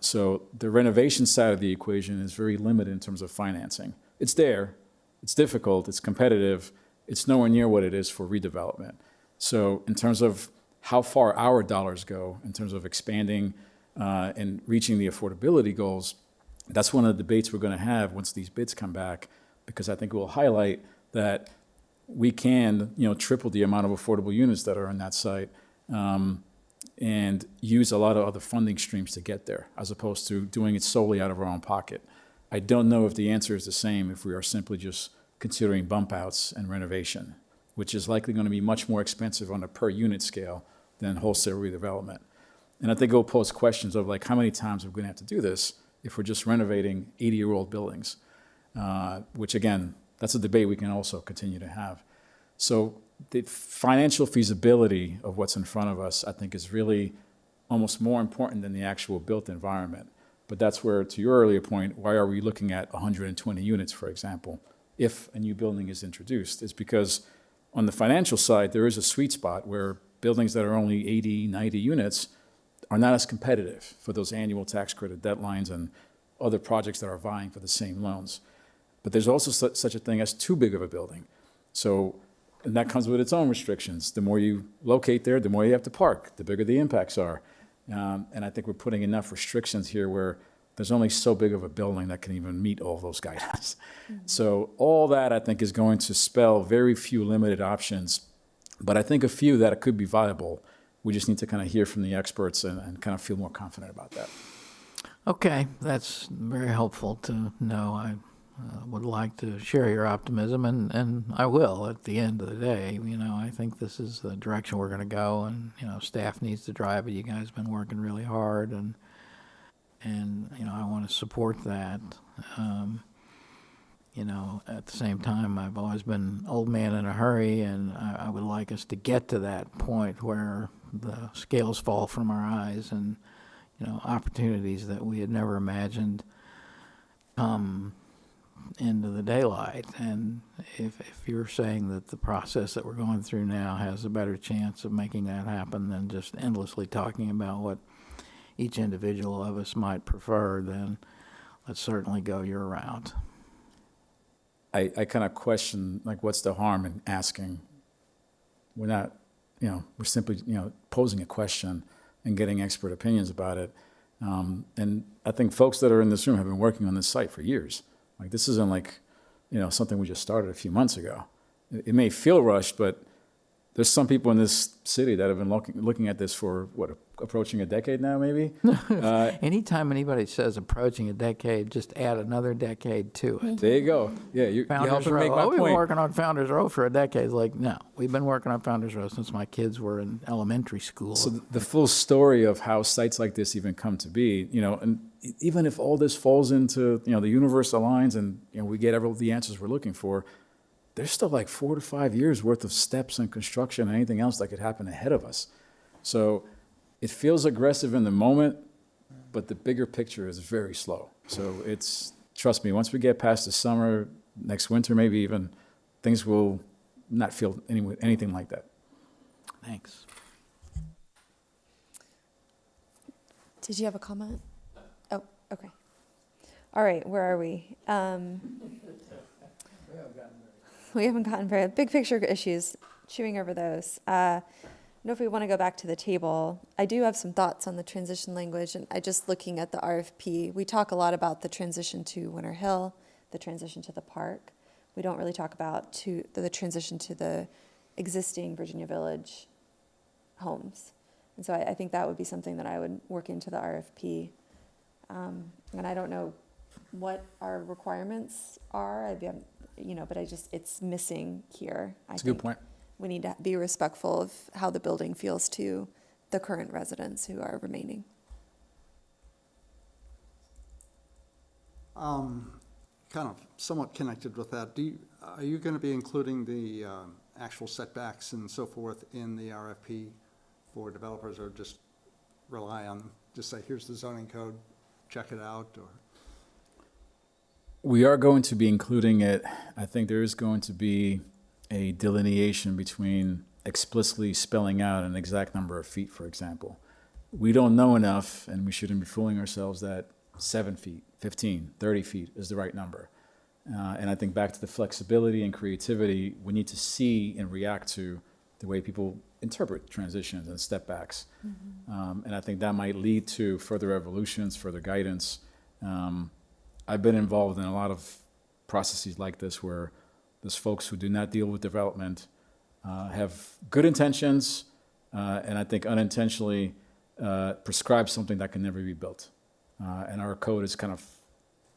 So the renovation side of the equation is very limited in terms of financing. It's there, it's difficult, it's competitive, it's nowhere near what it is for redevelopment. So in terms of how far our dollars go, in terms of expanding and reaching the affordability goals, that's one of the debates we're going to have once these bids come back, because I think it will highlight that we can, triple the amount of affordable units that are on that site, and use a lot of other funding streams to get there, as opposed to doing it solely out of our own pocket. I don't know if the answer is the same if we are simply just considering bump outs and renovation, which is likely going to be much more expensive on a per unit scale than wholesale redevelopment. And I think it'll pose questions of how many times we're going to have to do this if we're just renovating 80-year-old buildings, which again, that's a debate we can also continue to have. So the financial feasibility of what's in front of us, I think, is really almost more important than the actual built environment. But that's where, to your earlier point, why are we looking at 120 units, for example, if a new building is introduced? It's because on the financial side, there is a sweet spot where buildings that are only 80, 90 units are not as competitive for those annual tax credit deadlines and other projects that are vying for the same loans. But there's also such a thing as too big of a building. And that comes with its own restrictions. The more you locate there, the more you have to park, the bigger the impacts are. And I think we're putting enough restrictions here where there's only so big of a building that can even meet all those guidelines. So all that, I think, is going to spell very few limited options, but I think a few that could be viable. We just need to kind of hear from the experts and kind of feel more confident about that. Okay, that's very helpful to know. I would like to share your optimism, and I will at the end of the day. You know, I think this is the direction we're going to go, and, you know, staff needs to drive it. You guys have been working really hard, and you know, I want to support that. You know, at the same time, I've always been old man in a hurry, and I would like us to get to that point where the scales fall from our eyes and, you know, opportunities that we had never imagined come into the daylight. And if you're saying that the process that we're going through now has a better chance of making that happen than just endlessly talking about what each individual of us might prefer, then let's certainly go your route. I kind of question, like, what's the harm in asking? We're not, you know, we're simply, you know, posing a question and getting expert opinions about it. And I think folks that are in this room have been working on this site for years. Like, this isn't like, you know, something we just started a few months ago. It may feel rushed, but there's some people in this city that have been looking at this for, what, approaching a decade now, maybe? Anytime anybody says approaching a decade, just add another decade to it. There you go. Yeah, you're Founders helping Row. make my We've been point. working on Founders Row for a decade. It's like, no, we've been working on Founders Row since my kids were in elementary school. So the full story of how sites like this even come to be, you know, and even if all this falls into, you know, the universe aligns and, you know, we get all the answers we're looking for, there's still like 4 to 5 years worth of steps and construction and anything else that could happen ahead of us. So it feels aggressive in the moment, but the bigger picture is very slow. So it's, trust me, once we get past the summer, next winter maybe even, things will not feel anything like that. Thanks. Did you have a comment? Oh, okay. All right, where are we? We haven't gotten very, big picture issues, chewing over those. I don't know if we want to go back to the table. I do have some thoughts on the transition language, and I just looking at the RFP, we talk a lot about the transition to Winter Hill, the transition to the park. We don't really talk about the transition to the existing Virginia Village homes. And so I think that would be something that I would work into the RFP. And I don't know what our requirements are, you know, but it's missing here. That's a good point. We need to be respectful of how the building feels to the current residents who are remaining. Kind of somewhat connected with that, are you going to be including the actual setbacks and so forth in the RFP for developers, or just rely on, just say, here's the zoning code, check it out, or? We are going to be including it. I think there is going to be a delineation between explicitly spelling out an exact number of feet, for example. We don't know enough, and we shouldn't be fooling ourselves that 7 feet, 15, 30 feet is the right number. And I think back to the flexibility and creativity, we need to see and react to the way people interpret transitions and step backs. And I think that might lead to further evolutions, further guidance. I've been involved in a lot of processes like this where there's folks who do not deal with development, have good intentions, and I think unintentionally prescribe something that can never be built. And our code is kind of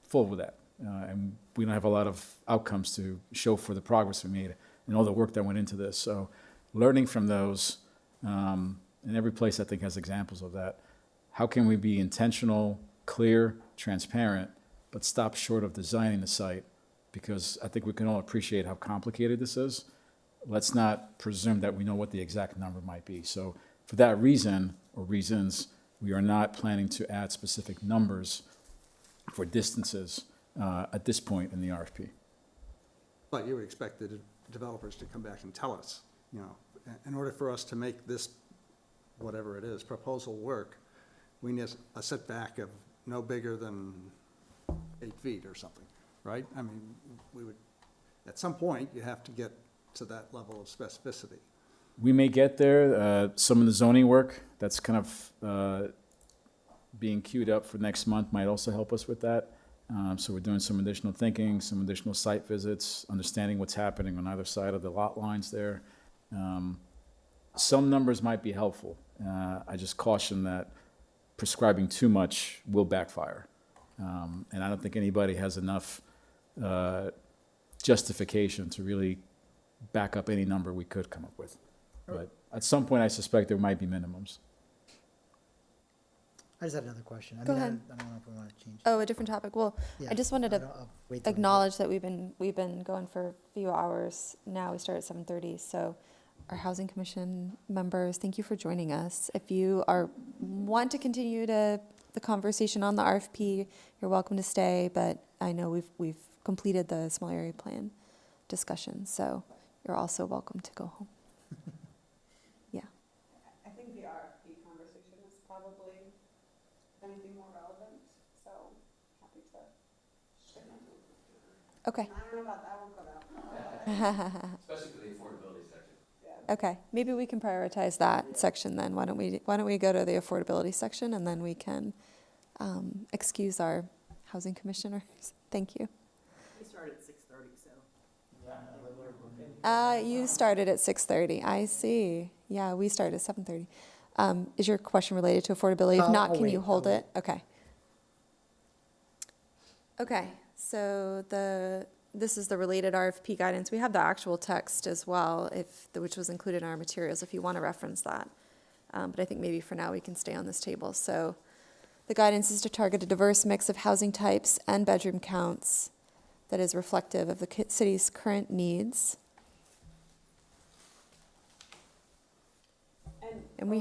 full with that. And we don't have a lot of outcomes to show for the progress we made and all the work that went into this. So learning from those, and every place I think has examples of that. How can we be intentional, clear, transparent, but stop short of designing the site? Because I think we can all appreciate how complicated this is. Let's not presume that we know what the exact number might be. So for that reason, or reasons, we are not planning to add specific numbers for distances at this point in the RFP. But you would expect the developers to come back and tell us, you know, in order for us to make this, whatever it is, proposal work, we need a setback of no bigger than 8 feet or something, right? I mean, we would, at some point, you have to get to that level of specificity. We may get there. Some of the zoning work, that's kind of being queued up for next month might also help us with that. So we're doing some additional thinking, some additional site visits, understanding what's happening on either side of the lot lines there. Some numbers might be helpful. I just caution that prescribing too much will backfire. And I don't think anybody has enough justification to really back up any number we could come up with. But at some point, I suspect there might be minimums. I just had another question. Go ahead. I don't know if we want to change. Oh, a different topic. Well, Yeah, I just wanted to I'll wait till we- acknowledge that we've been going for a few hours now. We start at 7:30, so our housing commission members, thank you for joining us. If you want to continue the conversation on the RFP, you're welcome to stay, but I know we've completed the small area plan discussion, so you're also welcome to go home. Yeah. I think the RFP conversation is probably anything more relevant, so happy to. Okay. I don't know about that one, but Especially for the affordability section. Okay, maybe we can prioritize that section then. Why don't we go to the affordability section, and then we can excuse our housing commissioners. Thank you. We started at 6:30, so. You started at 6:30. I see. Yeah, we started at 7:30. Is your question related to affordability? If not, I'll can you wait, hold I'll it? Okay. Okay, so this is the related RFP guidance. We have the actual text as well, which was included in our materials, if you want to reference that. But I think maybe for now we can stay on this table. So the guidance is to target a diverse mix of housing types and bedroom counts that is reflective of the city's current needs. And we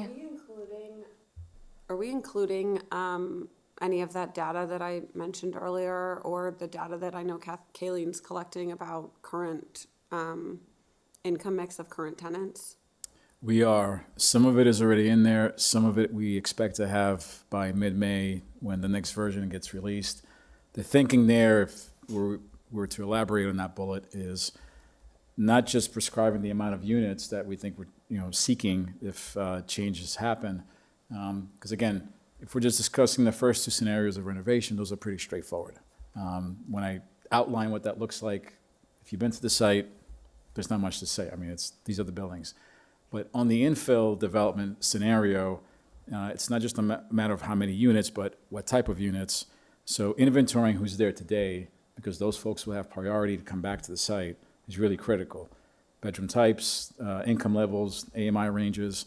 Are we including any of that data that I mentioned earlier, or the data that I know Kayleen's collecting about current income mix of current tenants? We are. Some of it is already in there. Some of it we expect to have by mid-May when the next version gets released. The thinking there, if we were to elaborate on that bullet, is not just prescribing the amount of units that we think we're seeking if changes happen. Because again, if we're just discussing the first two scenarios of renovation, those are pretty straightforward. When I outline what that looks like, if you've been to the site, there's not much to say. I mean, these are the buildings. But on the infill development scenario, it's not just a matter of how many units, but what type of units. So inventorying who's there today, because those folks will have priority to come back to the site, is really critical. Bedroom types, income levels, AMI ranges.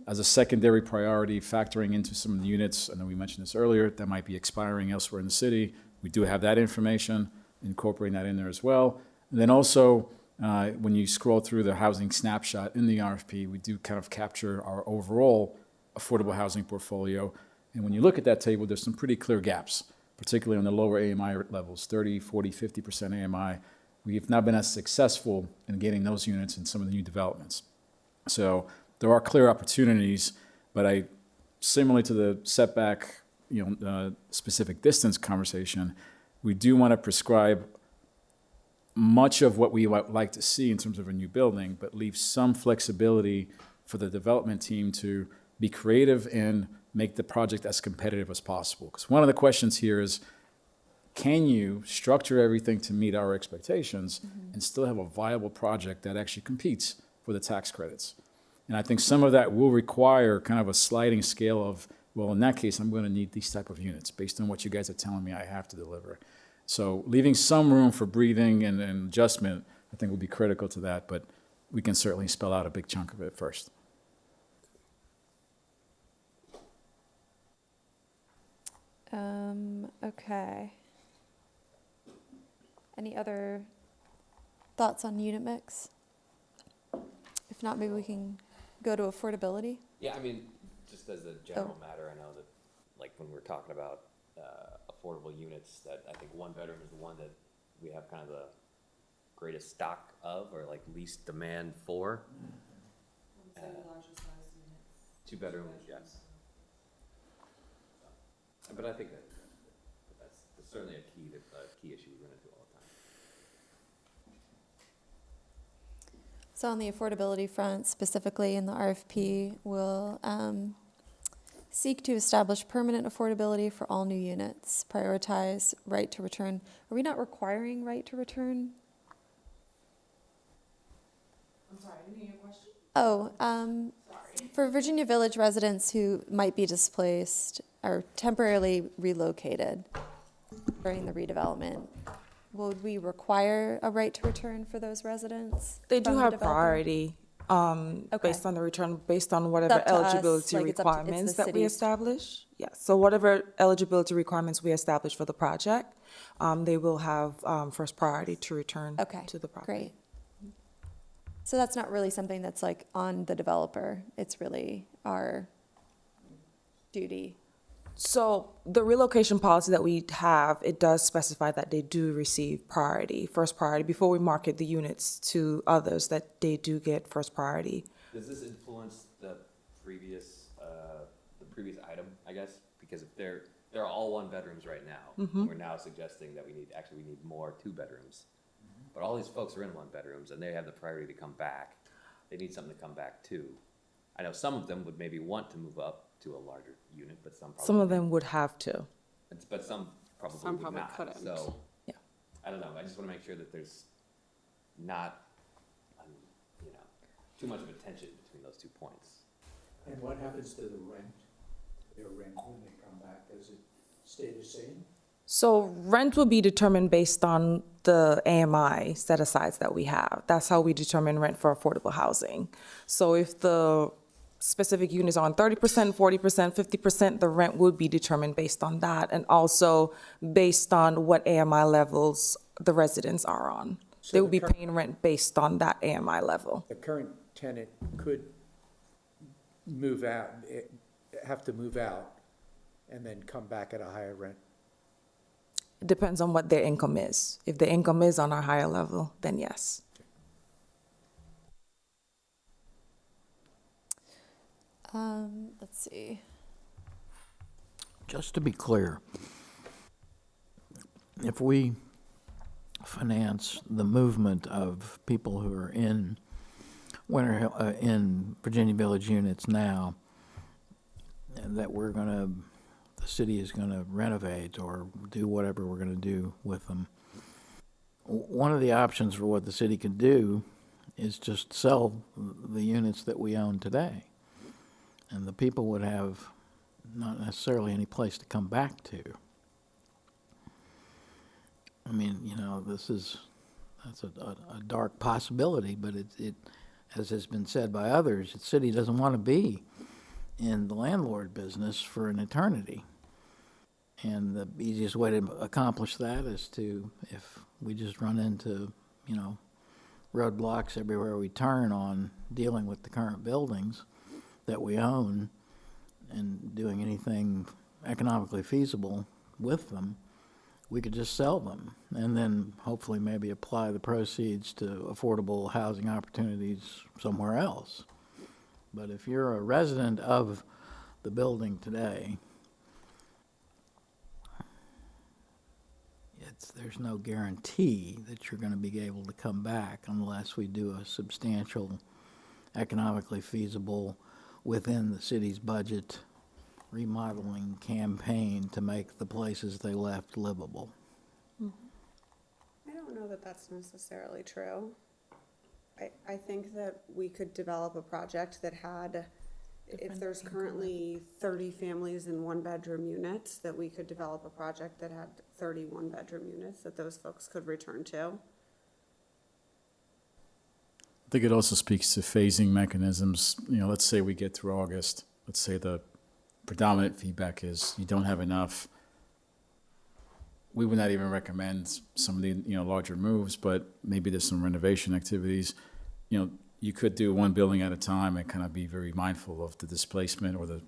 As a secondary priority, factoring into some of the units, I know we mentioned this earlier, that might be expiring elsewhere in the city. We do have that information, incorporating that in there as well. And then also, when you scroll through the housing snapshot in the RFP, we do kind of capture our overall affordable housing portfolio. And when you look at that table, there's some pretty clear gaps, particularly on the lower AMI levels, 30, 40, 50% AMI. We have not been as successful in getting those units in some of the new developments. So there are clear opportunities, but similarly to the setback, specific distance conversation, we do want to prescribe much of what we would like to see in terms of a new building, but leave some flexibility for the development team to be creative and make the project as competitive as possible. Because one of the questions here is, can you structure everything to meet our expectations and still have a viable project that actually competes for the tax credits? And I think some of that will require kind of a sliding scale of, well, in that case, I'm going to need these type of units based on what you guys are telling me I have to deliver. So leaving some room for breathing and adjustment, I think, will be critical to that, but we can certainly spell out a big chunk of it first. Okay. Any other thoughts on unit mix? If not, maybe we can go to affordability. Yeah, I mean, just as a general matter, I know that, like, when we're talking about affordable units, that I think one bedroom is the one that we have kind of the greatest stock of, or like least demand for. Two bedroom, yes. But I think that's certainly a key issue we run into all the time. So on the affordability front, specifically in the RFP, we'll Seek to establish permanent affordability for all new units. Prioritize right to return. Are we not requiring right to return? I'm sorry, I didn't hear your question. Oh, for Virginia Village residents who might be displaced or temporarily relocated during the redevelopment, would we require a right to return for those residents? They do from the have developer? priority, Okay. based on the return, based on It's whatever up to us, eligibility like it's up to- it's requirements the that we city's- establish. Yeah, so whatever eligibility requirements we establish for the project, they will have, first priority to return Okay, to the property. great. So that's not really something that's like on the developer. It's really our duty. So the relocation policy that we have, it does specify that they do receive priority, first priority, before we market the units to others, that they do get first priority. Does this influence the previous item, I guess? Because if they're all one bedrooms right now, we're now suggesting that we need more two bedrooms. But all these folks are in one bedrooms and they have the priority to come back. They need something to come back to. I know some of them would maybe want to move up to a larger unit, but some probably. Some of them would have to. But some probably Some would probably not. couldn't. So, Yeah. I don't know, I just wanna make sure that there's not, too much of a tension between those 2 points. And what happens to the rent, their rent when they come back? Does it stay the same? So rent will be determined based on the AMI set-asides that we have. That's how we determine rent for affordable housing. So if the specific units are on 30%, 40%, 50%, the rent would be determined based on that, and also based on what AMI levels the residents are on. So They the will be current- paying rent based on that AMI level. The current tenant could move out, have to move out, and then come back at a higher rent. It depends on what their income is. If the income is on a higher level, then yes. Let's see. Just to be clear, if we finance the movement of people who are in in Virginia Village units now, that the city is gonna renovate or do whatever we're gonna do with them. One of the options for what the city could do is just sell the units that we own today. And the people would have not necessarily any place to come back to. I mean, that's a dark possibility, but it, as has been said by others, the city doesn't want to be in the landlord business for an eternity. And the easiest way to accomplish that is if we just run into, roadblocks everywhere we turn on dealing with the current buildings that we own and doing anything economically feasible with them, we could just sell them and then hopefully maybe apply the proceeds to affordable housing opportunities somewhere else. But if you're a resident of the building today, there's no guarantee that you're going to be able to come back unless we do a substantial, economically feasible, within the city's budget remodeling campaign to make the places they left livable. I don't know that that's necessarily true. I think that we could develop a project that had, if there's currently 30 families in one-bedroom units, that we could develop a project that had 30 one-bedroom units that those folks could return to. I think it also speaks to phasing mechanisms. Let's say we get through August. Let's say the predominant feedback is you don't have enough. We would not even recommend some of the larger moves, but maybe there's some renovation activities. You could do one building at a time and kind of be very mindful of the displacement or the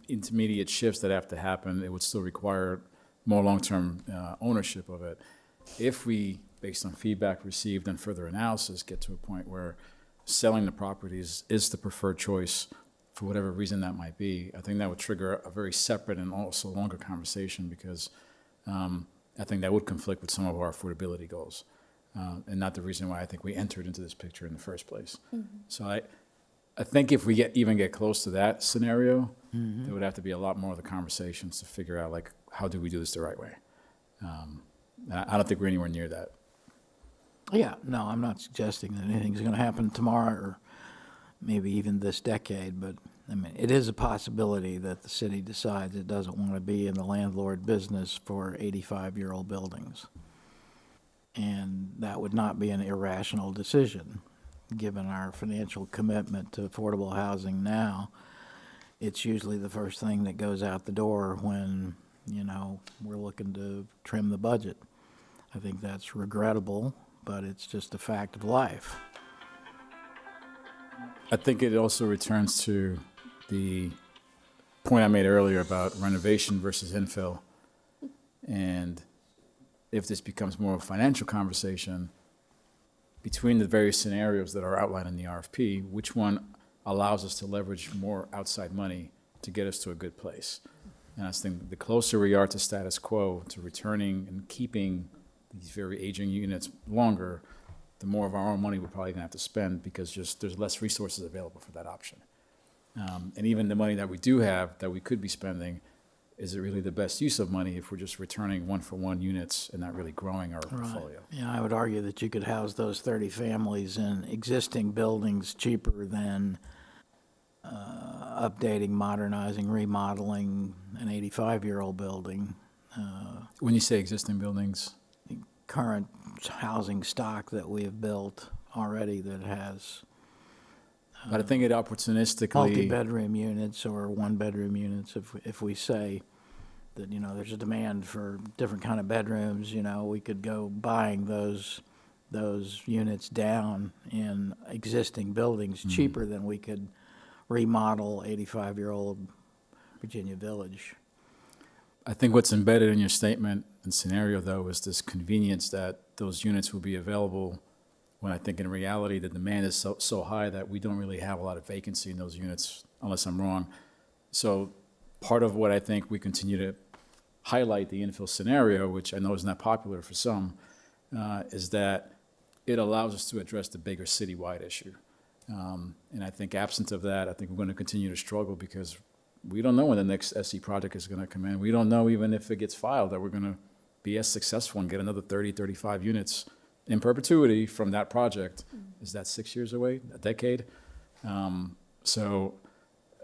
intermediate shifts that have to happen. It would still require more long-term ownership of it. If we, based on feedback received and further analysis, get to a point where selling the properties is the preferred choice for whatever reason that might be, I think that would trigger a very separate and also longer conversation because I think that would conflict with some of our affordability goals. And not the reason why I think we entered into this picture in the first place. Mm-hmm. So I think if we even get close to that scenario, there would have to be a lot more of the conversations to figure out, like, how do we do this the right way? And I don't think we're anywhere near that. Yeah, no, I'm not suggesting that anything's going to happen tomorrow or maybe even this decade, but I mean, it is a possibility that the city decides it doesn't want to be in the landlord business for 85-year-old buildings. And that would not be an irrational decision, given our financial commitment to affordable housing now. It's usually the first thing that goes out the door when, we're looking to trim the budget. I think that's regrettable, but it's just a fact of life. I think it also returns to the point I made earlier about renovation versus infill. And if this becomes more of a financial conversation, between the various scenarios that are outlined in the RFP, which one allows us to leverage more outside money to get us to a good place? And I think the closer we are to status quo, to returning and keeping these very aging units longer, the more of our own money we're probably gonna have to spend, because there's less resources available for that option. And even the money that we do have, that we could be spending, is it really the best use of money if we're just returning one-for-one units and not really growing our portfolio? Yeah, I would argue that you could house those 30 families in existing buildings cheaper than updating, modernizing, remodeling an 85-year-old building. When you say existing buildings, Current housing stock that we have built already that has but I think it opportunistically, multi-bedroom units or one-bedroom units, if we say that, there's a demand for different kind of bedrooms, we could go buying those units down in existing buildings cheaper than we could remodel 85-year-old Virginia Village. I think what's embedded in your statement and scenario, though, is this convenience that those units will be available, when I think in reality the demand is so high that we don't really have a lot of vacancy in those units, unless I'm wrong. So part of what I think we continue to highlight the infill scenario, which I know is not popular for some, is that it allows us to address the bigger citywide issue. And I think absent of that, I think we're going to continue to struggle, because we don't know when the next SE project is going to come in. We don't know, even if it gets filed, that we're going to be as successful and get another 30, 35 units in perpetuity from that project. Is that 6 years away, a decade? So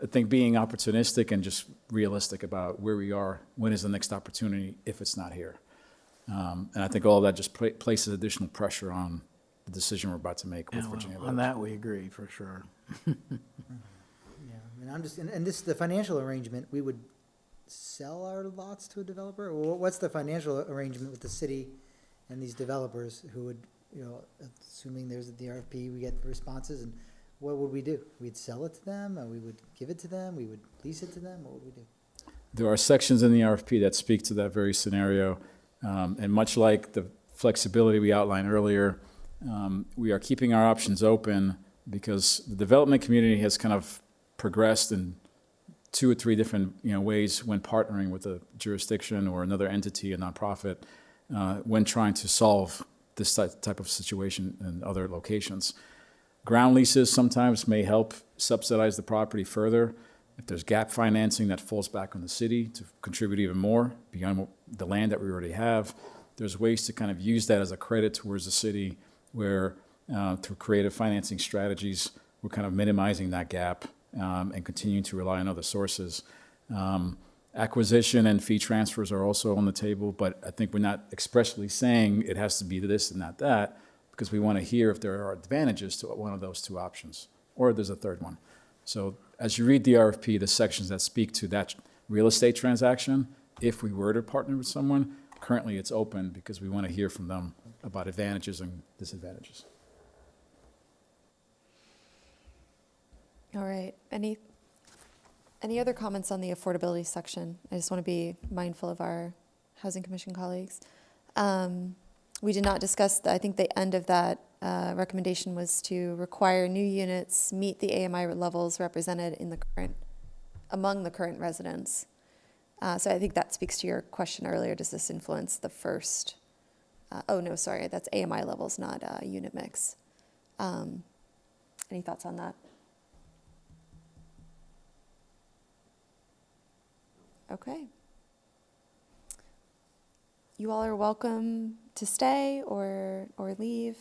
I think being opportunistic and just realistic about where we are, when is the next opportunity, if it's not here. And I think all of that just places additional pressure on the decision we're about to make with Virginia Village. On that, we agree, for sure. Yeah, I mean, I'm just, and this, the financial arrangement, we would sell our lots to a developer? Or what's the financial arrangement with the city and these developers who would, assuming there's the RFP, we get responses, and what would we do? We'd sell it to them, or we would give it to them, we would lease it to them, what would we do? There are sections in the RFP that speak to that very scenario. And much like the flexibility we outlined earlier, we are keeping our options open, because the development community has kind of progressed in 2 or 3 different ways when partnering with a jurisdiction or another entity, a nonprofit, when trying to solve this type of situation in other locations. Ground leases sometimes may help subsidize the property further. If there's gap financing that falls back on the city to contribute even more beyond the land that we already have, there's ways to kind of use that as a credit towards the city, where through creative financing strategies, we're kind of minimizing that gap and continuing to rely on other sources. Acquisition and fee transfers are also on the table, but I think we're not expressly saying it has to be this and not that, because we want to hear if there are advantages to one of those 2 options, or if there's a third one. So as you read the RFP, the sections that speak to that real estate transaction, if we were to partner with someone, currently it's open, because we want to hear from them about advantages and disadvantages. All right. Any other comments on the affordability section? I just want to be mindful of our Housing Commission colleagues. We did not discuss, I think the end of that recommendation was to require new units meet the AMI levels represented in the among the current residents. So I think that speaks to your question earlier. Does this influence the first? Oh, no, sorry. That's AMI levels, not unit mix. Any thoughts on that? Okay. You all are welcome to stay or leave,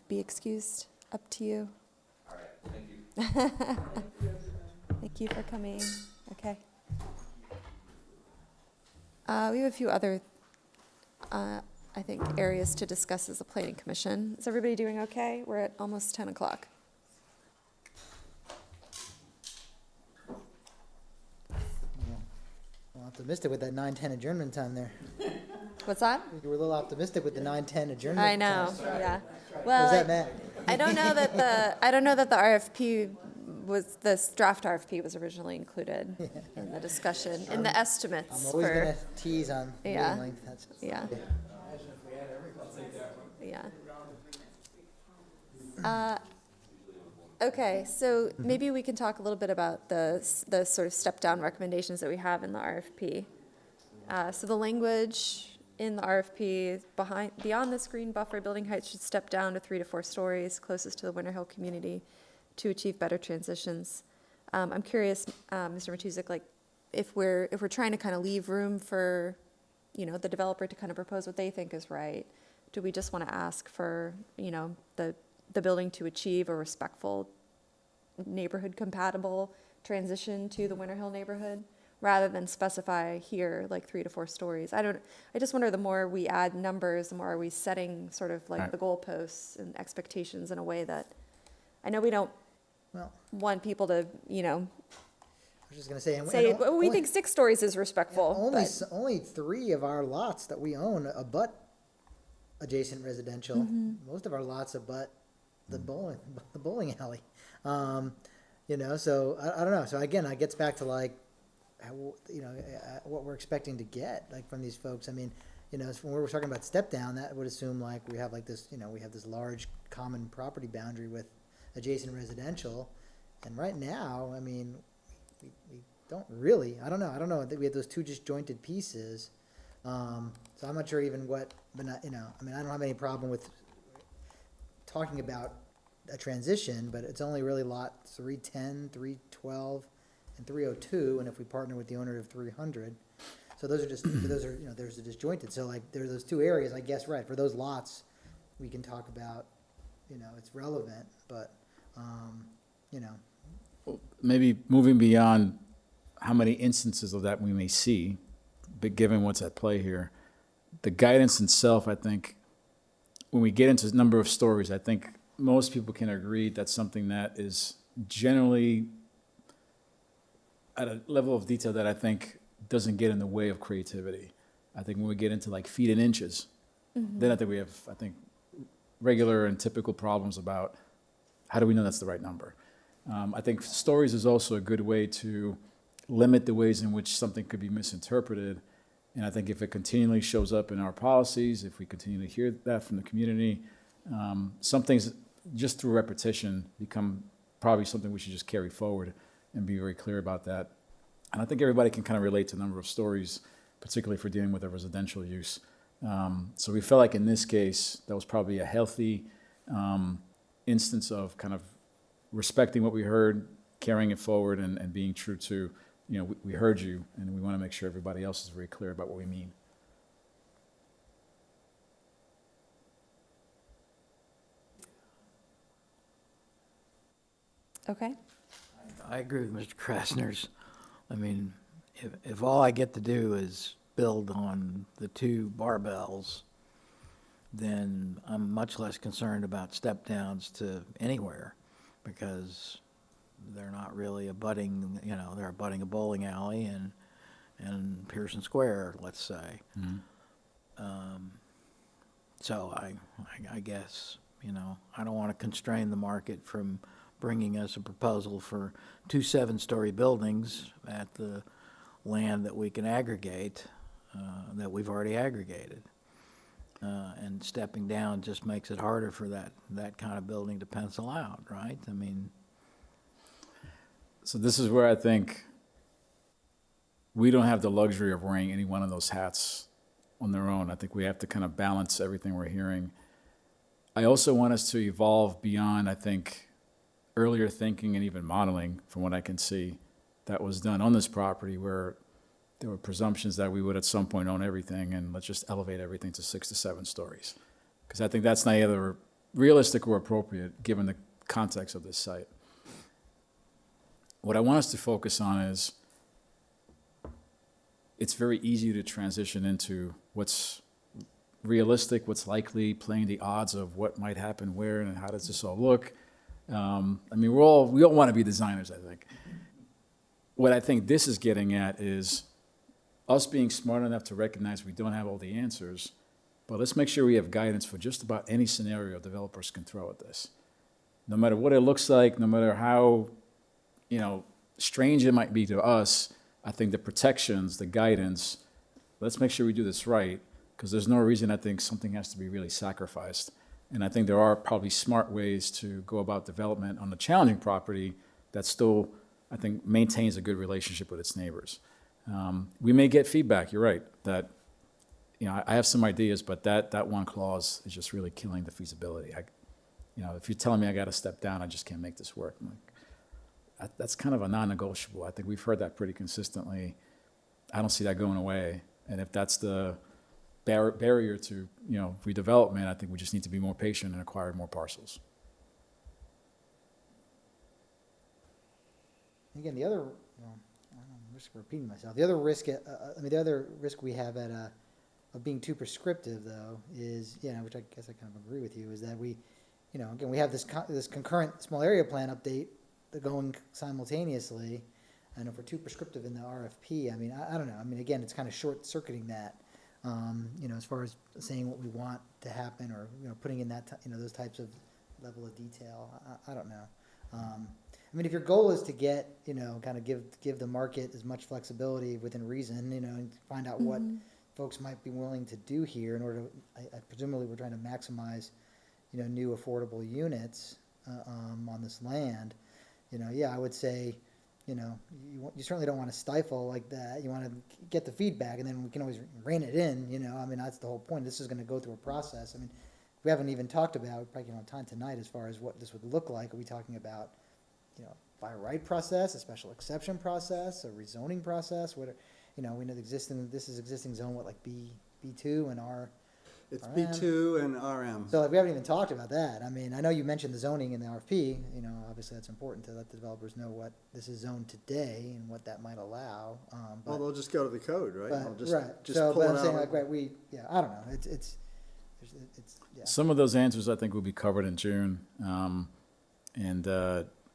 be excused, up to you. All right, thank you. Thank you for coming. Okay. We have a few other, I think, areas to discuss as a planning commission. Is everybody doing okay? We're at almost 10 o'clock. Well, optimistic with that 9:10 adjournment time there. What's that? You were a little optimistic with the 9:10 adjournment. I know, time. yeah. What Well, does that mean? I don't know that the RFP was, this draft RFP was originally included in the discussion, in the I'm estimates always for, gonna tease on Yeah. meeting length. That's yeah. Yeah. Okay, so maybe we can talk a little bit about the sort of step-down recommendations that we have in the RFP. So the language in the RFP beyond the screen buffer, building heights should step down to 3 to 4 stories closest to the Winter Hill community to achieve better transitions. I'm curious, Mr. Matusik, like if we're trying to kind of leave room for, the developer to kind of propose what they think is right, do we just want to ask for, the building to achieve a respectful, neighborhood compatible transition to the Winter Hill neighborhood, rather than specify here like 3 to 4 stories? I just wonder, the more we add numbers, the more are we setting sort of like Right. the goalposts and expectations in a way that, I know we don't Well, want people to, I was just gonna say. say, well, we only- think 6 stories is respectful, Only, but, only 3 of our lots that we own abut adjacent residential. Mm-hmm. Most of our lots abut the bowling alley. So I don't know. So again, it gets back to like, what we're expecting to get like from these folks. I mean, when we're talking about step down, that would assume like we have like this, we have this large common property boundary with adjacent residential. And right now, I mean, we don't really, I don't know that we have those 2 disjointed pieces. So I'm not sure even what, but not, I don't have any problem with talking about a transition, but it's only really lot 310, 312, and 302, and if we partner with the owner of 300. So those are just, there's a disjointed, so like, there are those 2 areas, I guess, right, for those lots, we can talk about, it's relevant, but, Maybe moving beyond how many instances of that we may see, but given what's at play here, the guidance itself, I think, when we get into number of stories, I think most people can agree that's something that is generally at a level of detail that I think doesn't get in the way of creativity. I think when we get into like feet and inches, then I think we have, regular and typical problems about how do we know that's the right number. I think stories is also a good way to limit the ways in which something could be misinterpreted. And I think if it continually shows up in our policies, if we continue to hear that from the community, some things just through repetition become probably something we should just carry forward and be very clear about that. And I think everybody can kind of relate to the number of stories, particularly for dealing with a residential use. So we felt like in this case, that was probably a healthy instance of kind of respecting what we heard, carrying it forward, and being true to, we heard you, and we want to make sure everybody else is very clear about what we mean. okay. I agree with Mr. Krasner's. I mean, if all I get to do is build on the 2 barbells, then I'm much less concerned about step downs to anywhere, because they're not really abutting, they're abutting a bowling alley and Pearson Square, let's say. So I guess, I don't want to constrain the market from bringing us a proposal for 2 7-story buildings at the land that we can aggregate, that we've already aggregated. And stepping down just makes it harder for that kind of building to pencil out, right? I mean, So this is where I think we don't have the luxury of wearing any one of those hats on their own. I think we have to kind of balance everything we're hearing. I also want us to evolve beyond, I think, earlier thinking and even modeling, from what I can see, that was done on this property, where there were presumptions that we would at some point own everything and let's just elevate everything to 6 to 7 stories. Because I think that's not either realistic or appropriate given the context of this site. What I want us to focus on is it's very easy to transition into what's realistic, what's likely, playing the odds of what might happen where and how does this all look. I mean, we all want to be designers, I think. What I think this is getting at is us being smart enough to recognize we don't have all the answers, but let's make sure we have guidance for just about any scenario developers can throw at this. No matter what it looks like, no matter how, strange it might be to us, I think the protections, the guidance, let's make sure we do this right, because there's no reason I think something has to be really sacrificed. And I think there are probably smart ways to go about development on a challenging property that still, I think, maintains a good relationship with its neighbors. We may get feedback, you're right, that, I have some ideas, but that one clause is just really killing the feasibility. If you're telling me I got to step down, I just can't make this work. I'm like, that's kind of a non-negotiable. I think we've heard that pretty consistently. I don't see that going away. And if that's the barrier to, redevelopment, I think we just need to be more patient and acquire more parcels. Again, the other, I don't know, I'm just repeating myself. The other risk, the other risk we have of being too prescriptive, though, is, which I guess I kind of agree with you, is that we, again, we have this concurrent small area plan update going simultaneously, and if we're too prescriptive in the RFP, I don't know. Again, it's kind of short-circuiting that, as far as saying what we want to happen, or putting in that those types of level of detail. I don't know. If your goal is to get, kind of give the market as much flexibility within reason, and find out what folks might be willing to do here in order to, presumably we're trying to maximize, new affordable units on this land. I would say, you certainly don't want to stifle like that. You want to get the feedback, and then we can always rein it in, that's the whole point. This is going to go through a process. We haven't even talked about, probably don't have time tonight, as far as what this would look like. Are we talking about, by right process, a special exception process, a rezoning process? What, we know this is existing zone, what, like B2 and R? It's RM? B2 and RM. So we haven't even talked about that. I know you mentioned the zoning in the RFP, obviously that's important to let the developers know what this is zoned today and what that might allow. Well, they'll just go to the code, right? But, They'll just, right, just so, pull but it I'm saying, out. like, I don't know, it's, yeah. Some of those answers I think will be covered in June.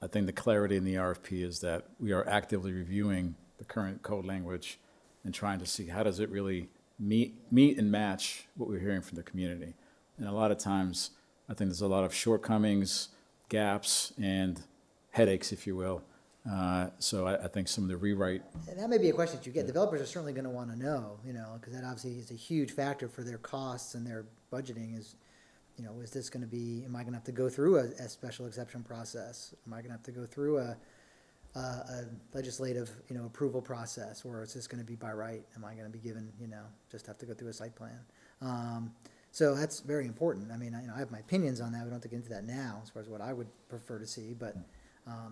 I think the clarity in the RFP is that we are actively reviewing the current code language and trying to see how does it really meet and match what we're hearing from the community. And a lot of times, I think there's a lot of shortcomings, gaps, and headaches, if you will. So I think some of the rewrite. And that may be a question that you get. Developers are certainly going to want to know, because that obviously is a huge factor for their costs and their budgeting is, is this going to be, am I going to have to go through a special exception process? Am I going to have to go through a legislative, approval process, or is this going to be by right? Am I going to be given, just have to go through a site plan? So that's very important. I have my opinions on that. We don't have to get into that now as far as what I would prefer to see, but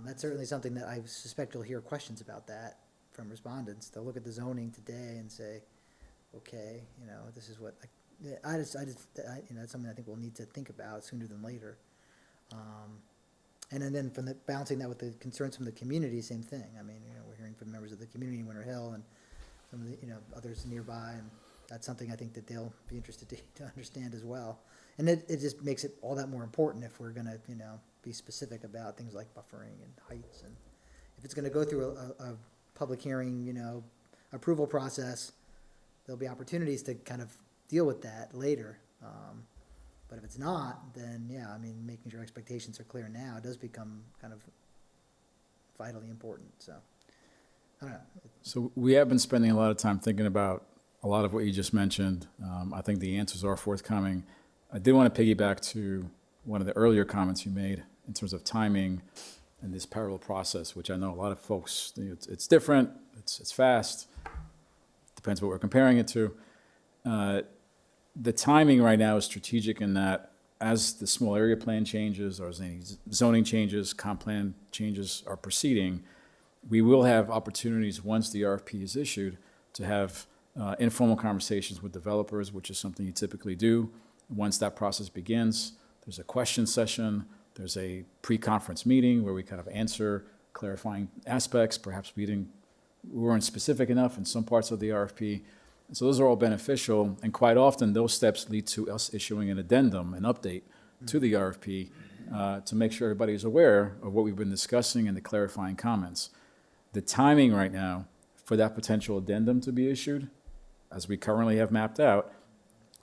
that's certainly something that I suspect you'll hear questions about that from respondents. They'll look at the zoning today and say, okay, this is what, that's something I think we'll need to think about sooner than later. And then from the balancing that with the concerns from the community, same thing. We're hearing from members of the community in Winter Hill and some of the, others nearby, and that's something I think that they'll be interested to understand as well. And it just makes it all that more important if we're gonna, be specific about things like buffering and heights. And if it's gonna go through a public hearing, approval process, there'll be opportunities to kind of deal with that later. But if it's not, then making sure expectations are clear now does become kind of vitally important. So, I don't know. So we have been spending a lot of time thinking about a lot of what you just mentioned. I think the answers are forthcoming. I did want to piggyback to one of the earlier comments you made in terms of timing and this parallel process, which I know a lot of folks, it's different, it's fast, depends what we're comparing it to. The timing right now is strategic in that as the small area plan changes or as any zoning changes, comp plan changes are proceeding, we will have opportunities once the RFP is issued to have informal conversations with developers, which is something you typically do. Once that process begins, there's a question session, there's a pre-conference meeting where we kind of answer clarifying aspects. Perhaps we weren't specific enough in some parts of the RFP. And so those are all beneficial, and quite often those steps lead to us issuing an addendum, an update to the RFP to make sure everybody is aware of what we've been discussing and the clarifying comments. The timing right now for that potential addendum to be issued, as we currently have mapped out,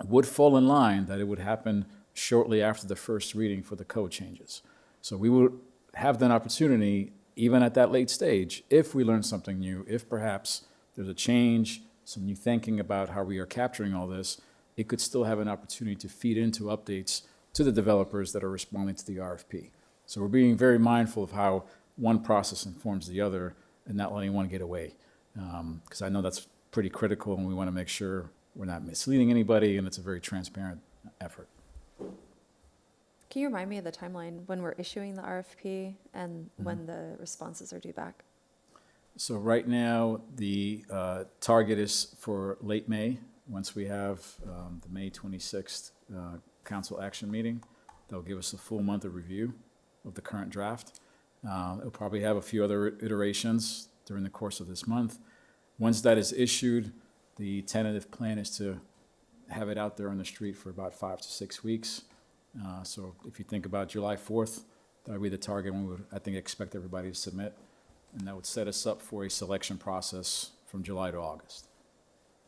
would fall in line that it would happen shortly after the first reading for the code changes. So we would have that opportunity, even at that late stage, if we learn something new, if perhaps there's a change, some new thinking about how we are capturing all this, it could still have an opportunity to feed into updates to the developers that are responding to the RFP. So we're being very mindful of how one process informs the other and not letting one get away. Because I know that's pretty critical, and we want to make sure we're not misleading anybody, and it's a very transparent effort. Can you remind me of the timeline when we're issuing the RFP and when the responses are due back? So right now, the target is for late May, once we have the May 26th council action meeting. That'll give us a full month of review of the current draft. It'll probably have a few other iterations during the course of this month. Once that is issued, the tentative plan is to have it out there on the street for about 5 to 6 weeks. So if you think about July 4th, that would be the target when we would, I think, expect everybody to submit. And that would set us up for a selection process from July to August.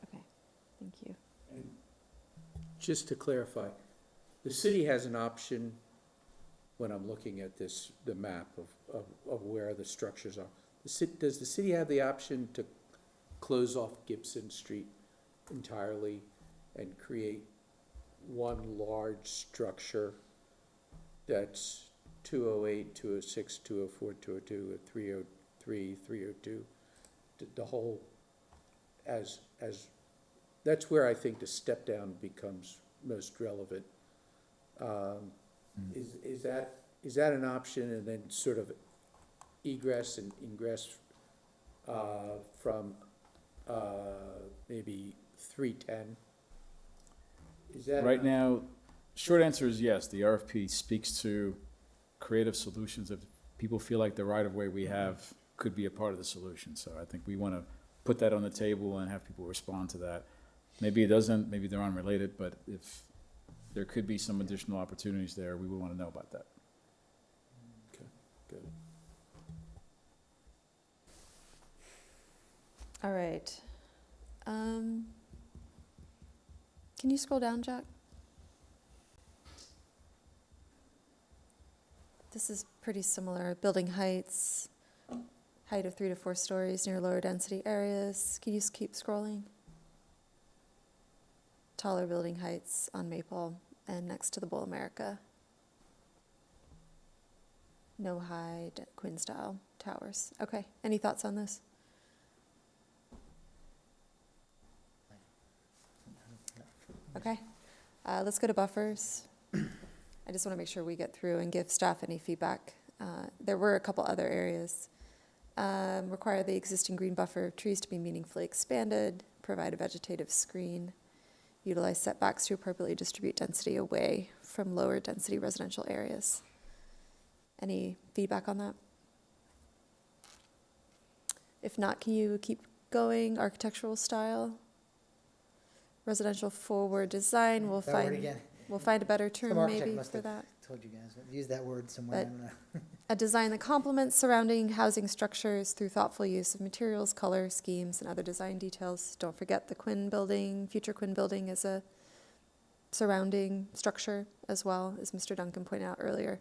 Okay, thank you. Just to clarify, the city has an option, when I'm looking at this, the map of where the structures are. Does the city have the option to close off Gibson Street entirely and create one large structure that's 208, 206, 204, 202, 303, 302? The whole, that's where I think the step down becomes most relevant. Is that an option, and then sort of egress and ingress from maybe 310? Is that Right now, short answer is yes. The RFP speaks to creative solutions. If people feel like the right-of-way we have could be a part of the solution. So I think we want to put that on the table and have people respond to that. Maybe it doesn't, maybe they're unrelated, but if there could be some additional opportunities there, we would want to know about that. Okay, good. All right. Can you scroll down, Jack? This is pretty similar. Building heights, height of 3 to 4 stories near lower density areas. Can you just keep scrolling? Taller building heights on Maple and next to the Bowl America. No high Quinn style towers. Okay, any thoughts on this? Okay, let's go to buffers. I just want to make sure we get through and give staff any feedback. There were a couple other areas. Require the existing green buffer of trees to be meaningfully expanded, provide a vegetative screen, utilize setbacks to appropriately distribute density away from lower density residential areas. Any feedback on that? If not, can you keep going? Architectural style? Residential forward design, we'll That word find again. we'll find a better Some term architect maybe must for have that. told you guys, use that word somewhere. But- I don't know. A design that complements surrounding housing structures through thoughtful use of materials, color schemes, and other design details. Don't forget the Quinn building, future Quinn building is a surrounding structure as well, as Mr. Duncan pointed out earlier.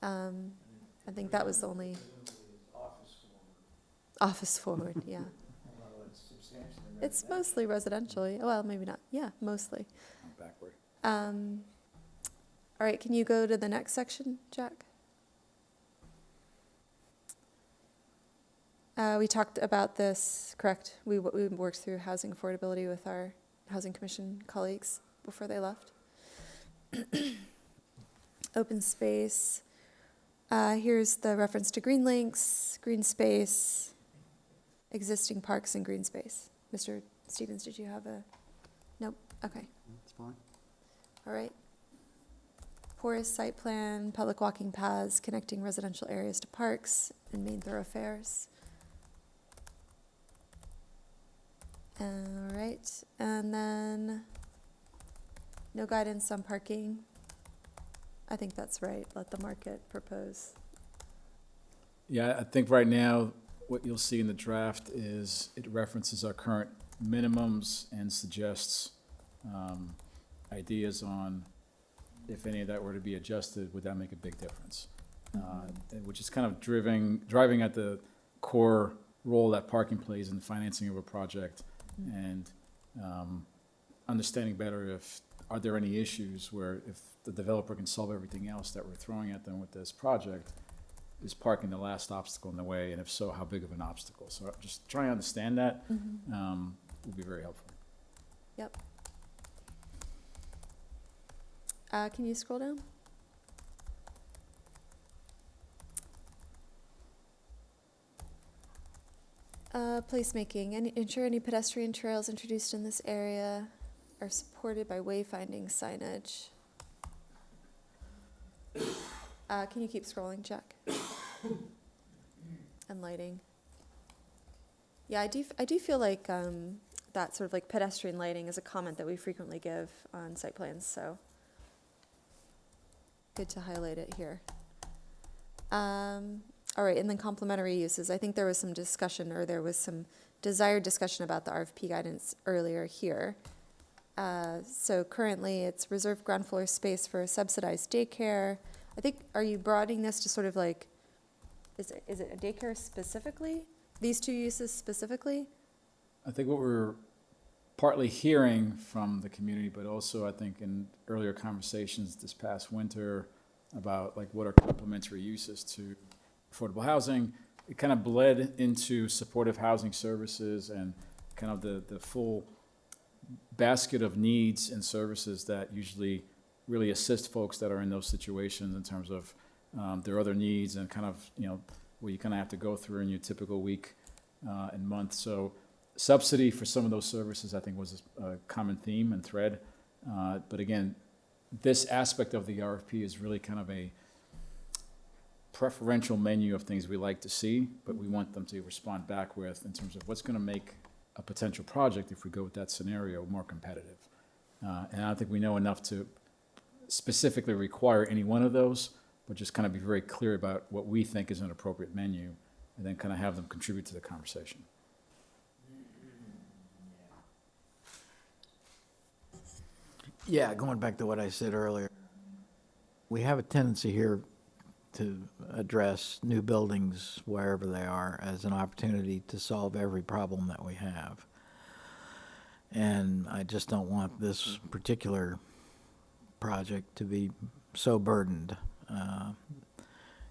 I think that was the only. Office forward, yeah. It's mostly residential, well, maybe not, yeah, mostly. Backward. All right, can you go to the next section, Jack? We talked about this, correct? We worked through housing affordability with our Housing Commission colleagues before they left. Open space. Here's the reference to green links, green space, existing parks and green space. Mr. Stevens, did you have a, nope, okay, That's fine. all right. Porous site plan, public walking paths connecting residential areas to parks and main thoroughfares. All right, and then no guidance on parking. I think that's right, let the market propose. Yeah, I think right now, what you'll see in the draft is it references our current minimums and suggests ideas on if any of that were to be adjusted, would that make a big difference? Which is kind of driving at the core role that parking plays in the financing of a project, and understanding better if, are there any issues where if the developer can solve everything else that we're throwing at them with this project, is parking the last obstacle in the way, and if so, how big of an obstacle? So just trying to understand that will be very helpful. Yep. Can you scroll down? Placemaking, ensure any pedestrian trails introduced in this area are supported by wayfinding signage. Can you keep scrolling, Jack? And lighting. Yeah, I do feel like that sort of like pedestrian lighting is a comment that we frequently give on site plans, so good to highlight it here. All right, and then complementary uses. I think there was some discussion, or there was some desired discussion about the RFP guidance earlier here. So currently it's reserved ground floor space for a subsidized daycare. I think, are you broadening this to sort of like, is it a daycare specifically? These two uses specifically? I think what we're partly hearing from the community, but also I think in earlier conversations this past winter about like what are complementary uses to affordable housing, it kind of bled into supportive housing services and kind of the full basket of needs and services that usually really assist folks that are in those situations in terms of their other needs and kind of, you know, what you kind of have to go through in your typical week and month. So subsidy for some of those services, I think, was a common theme and thread. But again, this aspect of the RFP is really kind of a preferential menu of things we like to see, but we want them to respond back with in terms of what's going to make a potential project, if we go with that scenario, more competitive. And I don't think we know enough to specifically require any one of those, but just kind of be very clear about what we think is an appropriate menu, and then kind of have them contribute to the conversation. Yeah, going back to what I said earlier, we have a tendency here to address new buildings wherever they are as an opportunity to solve every problem that we have. And I just don't want this particular project to be so burdened.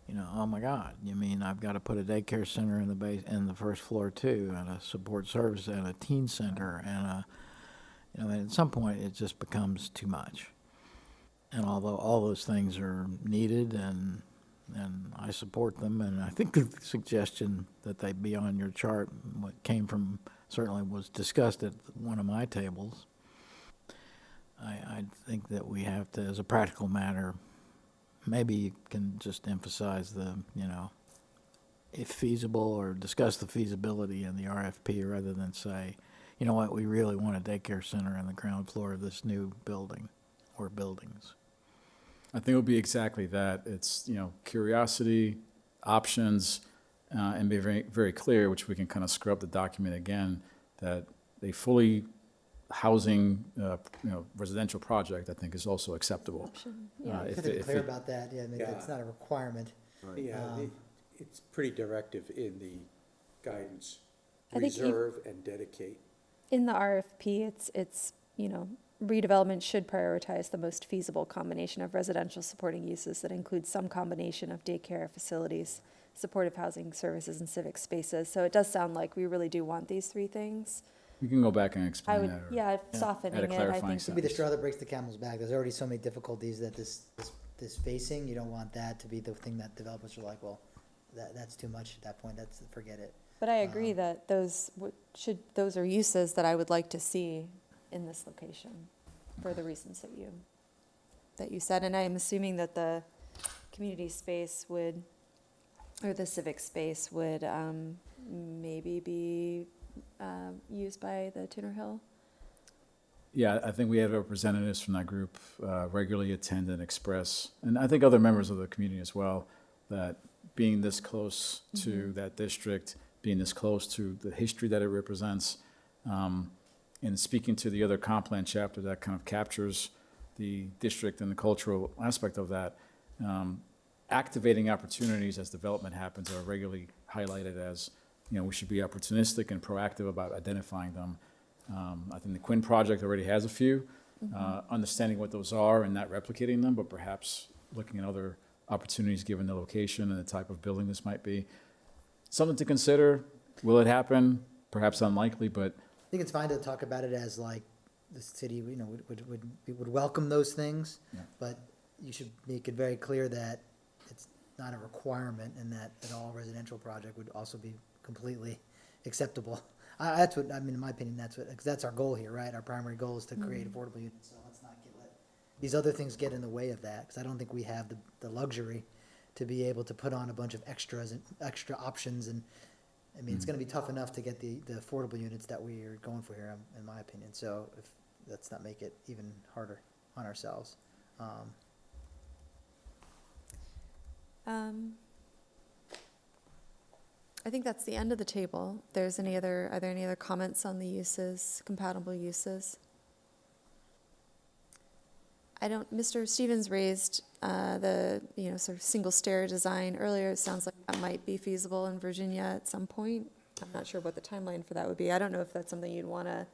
You know, oh my God, you mean I've got to put a daycare center in the first floor too, and a support service and a teen center and a, you know, and at some point it just becomes too much. And although all those things are needed and I support them, and I think the suggestion that they be on your chart, what came from, certainly was discussed at one of my tables. I think that we have to, as a practical matter, maybe you can just emphasize the, you know, if feasible, or discuss the feasibility in the RFP rather than say, you know what, we really want a daycare center on the ground floor of this new building or buildings. I think it'll be exactly that. It's, you know, curiosity, options, and be very, very clear, which we can kind of scrub the document again, that a fully housing, you know, residential project, I think, is also acceptable. Yeah. You have to be clear about that, yeah, I mean, that's not a requirement. Yeah, it's pretty directive in the guidance. I think Reserve and dedicate. In the RFP, it's, you know, redevelopment should prioritize the most feasible combination of residential supporting uses that includes some combination of daycare facilities, supportive housing services, and civic spaces. So it does sound like we really do want these three things. You can go back and I explain would, that. Or yeah, softening add a it, I clarifying think. Could be the straw that breaks the camel's back. There's already so many difficulties that this facing. You don't want that to be the thing that developers are like, well, that's too much at that point. Forget it. But I agree that those those are uses that I would like to see in this location for the reasons that you said. And I am assuming that the community space would, or the civic space would maybe be used by the Tudor Hill. Yeah, I think we had representatives from that group regularly attend and express, and I think other members of the community as well, that being this close to that district, being this close to the history that it represents, and speaking to the other comp plan chapter that kind of captures the district and the cultural aspect of that, activating opportunities as development happens are regularly highlighted as, we should be opportunistic and proactive about identifying them. I think the Quinn project already has a few, understanding what those are and not replicating them, but perhaps looking at other opportunities given the location and the type of building this might be. Something to consider. Will it happen? Perhaps unlikely, but I think it's fine to talk about it as like the city, would welcome those things, but you should make it very clear that it's not a requirement and that all residential project would also be completely acceptable. That's what, in my opinion, because that's our goal here, right? Our primary goal is to create affordable units, so let's not let these other things get in the way of that, because I don't think we have the luxury to be able to put on a bunch of extras and extra options, and it's gonna be tough enough to get the affordable units that we are going for here, in my opinion, so let's not make it even harder on ourselves. I think that's the end of the table. Are there any other comments on the uses, compatible uses? Mr. Stevens raised the, sort of single stair design earlier. It sounds like that might be feasible in Virginia at some point. I'm not sure what the timeline for that would be. I don't know if that's something you'd want to.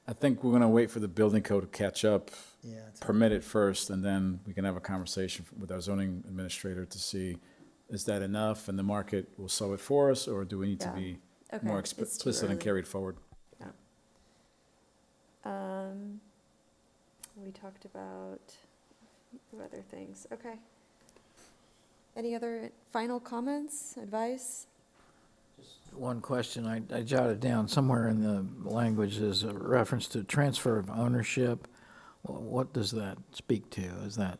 I think we're going to wait for the building code to catch up, Yeah, permit it first, and then we can have a conversation with our zoning administrator to see, is that enough and the market will solve it for us, or do we need to be Okay, more it's too explicit and early. carried forward? We talked about a few other things. Okay. Any other final comments, advice? One question I jotted down somewhere in the language is a reference to transfer of ownership. What does that speak to? Is that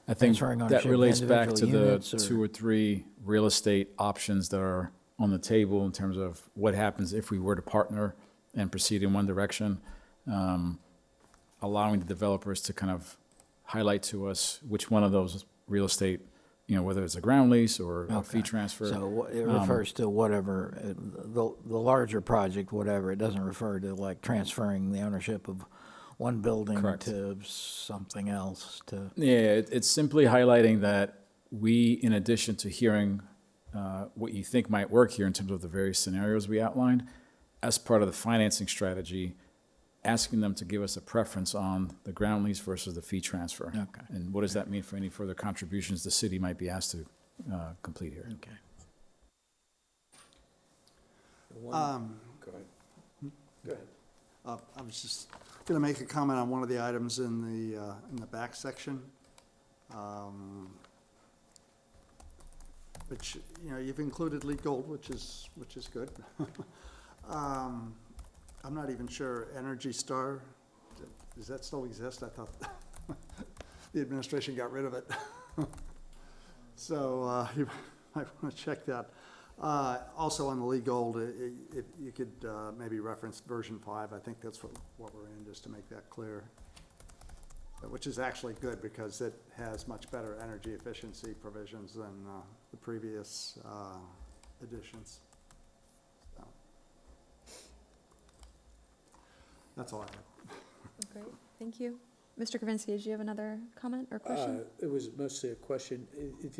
I think transferring that ownership of relates back to individual the units, or- 2 or 3 real estate options that are on the table in terms of what happens if we were to partner and proceed in one direction, allowing the developers to kind of highlight to us which one of those real estate, whether it's a ground lease or a fee Okay. transfer. So it refers to whatever, the larger project, whatever. It doesn't refer to like transferring the ownership of one building Correct. to something else to. Yeah, it's simply highlighting that we, in addition to hearing what you think might work here in terms of the various scenarios we outlined, as part of the financing strategy, asking them to give us a preference on the ground lease versus the fee transfer. Okay. And what does that mean for any further contributions the city might be asked to complete here? Okay. Go ahead. Go ahead. I was just going to make a comment on one of the items in the back section. Which, you've included LEED Gold, which is good. I'm not even sure Energy Star, does that still exist? I thought the administration got rid of it. So you might want to check that. Also on the LEED Gold, if you could maybe reference version 5, I think that's what we're in, just to make that clear. Which is actually good because it has much better energy efficiency provisions than the previous editions. So, that's all I have. Great, thank you. Mr. Kravinsky, did you have another comment or question? It was mostly a question.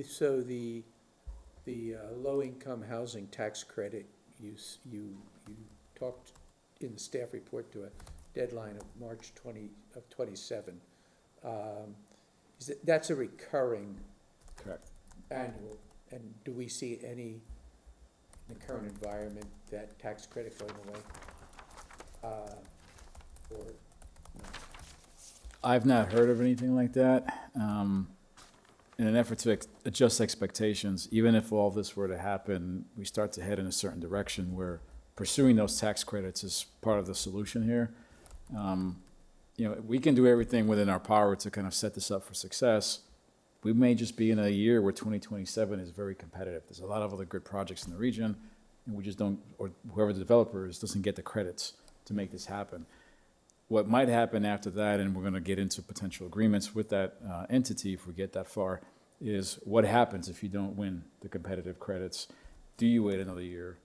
So the low-income housing tax credit, you talked in the staff report to a deadline of March 27. That's a recurring Correct. annual, and do we see any, in the current environment, that tax credit going away? Or no? I've not heard of anything like that. in an effort to adjust expectations, even if all this were to happen, we start to head in a certain direction where pursuing those tax credits is part of the solution here. You know, we can do everything within our power to kind of set this up for success. We may just be in a year where 2027 is very competitive. There's a lot of other good projects in the region, and we just don't, or whoever the developer is, doesn't get the credits to make this happen. What might happen after that, and we're going to get into potential agreements with that entity if we get that far, is what happens if you don't win the competitive credits? Do you wait another year?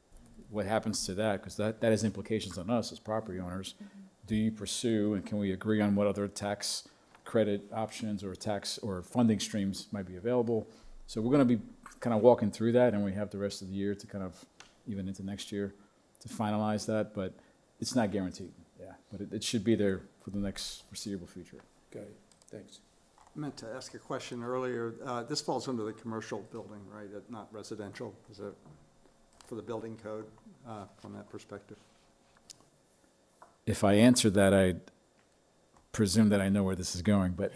What happens to that? Because that has implications on us as property owners. Do you pursue, and can we agree on what other tax credit options or tax or funding streams might be available? So we're going to be kind of walking through that, and we have the rest of the year to kind of, even into next year, to finalize that, but it's not guaranteed, yeah. But it should be there for the next foreseeable future. Got it, thanks. I meant to ask a question earlier. This falls under the commercial building, right, not residential? Is it for the building code from that perspective? If I answer that, I presume that I know where this is going, but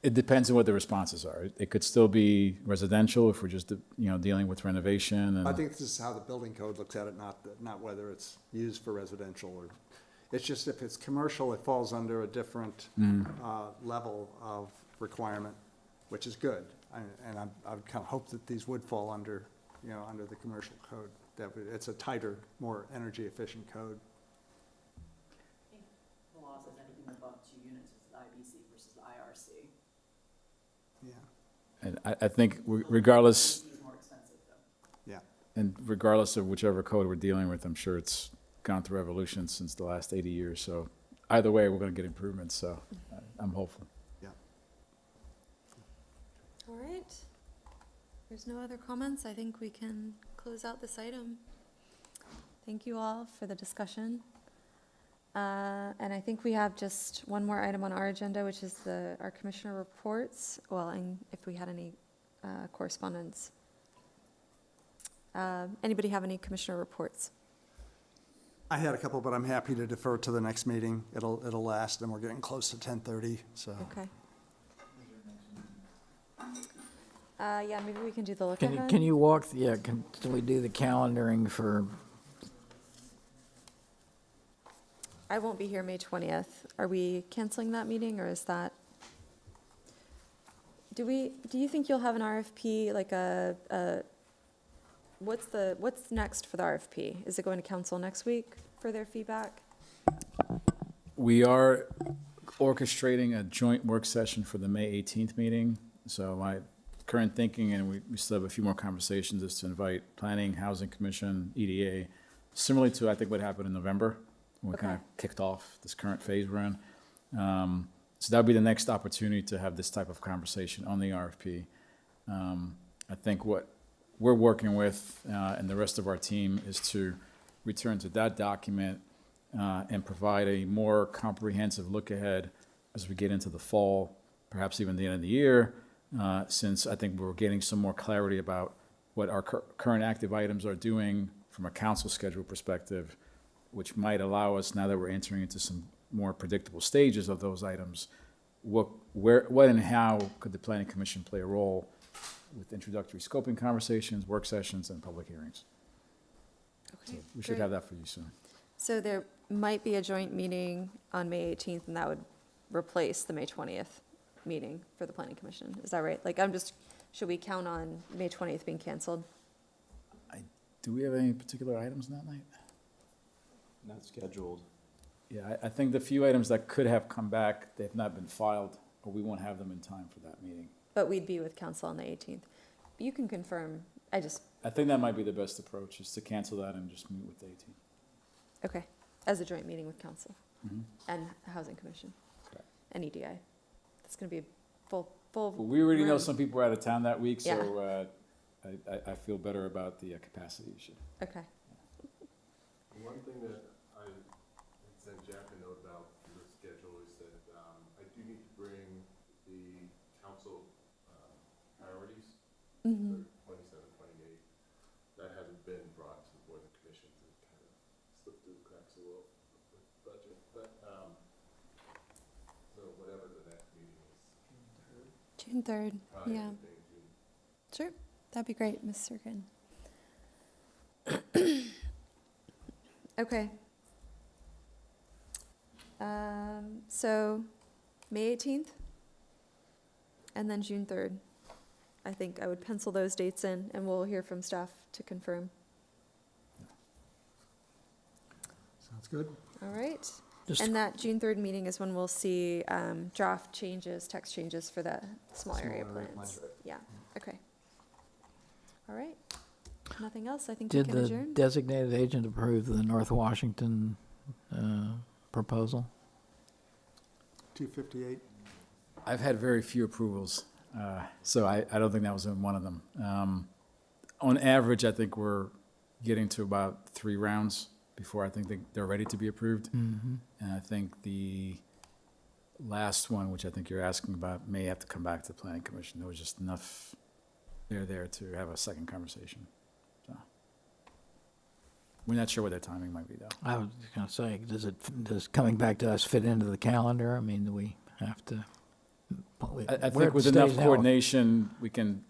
it depends on what the responses are. It could still be residential if we're just, you know, dealing with renovation and. I think this is how the building code looks at it, not whether it's used for residential or, it's just if it's commercial, it falls under a different level of requirement, which is good. And I would kind of hope that these would fall under, you know, under the commercial code. It's a tighter, more energy efficient code. The law says anything above 2 units is the IBC versus the IRC. Yeah. And I think regardless, IBC is more expensive though. Yeah. and regardless of whichever code we're dealing with, I'm sure it's gone through evolution since the last 80 years. So either way, we're going to get improvements. So I'm hopeful. Yeah. All right. There's no other comments. I think we can close out this item. Thank you all for the discussion. And I think we have just one more item on our agenda, which is our commissioner reports. Well, and if we had any correspondence. Anybody have any commissioner reports? I had a couple, but I'm happy to defer to the next meeting. It'll last, and we're getting close to 10:30, so. Okay. Yeah, maybe we can do the look ahead. Can you walk, can we do the calendaring for, I won't be here May 20th. Are we canceling that meeting, or is that? Do you think you'll have an RFP, like what's next for the RFP? Is it going to council next week for their feedback? We are orchestrating a joint work session for the May 18th meeting. So my current thinking, and we still have a few more conversations, is to invite Planning, Housing Commission, EDA, similarly to, I think, what happened in November, when we kind of kicked off this current phase we're in. So that'll be the next opportunity to have this type of conversation on the RFP. I think what we're working with, and the rest of our team, is to return to that document and provide a more comprehensive look ahead as we get into the fall, perhaps even the end of the year, since I think we're getting some more clarity about what our current active items are doing from a council schedule perspective, which might allow us, now that we're entering into some more predictable stages of those items, what and how could the Planning Commission play a role with introductory scoping conversations, work sessions, and public hearings. Okay, So we should great. have that for you soon. So there might be a joint meeting on May 18th, and that would replace the May 20th meeting for the Planning Commission. Is that right? Like, should we count on May 20th being canceled? Do we have any particular items that night? Not scheduled. Yeah, I think the few items that could have come back, they've not been filed, or we won't have them in time for that meeting. But we'd be with council on the 18th. You can confirm. I think that might be the best approach, is to cancel that and just meet with the 18th. Okay, as a joint meeting with council Mhm. and Housing Commission Correct. and EDI. That's going to be a full Well, we already know room. some people are out of town that week, Yeah. so I feel better about the capacity issue. Okay. One thing that I sent Jack a note about the schedule is that I do need to bring the council priorities Mhm. for 27, 28. That hasn't been brought to the Board of Commissions. It kind of slipped through the cracks a little with the budget. But so whatever the next meeting is. June June 3rd, yeah. Sure, that'd be great, Ms. Serkin. Okay. So, May 18th, and then June 3rd. I think I would pencil those dates in, and we'll hear from staff to confirm. Sounds good. All right. Just- And that June 3rd meeting is when we'll see draft changes, text changes for the small area Small area plans. plans. Yeah, okay. All right. Nothing else? I think we Did can the adjourn. designated agent approve the North Washington proposal? 258. I've had very few approvals, so I don't think that was one of them. On average, I think we're getting to about 3 rounds before I think they're ready to be approved. Mm-hmm. And I think the last one, which I think you're asking about, may have to come back to the planning commission. There was just enough there to have a second conversation. So we're not sure what their timing might be, though. I was going to say, does coming back to us fit into the calendar? I mean, do we have to? I we're think at with the enough stage now. coordination, we can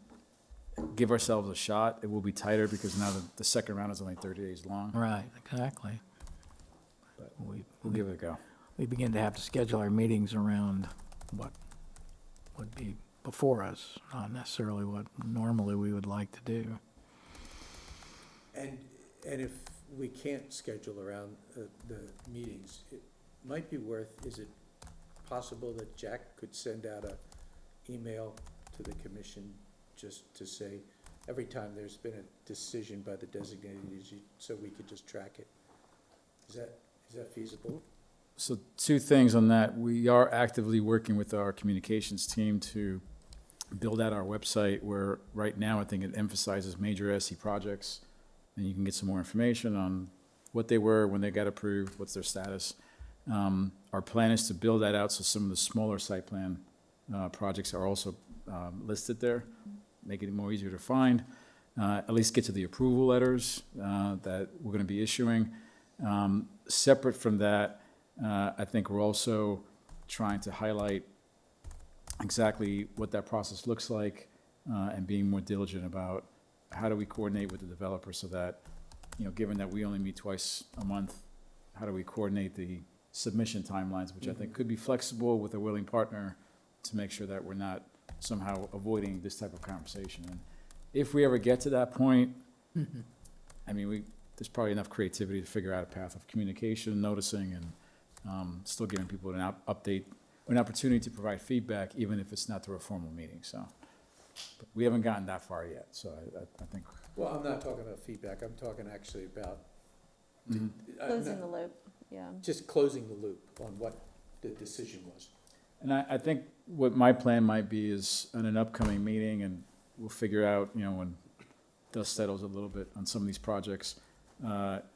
give ourselves a shot. It will be tighter because now the second round is only 30 days long. Right, exactly. But We, we'll give it a go. we begin to have to schedule our meetings around what would be before us, not necessarily what normally we would like to do. And if we can't schedule around the meetings, it might be worth, is it possible that Jack could send out a email to the commission just to say, every time there's been a decision by the designated agent, so we could just track it? Is that feasible? So 2 things on that. We are actively working with our communications team to build out our website where right now I think it emphasizes major SC projects. And you can get some more information on what they were, when they got approved, what's their status. Our plan is to build that out so some of the smaller site plan projects are also listed there, make it more easier to find, at least get to the approval letters that we're going to be issuing. Separate from that, I think we're also trying to highlight exactly what that process looks like and being more diligent about how do we coordinate with the developer so that, given that we only meet twice a month, how do we coordinate the submission timelines, which I think could be flexible with a willing partner to make sure that we're not somehow avoiding this type of conversation. And if we ever get to that point, I mean, there's probably enough creativity to figure out a path of communication, noticing, and still giving people an update, an opportunity to provide feedback, even if it's not through a formal meeting, so. But we haven't gotten that far yet, so I think. Well, I'm not talking about feedback, I'm talking actually about Closing the loop, yeah. just closing the loop on what the decision was. And I think what my plan might be is in an upcoming meeting, and we'll figure out, when dust settles a little bit on some of these projects,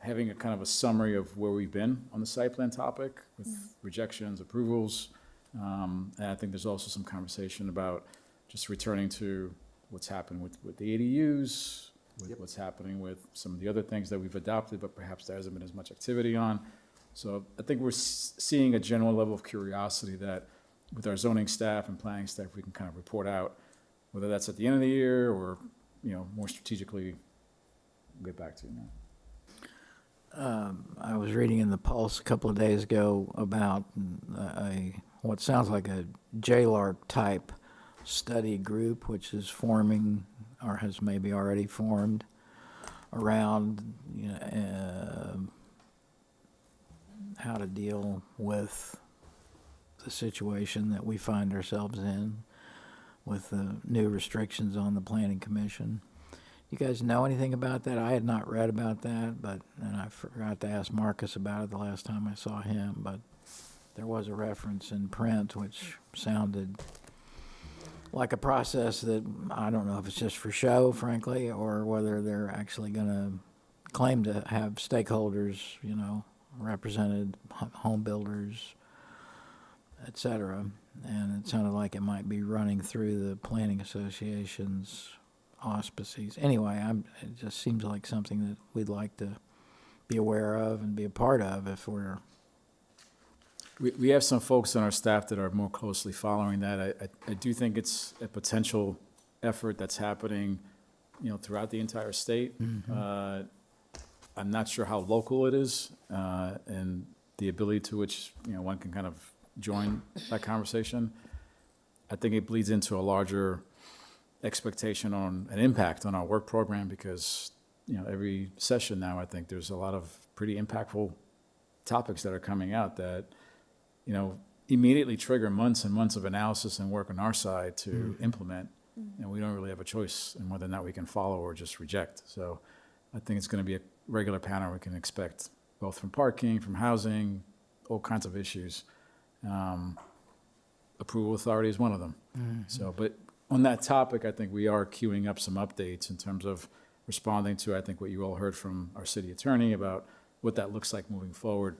having a kind of a summary of where we've been on the site plan topic with rejections, approvals. And I think there's also some conversation about just returning to what's happened with the ADUs, with what's happening with some of the other things that we've adopted, but perhaps there hasn't been as much activity on. So I think we're seeing a general level of curiosity that with our zoning staff and planning staff, we can kind of report out, whether that's at the end of the year or, more strategically, we'll get back to you now. I was reading in the Pulse a couple of days ago about what sounds like a JLARC type study group, which is forming or has maybe already formed around how to deal with the situation that we find ourselves in with the new restrictions on the Planning Commission. You guys know anything about that? I had not read about that, and I forgot to ask Marcus about it the last time I saw him, but there was a reference in print which sounded like a process that I don't know if it's just for show, frankly, or whether they're actually going to claim to have stakeholders, represented, home builders, et cetera. And it sounded like it might be running through the Planning Association's auspices. Anyway, it just seems like something that we'd like to be aware of and be a part of if we're We have some folks on our staff that are more closely following that. I do think it's a potential effort that's happening, throughout the entire state. I'm not sure how local it is, and the ability to which, one can kind of join that conversation. I think it bleeds into a larger expectation on an impact on our work program because, every session now, I think there's a lot of pretty impactful topics that are coming out that, immediately trigger months and months of analysis and work on our side to implement. And we don't really have a choice in whether or not we can follow or just reject. So I think it's going to be a regular pattern we can expect, both from parking, from housing, all kinds of issues. Approval authority is one of them. So, but on that topic, I think we are queuing up some updates in terms of responding to, I think, what you all heard from our city attorney about what that looks like moving forward.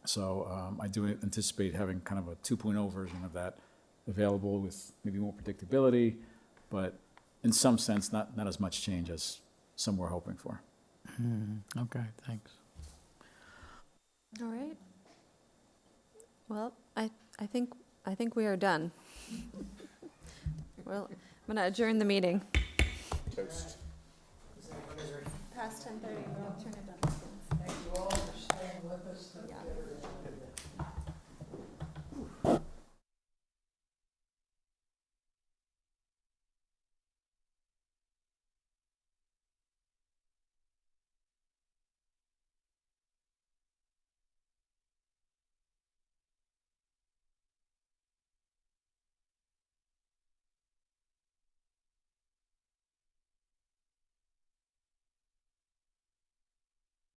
So I do anticipate having kind of a 2.0 version of that available with maybe more predictability, but in some sense, not as much change as some were hoping for. Okay, thanks. All right. Well, I think we are done. Well, I'm going to adjourn the meeting. Toast. Past 10:30, we'll turn it down. Thank you all for staying with us. Yeah.